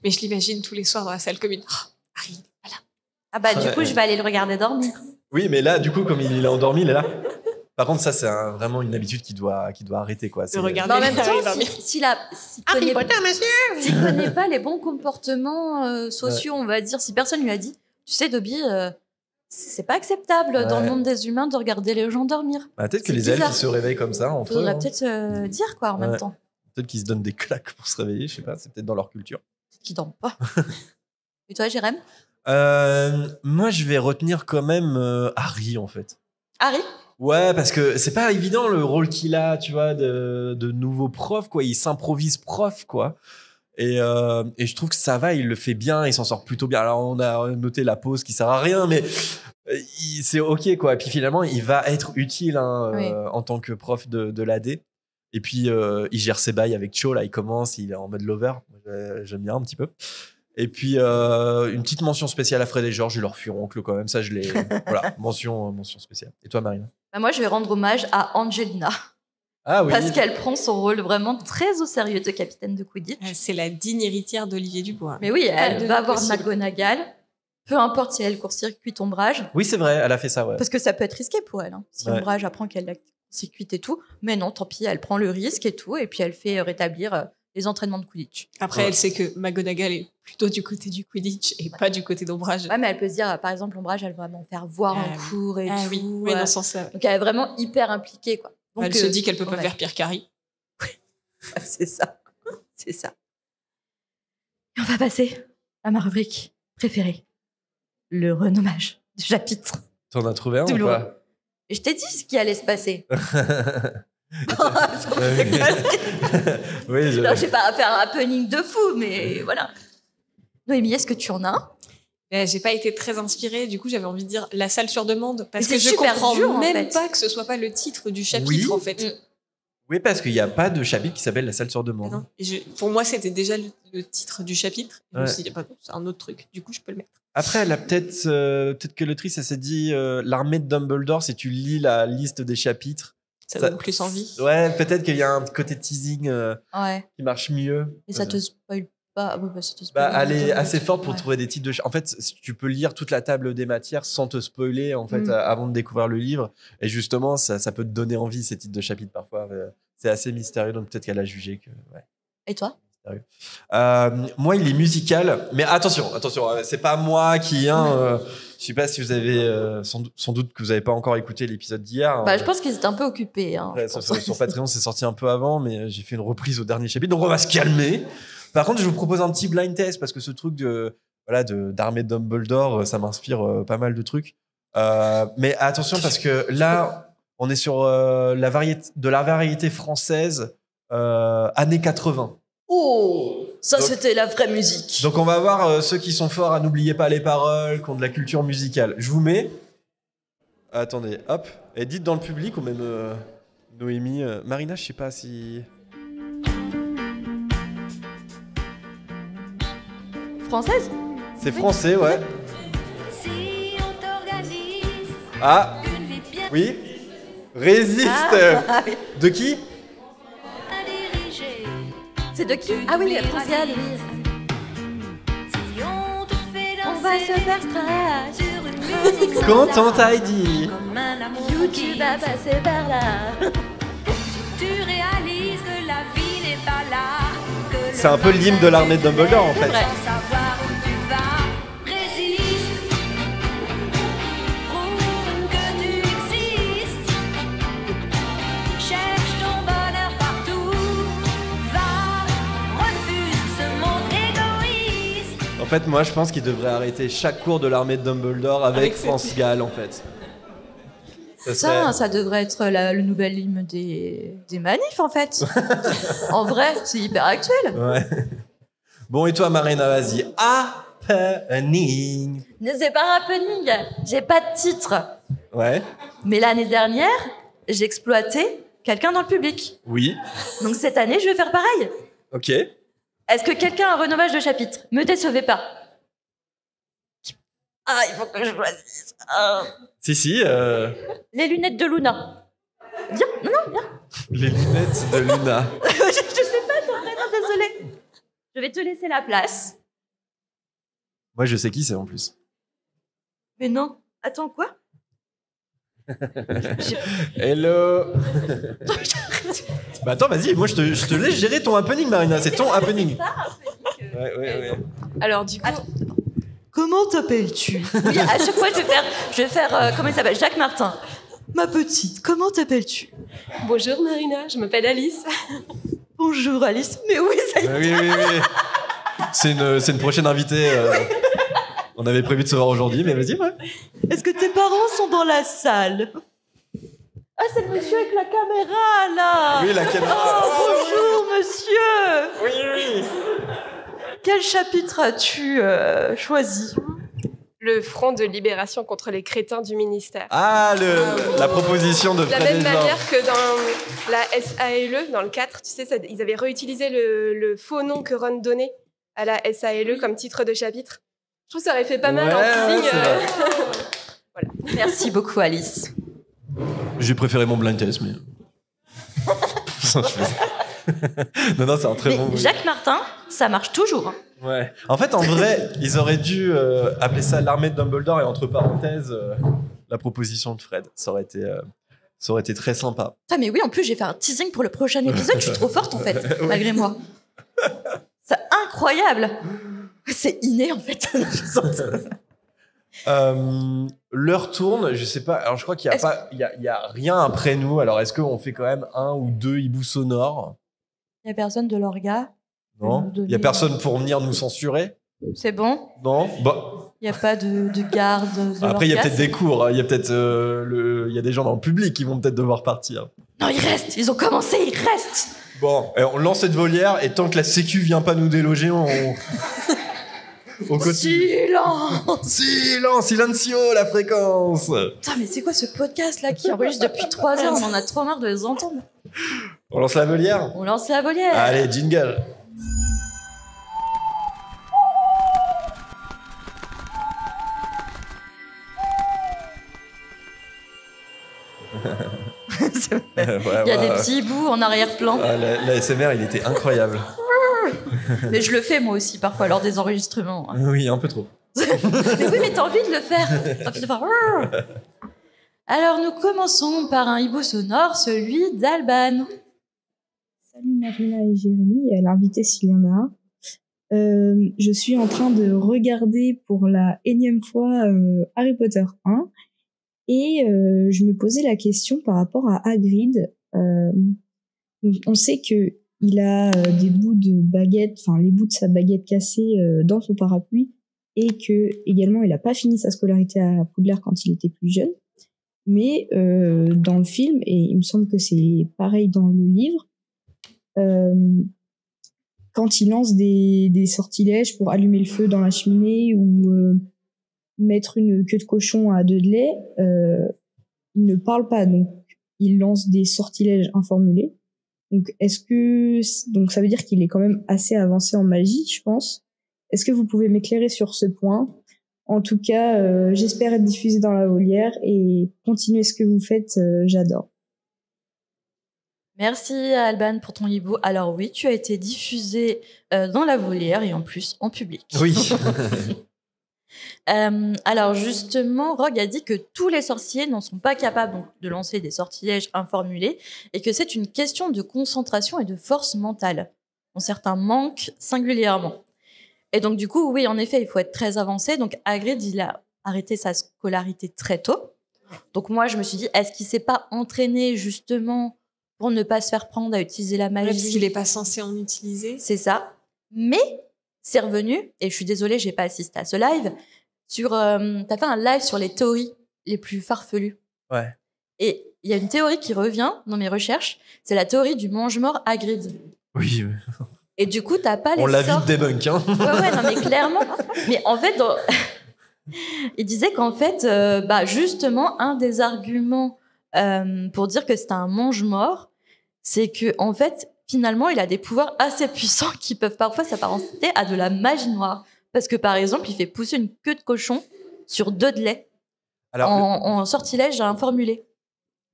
Mais je l'imagine tous les soirs dans la salle commune. Oh, Harry, voilà. Ah bah du coup, je vais aller le regarder dormir. Oui, mais là, du coup, comme il est endormi, il est là. Par contre, ça, c'est vraiment une habitude qui doit arrêter, quoi. C'est- De regarder Mais en même Harry temps, dormir. s'il connaît pas les bons comportements sociaux, on va dire, si personne lui a dit, tu sais, Dobby, c'est pas acceptable dans le Ouais. monde des humains de regarder les gens dormir. Bah, peut-être que C'est les elfes, bizarre. ils se réveillent comme ça, entre eux. Faudrait hein. peut-être dire quoi en même Ouais. temps. Peut-être qu'ils se donnent des claques pour se réveiller, je sais pas, c'est peut-être dans leur culture. Peut-être qu'ils dorment pas. Et toi, Jérém? Moi, je vais retenir quand même Harry, en fait. Harry? Ouais, parce que c'est pas évident le rôle qu'il a, tu vois, de nouveau prof, quoi. Il s'improvise prof, quoi. Et je trouve que ça va, il le fait bien, il s'en sort plutôt bien. Alors, on a noté la pause qui sert à rien, mais c'est OK, quoi. Et puis finalement, il va être utile hein, Oui. en tant que prof de l'AD. Et puis, il gère ses bails avec Cho, là, il commence, il est en mode lover. J'aime bien un petit peu. Et puis, une petite mention spéciale à Fred et George et leur furoncle, quand même. Ça, je l'ai. Voilà, mention spéciale. Et toi, Marina? Bah, moi, je vais rendre hommage à Angelina. Ah oui. Parce qu'elle prend son rôle vraiment très au sérieux de capitaine de Quidditch. C'est la digne héritière d'Olivier Dubois. Mais oui, elle devient va voir possible. McGonagall, peu importe si elle court-circuite Ombrage, Oui, c'est vrai, elle a fait ça, ouais. parce que ça peut être risqué pour elle. Hein, si Ouais. Ombrage apprend qu'elle la court-circuite et tout. Mais non, tant pis, elle prend le risque et tout, et puis elle fait rétablir les entraînements de Quidditch. Après, Ouais. elle sait que McGonagall est plutôt du côté du Quidditch et pas du côté d'Ombrage. Ouais, mais elle peut se dire, par exemple, Ombrage, elle va m'en faire voir Ah en oui. cours et Ah tout. oui, oui, dans ce sens-là. Donc elle est vraiment hyper impliquée, quoi. Donc, Elle se dit qu'elle peut pas ouais. faire pire qu'Harry. C'est ça. C'est ça. Et on va passer à ma rubrique préférée. Le renommage du chapitre. T'en as trouvé un ou Douloureux. pas? Et je t'ai dit ce qui allait se passer. Oui, je... Non, j'ai pas à faire un happening de fou, mais voilà. Noémie, est-ce que tu en as un? J'ai pas été très inspirée, du coup j'avais envie de dire la salle sur demande parce Mais que c'est je super comprends dur, en même fait. pas que ce soit pas le titre du chapitre Oui. en fait. Oui, parce qu'il n'y a pas de chapitre qui s'appelle La salle sur demande. Non. Et pour moi c'était déjà le titre du chapitre. Et je me Ouais. suis dit, bah non, c'est un autre truc, du coup je peux le mettre. Après, elle a peut-être que l'autrice, elle s'est dit l'armée de Dumbledore, si tu lis la liste des chapitres. Ça donne plus envie. Ouais, peut-être qu'il y a un côté teasing Ouais. qui marche mieux. Et ça te spoil pas. Oui, bah, ça te spoil Bah, pas. elle est assez forte pour Ouais. trouver des titres de. En fait, tu peux lire toute la table des matières sans te spoiler en fait Mm. avant de découvrir le livre. Et justement, ça peut te donner envie ces titres de chapitres parfois. C'est assez mystérieux, donc peut-être qu'elle a jugé que. Ouais. Et toi? Moi, il est musical, mais attention, c'est pas moi qui. Je sais pas si vous avez sans doute que vous avez pas encore écouté l'épisode d'hier. Bah, je pense qu'ils étaient un peu occupés. Hein, Ouais, je pense. sur Patreon, c'est sorti un peu avant, mais j'ai fait une reprise au dernier chapitre, donc on va se calmer. Par contre, je vous propose un petit blind test parce que ce truc d'armée de Dumbledore, ça m'inspire pas mal de trucs. Mais attention parce que là, on est sur la variété française années 80. Oh, ça Donc- c'était la vraie musique. Donc on va voir ceux qui sont forts à n'oubliez pas les paroles, qui ont de la culture musicale. Je vous mets. Attendez, hop. Et dites dans le public ou même Noémie, Marina, je sais pas si. Française? C'est français, ouais. Ah, oui. Résiste. Ah, oui. De qui? C'est de qui? Ah oui, France Gall, oui. On va se faire strike. Quand on t'a dit. YouTube a passé par là. C'est un peu l'hymne de l'armée de Dumbledore en fait. vrai. En fait, moi je pense qu'il devrait arrêter chaque cours de l'armée de Dumbledore avec Avec France Gall en fait. Ça serait- Ça devrait être le nouvel hymne des manifs, en fait. En vrai, c'est hyper actuel. Ouais. Bon, et toi, Marina, vas-y. Happening. Ne c'est pas happening, j'ai pas de titre. Ouais. Mais l'année dernière, j'ai exploité quelqu'un dans le public. Oui. Donc cette année, je vais faire pareil. Ok. Est-ce que quelqu'un a un renommage de chapitre? Me décevez pas. Ah, il faut que je choisisse. Si. Les lunettes de Luna. Viens, non, viens. Les lunettes de Luna. je sais pas ton prénom, désolée. Je vais te laisser la place. Moi, je sais qui c'est en plus. Mais non. Attends, quoi? Hello. Bah attends, vas-y, moi je te laisse gérer ton happening, Marina. C'est ton happening. Ouais. Alors, du coup. Attends. Comment t'appelles-tu? Oui, à chaque fois, je vais faire comment il s'appelle? Jacques Martin. Ma petite, comment t'appelles-tu? Bonjour Marina, je m'appelle Alice. Bonjour Alice. Mais oui, ça y est. Oui. C'est une prochaine invitée. On avait prévu de se voir aujourd'hui, mais vas-y, ouais. Est-ce que tes parents sont dans la salle? Ah, c'est le monsieur avec la caméra, là. Oui, la caméra. Oh, bonjour, monsieur. Oui. Quel chapitre as-tu choisi? Le Front de libération contre les crétins du ministère. Ah, la proposition de de la Fred même Desjardins. manière que dans la SALE, dans le 4, tu sais, ils avaient réutilisé le faux nom que Ron donnait à la SALE comme titre de chapitre. Je trouve que ça aurait fait pas mal en teasing. Voilà. Merci beaucoup, Alice. J'ai préféré mon blind test, mais... non, c'est un très bon... Jacques Martin, ça marche toujours. Ouais. En fait, en vrai, ils auraient dû appeler ça l'armée de Dumbledore et entre parenthèses, la proposition de Fred. Ça aurait été très sympa. Ah, mais oui, en plus, j'ai fait un teasing pour le prochain épisode. Je suis trop forte, en fait, malgré moi. C'est incroyable. C'est inné, en fait. L'heure tourne, je sais pas. Alors, je crois qu'il y a rien après nous. Alors, est-ce qu'on fait quand même 1 ou 2 hiboux sonores? Il n'y a personne de l'orga. Non. Il y a personne pour venir nous censurer. C'est bon? Non. Bah. Il n'y a pas de garde. Après, il y a peut-être des cours. Il y a peut-être il y a des gens dans le public qui vont peut-être devoir partir. Non, ils restent. Ils ont commencé. Ils restent. Bon, on lance cette volière et tant que la Sécu vient pas nous déloger, on continue. Silence, silencio, la fréquence. Putain, mais c'est quoi ce podcast là qui enregistre depuis 3 heures? On en a trop marre de les entendre. On lance la volière? On lance la volière. Allez, jingle. Il y a des petits bouts en arrière-plan. Ah, la SMR, il était incroyable. Mais je le fais moi aussi parfois lors des enregistrements. Oui, un peu trop. Mais oui, mais t'as envie de le faire. T'as envie de faire... Alors nous commençons par un hibou sonore, celui d'Alban. Salut Marina et Jérémy, et à l'invité s'il y en a un. Je suis en train de regarder pour la énième fois Harry Potter 1 et je me posais la question par rapport à Hagrid. On sait que il a des bouts de baguette, enfin les bouts de sa baguette cassée dans son parapluie et que également il a pas fini sa scolarité à Poudlard quand il était plus jeune. Mais dans le film, et il me semble que c'est pareil dans le livre, quand il lance des sortilèges pour allumer le feu dans la cheminée ou mettre une queue de cochon à Dudley, il ne parle pas, donc il lance des sortilèges informulés. Donc ça veut dire qu'il est quand même assez avancé en magie, je pense. Est-ce que vous pouvez m'éclairer sur ce point? En tout cas, j'espère être diffusé dans la volière et continuez ce que vous faites, j'adore. Merci Alban pour ton hibou. Alors oui, tu as été diffusé dans la volière et en plus en public. Oui. Alors justement, Rogue a dit que tous les sorciers n'en sont pas capables donc, de lancer des sortilèges informulés et que c'est une question de concentration et de force mentale, dont certains manquent singulièrement. Et donc du coup, oui, en effet, il faut être très avancé. Donc Hagrid, il a arrêté sa scolarité très tôt. Donc moi, je me suis dit, est-ce qu'il s'est pas entraîné justement pour ne pas se faire prendre à utiliser la magie? Parce qu'il n'est pas censé en utiliser. C'est ça. Mais c'est revenu, et je suis désolée, j'ai pas assisté à ce live, t'as fait un live sur les théories les plus farfelues. Ouais. Et il y a une théorie qui revient dans mes recherches, c'est la théorie du mange-mort Hagrid. Oui. Et du coup, t'as pas les On l'a sorts... vite débunk, hein. Ouais, non, mais clairement. Mais en fait, il disait qu'en fait, justement, un des arguments pour dire que c'était un mange-mort, c'est que en fait, finalement, il a des pouvoirs assez puissants qui peuvent parfois s'apparenter à de la magie noire. Parce que par exemple, il fait pousser une queue de cochon sur Dudley Alors, en sortilège à un formulé.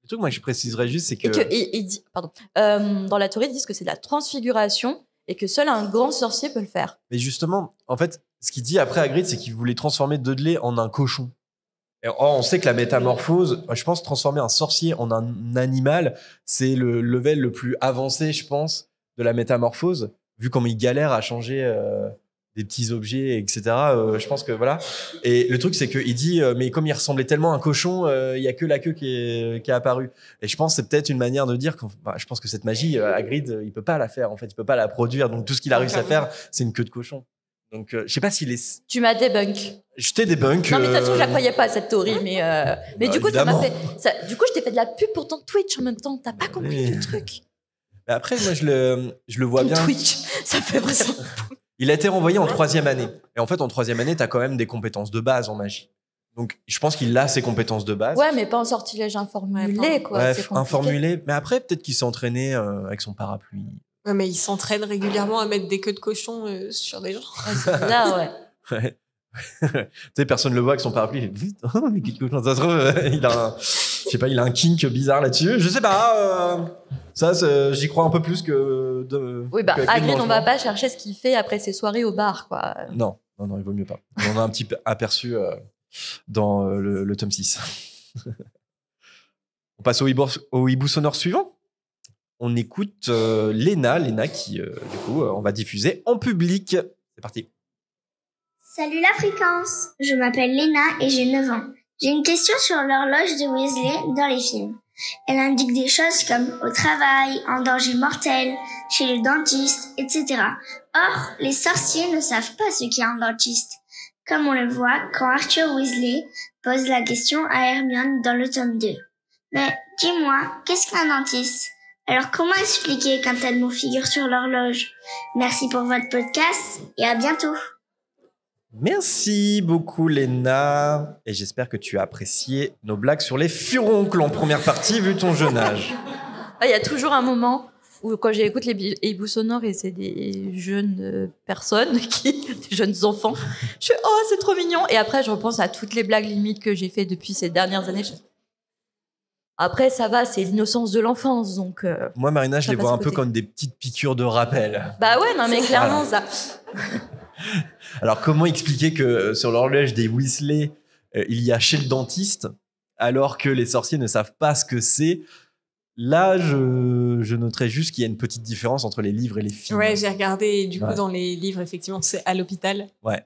le truc, moi, que je préciserais juste, c'est que. Et que il dit, pardon, dans la théorie, ils disent que c'est de la transfiguration et que seul un grand sorcier peut le faire. Mais justement, en fait, ce qu'il dit après Hagrid, c'est qu'il voulait transformer Dudley en un cochon. Et on sait que la métamorphose, je pense, transformer un sorcier en un animal, c'est le level le plus avancé, je pense, de la métamorphose. Vu comme il galère à changer des petits objets, etc. Je pense que voilà. Et le truc, c'est qu'il dit, mais comme il ressemblait tellement à un cochon, il y a que la queue qui est apparue. Et je pense que c'est peut-être une manière de dire que, je pense que cette magie, Hagrid, il peut pas la faire. En fait, il peut pas la produire. Donc tout ce qu'il a réussi à faire, c'est une queue de cochon. Donc, je sais pas s'il est. Tu m'as débunk. Je t'ai débunk. Non, mais de toute façon, je la croyais pas, cette théorie. Mais du coup, évidemment. ça m'a fait. Du coup, je t'ai fait de la pub pour ton Twitch en même temps. T'as pas compris le truc. Mais après, moi, je le vois bien. Twitch, ça fait vraiment. Il a été renvoyé en 3e année. Et en fait, en 3e année, t'as quand même des compétences de base en magie. Donc, je pense qu'il a ses compétences de base. Ouais, mais pas en sortilège informulé, quoi. Ouais, c'est compliqué. informulé. Mais après, peut-être qu'il s'est entraîné avec son parapluie. Ouais, mais il s'entraîne régulièrement à mettre des queues de cochon sur des gens. Là, ouais. Ouais. Tu sais, personne le voit avec son parapluie. Il fait, vite, oh, mais qu'est-ce que ça se trouve, il a un kink bizarre là-dessus. Je sais pas. Ça, j'y crois un peu plus que. Oui, bah, Hagrid, on va pas chercher ce qu'il fait après ses soirées au bar, quoi. Non, il vaut mieux pas. On a un petit aperçu dans le tome 6. On passe au hibou sonore suivant. On écoute Léna qui, du coup, on va diffuser en public. C'est parti. Salut la fréquence, je m'appelle Léna et j'ai 9 ans. J'ai une question sur l'horloge de Weasley dans les films. Elle indique des choses comme au travail, en danger mortel, chez le dentiste, etc. Or, les sorciers ne savent pas ce qu'est un dentiste, comme on le voit quand Arthur Weasley pose la question à Hermione dans le tome 2. Mais dis-moi, qu'est-ce qu'un dentiste ? Alors comment expliquer qu'un tel mot figure sur l'horloge ? Merci pour votre podcast et à bientôt. Merci beaucoup Léna. Et j'espère que tu as apprécié nos blagues sur les furoncles en première partie vu ton jeune âge. Il y a toujours un moment où quand j'écoute les hiboux sonores et c'est des jeunes personnes, des jeunes enfants, je fais « Oh, c'est trop mignon !» Et après, je repense à toutes les blagues limites que j'ai fait depuis ces dernières années. Après, ça va, c'est l'innocence de l'enfance, donc... Moi, Marina, je les vois un peu comme des petites piqûres de rappel. Bah ouais, non mais clairement, ça... Alors, comment expliquer que sur l'horloge des Weasley, il y a chez le dentiste, alors que les sorciers ne savent pas ce que c'est ? Là, je noterais juste qu'il y a une petite différence entre les livres et les films. Ouais, j'ai regardé, et du coup, dans les livres, effectivement, c'est à l'hôpital. Ouais.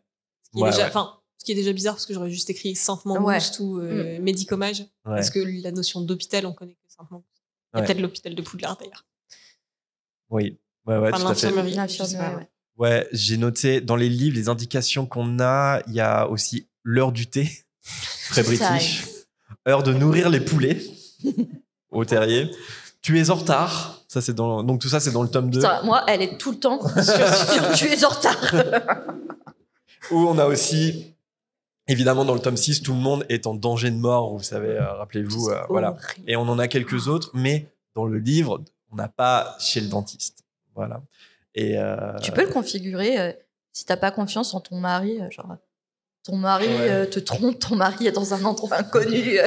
Ce qui est déjà bizarre, parce que j'aurais juste écrit Saint-Mangouste ou Médicomage. Ouais. Parce que la notion d'hôpital, on connaît que Saint-Mangouste. Il y a peut-être l'hôpital de Poudlard, d'ailleurs. Oui, ouais, tout à fait. L'infirmerie. Ouais, j'ai noté dans les livres, les indications qu'on a, il y a aussi l'heure du thé, très british. Heure de nourrir les poulets au terrier. Tu es en retard. Ça, c'est donc tout ça, c'est dans le tome 2. Ça, moi, elle est tout le temps sur tu es en retard. Où on a aussi, évidemment, dans le tome 6, tout le monde est en danger de mort, vous savez, rappelez-vous. Voilà. Et on en a quelques autres, mais dans le livre, on n'a pas chez le dentiste. Voilà. Et tu peux le configurer si t'as pas confiance en ton mari, genre ton mari te trompe, ton mari est dans un endroit inconnu.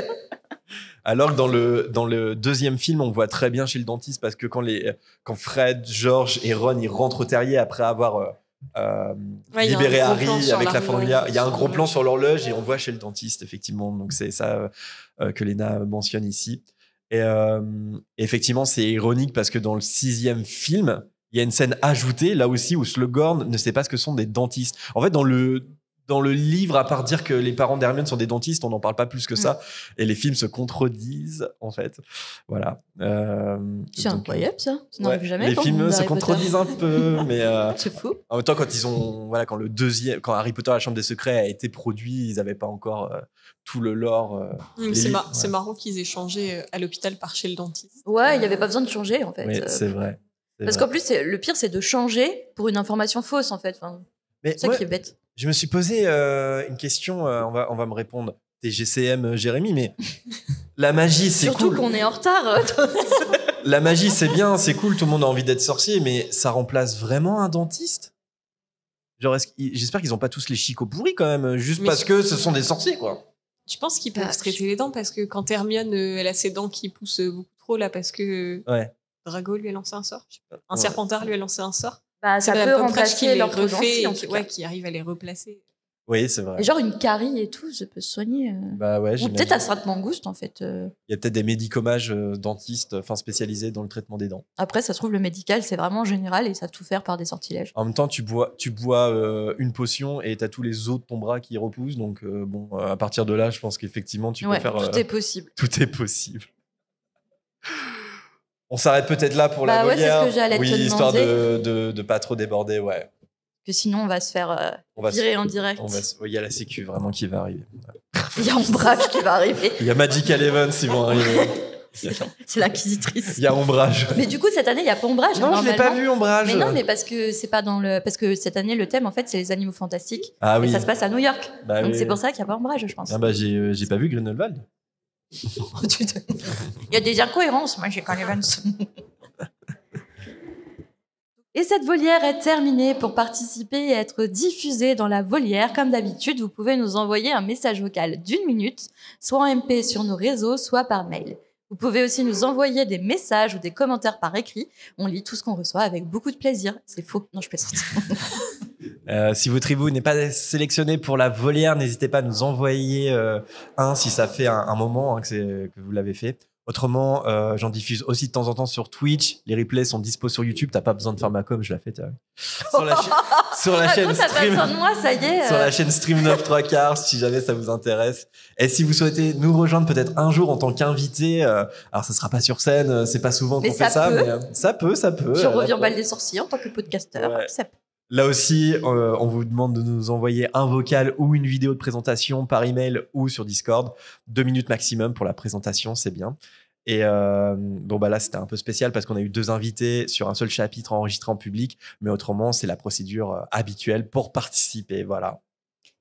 Alors que dans le deuxième film, on voit très bien chez le dentiste parce que quand Fred, George et Ron ils rentrent au terrier après avoir libéré Harry avec la fourmilière, il y a un gros plan sur l'horloge et on voit chez le dentiste effectivement. Donc c'est ça que Léna mentionne ici. Et effectivement, c'est ironique parce que dans le 6e film, il y a une scène ajoutée là aussi où Slughorn ne sait pas ce que sont des dentistes. En fait, dans le livre, à part dire que les parents d'Hermione sont des dentistes, on n'en parle pas plus que ça. Et les films se contredisent, en fait. Voilà. C'est incroyable, ça. Ça n'arrive jamais. Les films se contredisent un peu, mais... c'est fou. En même temps, quand Harry Potter, la Chambre des Secrets a été produit, ils n'avaient pas encore tout le lore. C'est marrant qu'ils aient changé à l'hôpital par chez le dentiste. Ouais, il n'y avait pas besoin de changer, en fait. Oui, c'est vrai. Parce qu'en plus, le pire, c'est de changer pour une information fausse, en fait. Enfin, c'est ça qui est bête. Je me suis posé une question, on va me répondre. t'es GCM Jérémy, mais la magie, c'est cool. Surtout qu'on est en retard. La magie, c'est bien, c'est cool, tout le monde a envie d'être sorcier, mais ça remplace vraiment un dentiste? Genre, j'espère qu'ils ont pas tous les chicots pourris quand même, juste parce que ce sont des sorciers, quoi. Je pense qu'ils peuvent se traiter les dents parce que quand Hermione, elle a ses dents qui poussent beaucoup trop là parce que Drago lui a lancé un sort. Un Serpentard lui a lancé un sort. Bah, ça peut remplacer leur l'orthodontie, en tout cas. qui arrive à les replacer. Oui, c'est vrai. Et genre une carie et tout, ça peut se soigner. Bah ouais, ou peut-être à Stratmangouste, en fait. Il y a peut-être des médicomages dentistes, enfin spécialisés dans le traitement des dents. Après, ça se trouve, le médical, c'est vraiment général et ils savent tout faire par des sortilèges. En même temps, tu bois une potion et t'as tous les os de ton bras qui repoussent. Donc, bon, à partir de là, je pense qu'effectivement, tu peux faire. Tout est possible. Tout est possible. On s'arrête peut-être là pour la volière. C'est ce que j'allais te demander. Histoire de pas trop déborder, ouais. Que sinon, on va se faire virer en direct. Il y a la sécu vraiment qui va arriver. Il y a Ombrage qui va arriver. Il y a Magical Events, ils vont arriver. C'est l'inquisitrice. Il y a Ombrage. Mais du coup, cette année, il n'y a pas Ombrage. Non, je l'ai pas vu, Ombrage. Mais non, mais parce que c'est pas dans le. Parce que cette année, le thème, en fait, c'est les animaux fantastiques. Ah oui. Et ça se passe à New York. Bah, donc oui. c'est pour ça qu'il n'y a pas Ombrage, je pense. Ah bah, j'ai pas vu Grindelwald. Il y a des incohérences, moi, j'ai quand même. Et cette volière est terminée. Pour participer et être diffusée dans la volière, comme d'habitude, vous pouvez nous envoyer un message vocal d'1 minute, soit en MP sur nos réseaux, soit par mail. Vous pouvez aussi nous envoyer des messages ou des commentaires par écrit. On lit tout ce qu'on reçoit avec beaucoup de plaisir. C'est faux. Non, je plaisante. Si votre hibou n'est pas sélectionné pour la volière, n'hésitez pas à nous envoyer un si ça fait un moment que vous l'avez fait. Autrement, j'en diffuse aussi de temps en temps sur Twitch. Les replays sont dispo sur YouTube. T'as pas besoin de faire ma com, je la fais. Sur la chaîne Stream. T'as besoin de moi, ça y est. Sur la chaîne Stream 9 3/4, si jamais ça vous intéresse. Et si vous souhaitez nous rejoindre peut-être un jour en tant qu'invité, alors ça sera pas sur scène, c'est pas souvent qu'on fait ça, mais ça peut. Je reviens Bal des Sorciers en tant que podcasteur. Ouais. Ça peut. Là aussi, on vous demande de nous envoyer un vocal ou une vidéo de présentation par email ou sur Discord. 2 minutes maximum pour la présentation, c'est bien. Et bon, bah là, c'était un peu spécial parce qu'on a eu 2 invités sur un seul chapitre enregistré en public. Mais autrement, c'est la procédure habituelle pour participer. Voilà.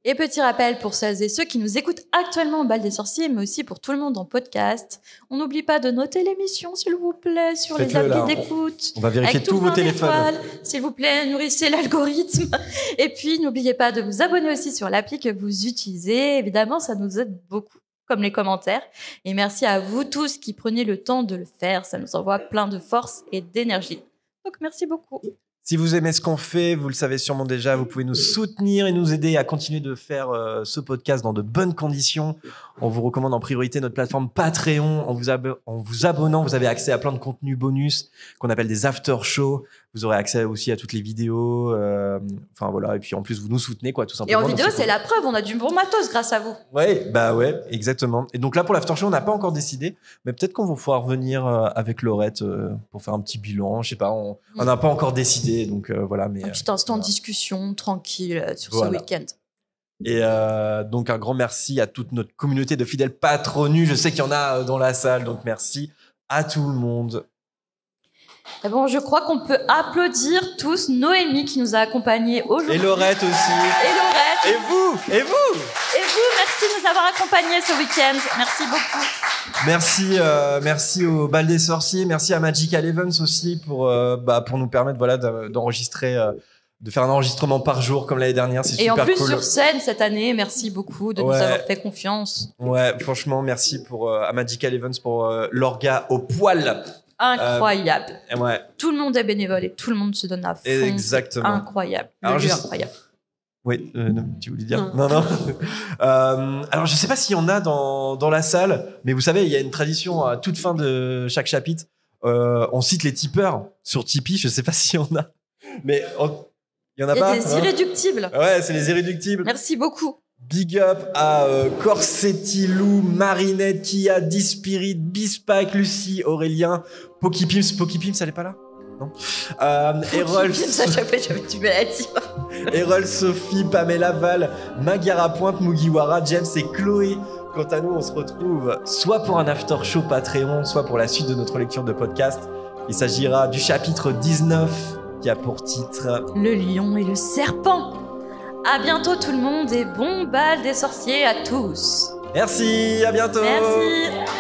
Et petit rappel pour celles et ceux qui nous écoutent actuellement au Bal des Sorciers, mais aussi pour tout le monde en podcast. On n'oublie pas de noter l'émission, s'il vous plaît, sur les applis d'écoute. On va vérifier tous vos téléphones. S'il vous plaît, nourrissez l'algorithme. Et puis, n'oubliez pas de vous abonner aussi sur l'appli que vous utilisez. Évidemment, ça nous aide beaucoup, comme les commentaires. Et merci à vous tous qui prenez le temps de le faire. Ça nous envoie plein de force et d'énergie. Donc, merci beaucoup. Si vous aimez ce qu'on fait, vous le savez sûrement déjà, vous pouvez nous soutenir et nous aider à continuer de faire ce podcast dans de bonnes conditions. On vous recommande en priorité notre plateforme Patreon. En vous abonnant, vous avez accès à plein de contenus bonus qu'on appelle des after shows. Vous aurez accès aussi à toutes les vidéos. Enfin voilà, et puis en plus vous nous soutenez quoi, tout simplement. Et en vidéo, c'est la preuve, on a du bon matos grâce à vous. Ouais, exactement. Et donc là pour l'after show, on n'a pas encore décidé, mais peut-être qu'on va pouvoir revenir avec Laurette pour faire un petit bilan. Je sais pas, on n'a pas encore décidé, donc voilà. Mais un petit instant de discussion tranquille sur ce week-end. Et donc un grand merci à toute notre communauté de fidèles patronus. Je sais qu'il y en a dans la salle, donc merci à tout le monde. Et bon, je crois qu'on peut applaudir tous Noémie qui nous a accompagnés aujourd'hui. Et Laurette aussi. Et Laurette. Et vous. Et vous, merci de nous avoir accompagnés ce week-end. Merci beaucoup. Merci au Bal des Sorciers. Merci à Magical Events aussi pour nous permettre d'enregistrer. De faire un enregistrement par jour comme l'année dernière, c'est super cool. Et en plus sur scène cette année, merci beaucoup de nous avoir fait confiance. Ouais, franchement, merci à Magical Events pour l'orga au poil. Incroyable. Ouais. Tout le monde est bénévole et tout le monde se donne à fond. Exactement. Incroyable. Incroyable. Oui, tu voulais dire Non. Alors, je sais pas s'il y en a dans la salle, mais vous savez, il y a une tradition à toute fin de chaque chapitre. On cite les tipeurs sur Tipeee. Je sais pas s'il y en a, mais il y en a pas. Il y a des irréductibles. Ouais, c'est les irréductibles. Merci beaucoup. Big up à Corsetti, Lou, Marinette, Kia, Dispirit, Bispack, Lucie, Aurélien, Pokipims, elle est pas là? Non. Errol, j'avais du mal à dire. Errol, Sophie, Pamela Val, Magara Pointe, Mugiwara, James et Chloé. Quant à nous, on se retrouve soit pour un after show Patreon, soit pour la suite de notre lecture de podcast. Il s'agira du chapitre 19 qui a pour titre Le lion et le serpent. À bientôt tout le monde et bon bal des sorciers à tous. Merci, à bientôt. Merci.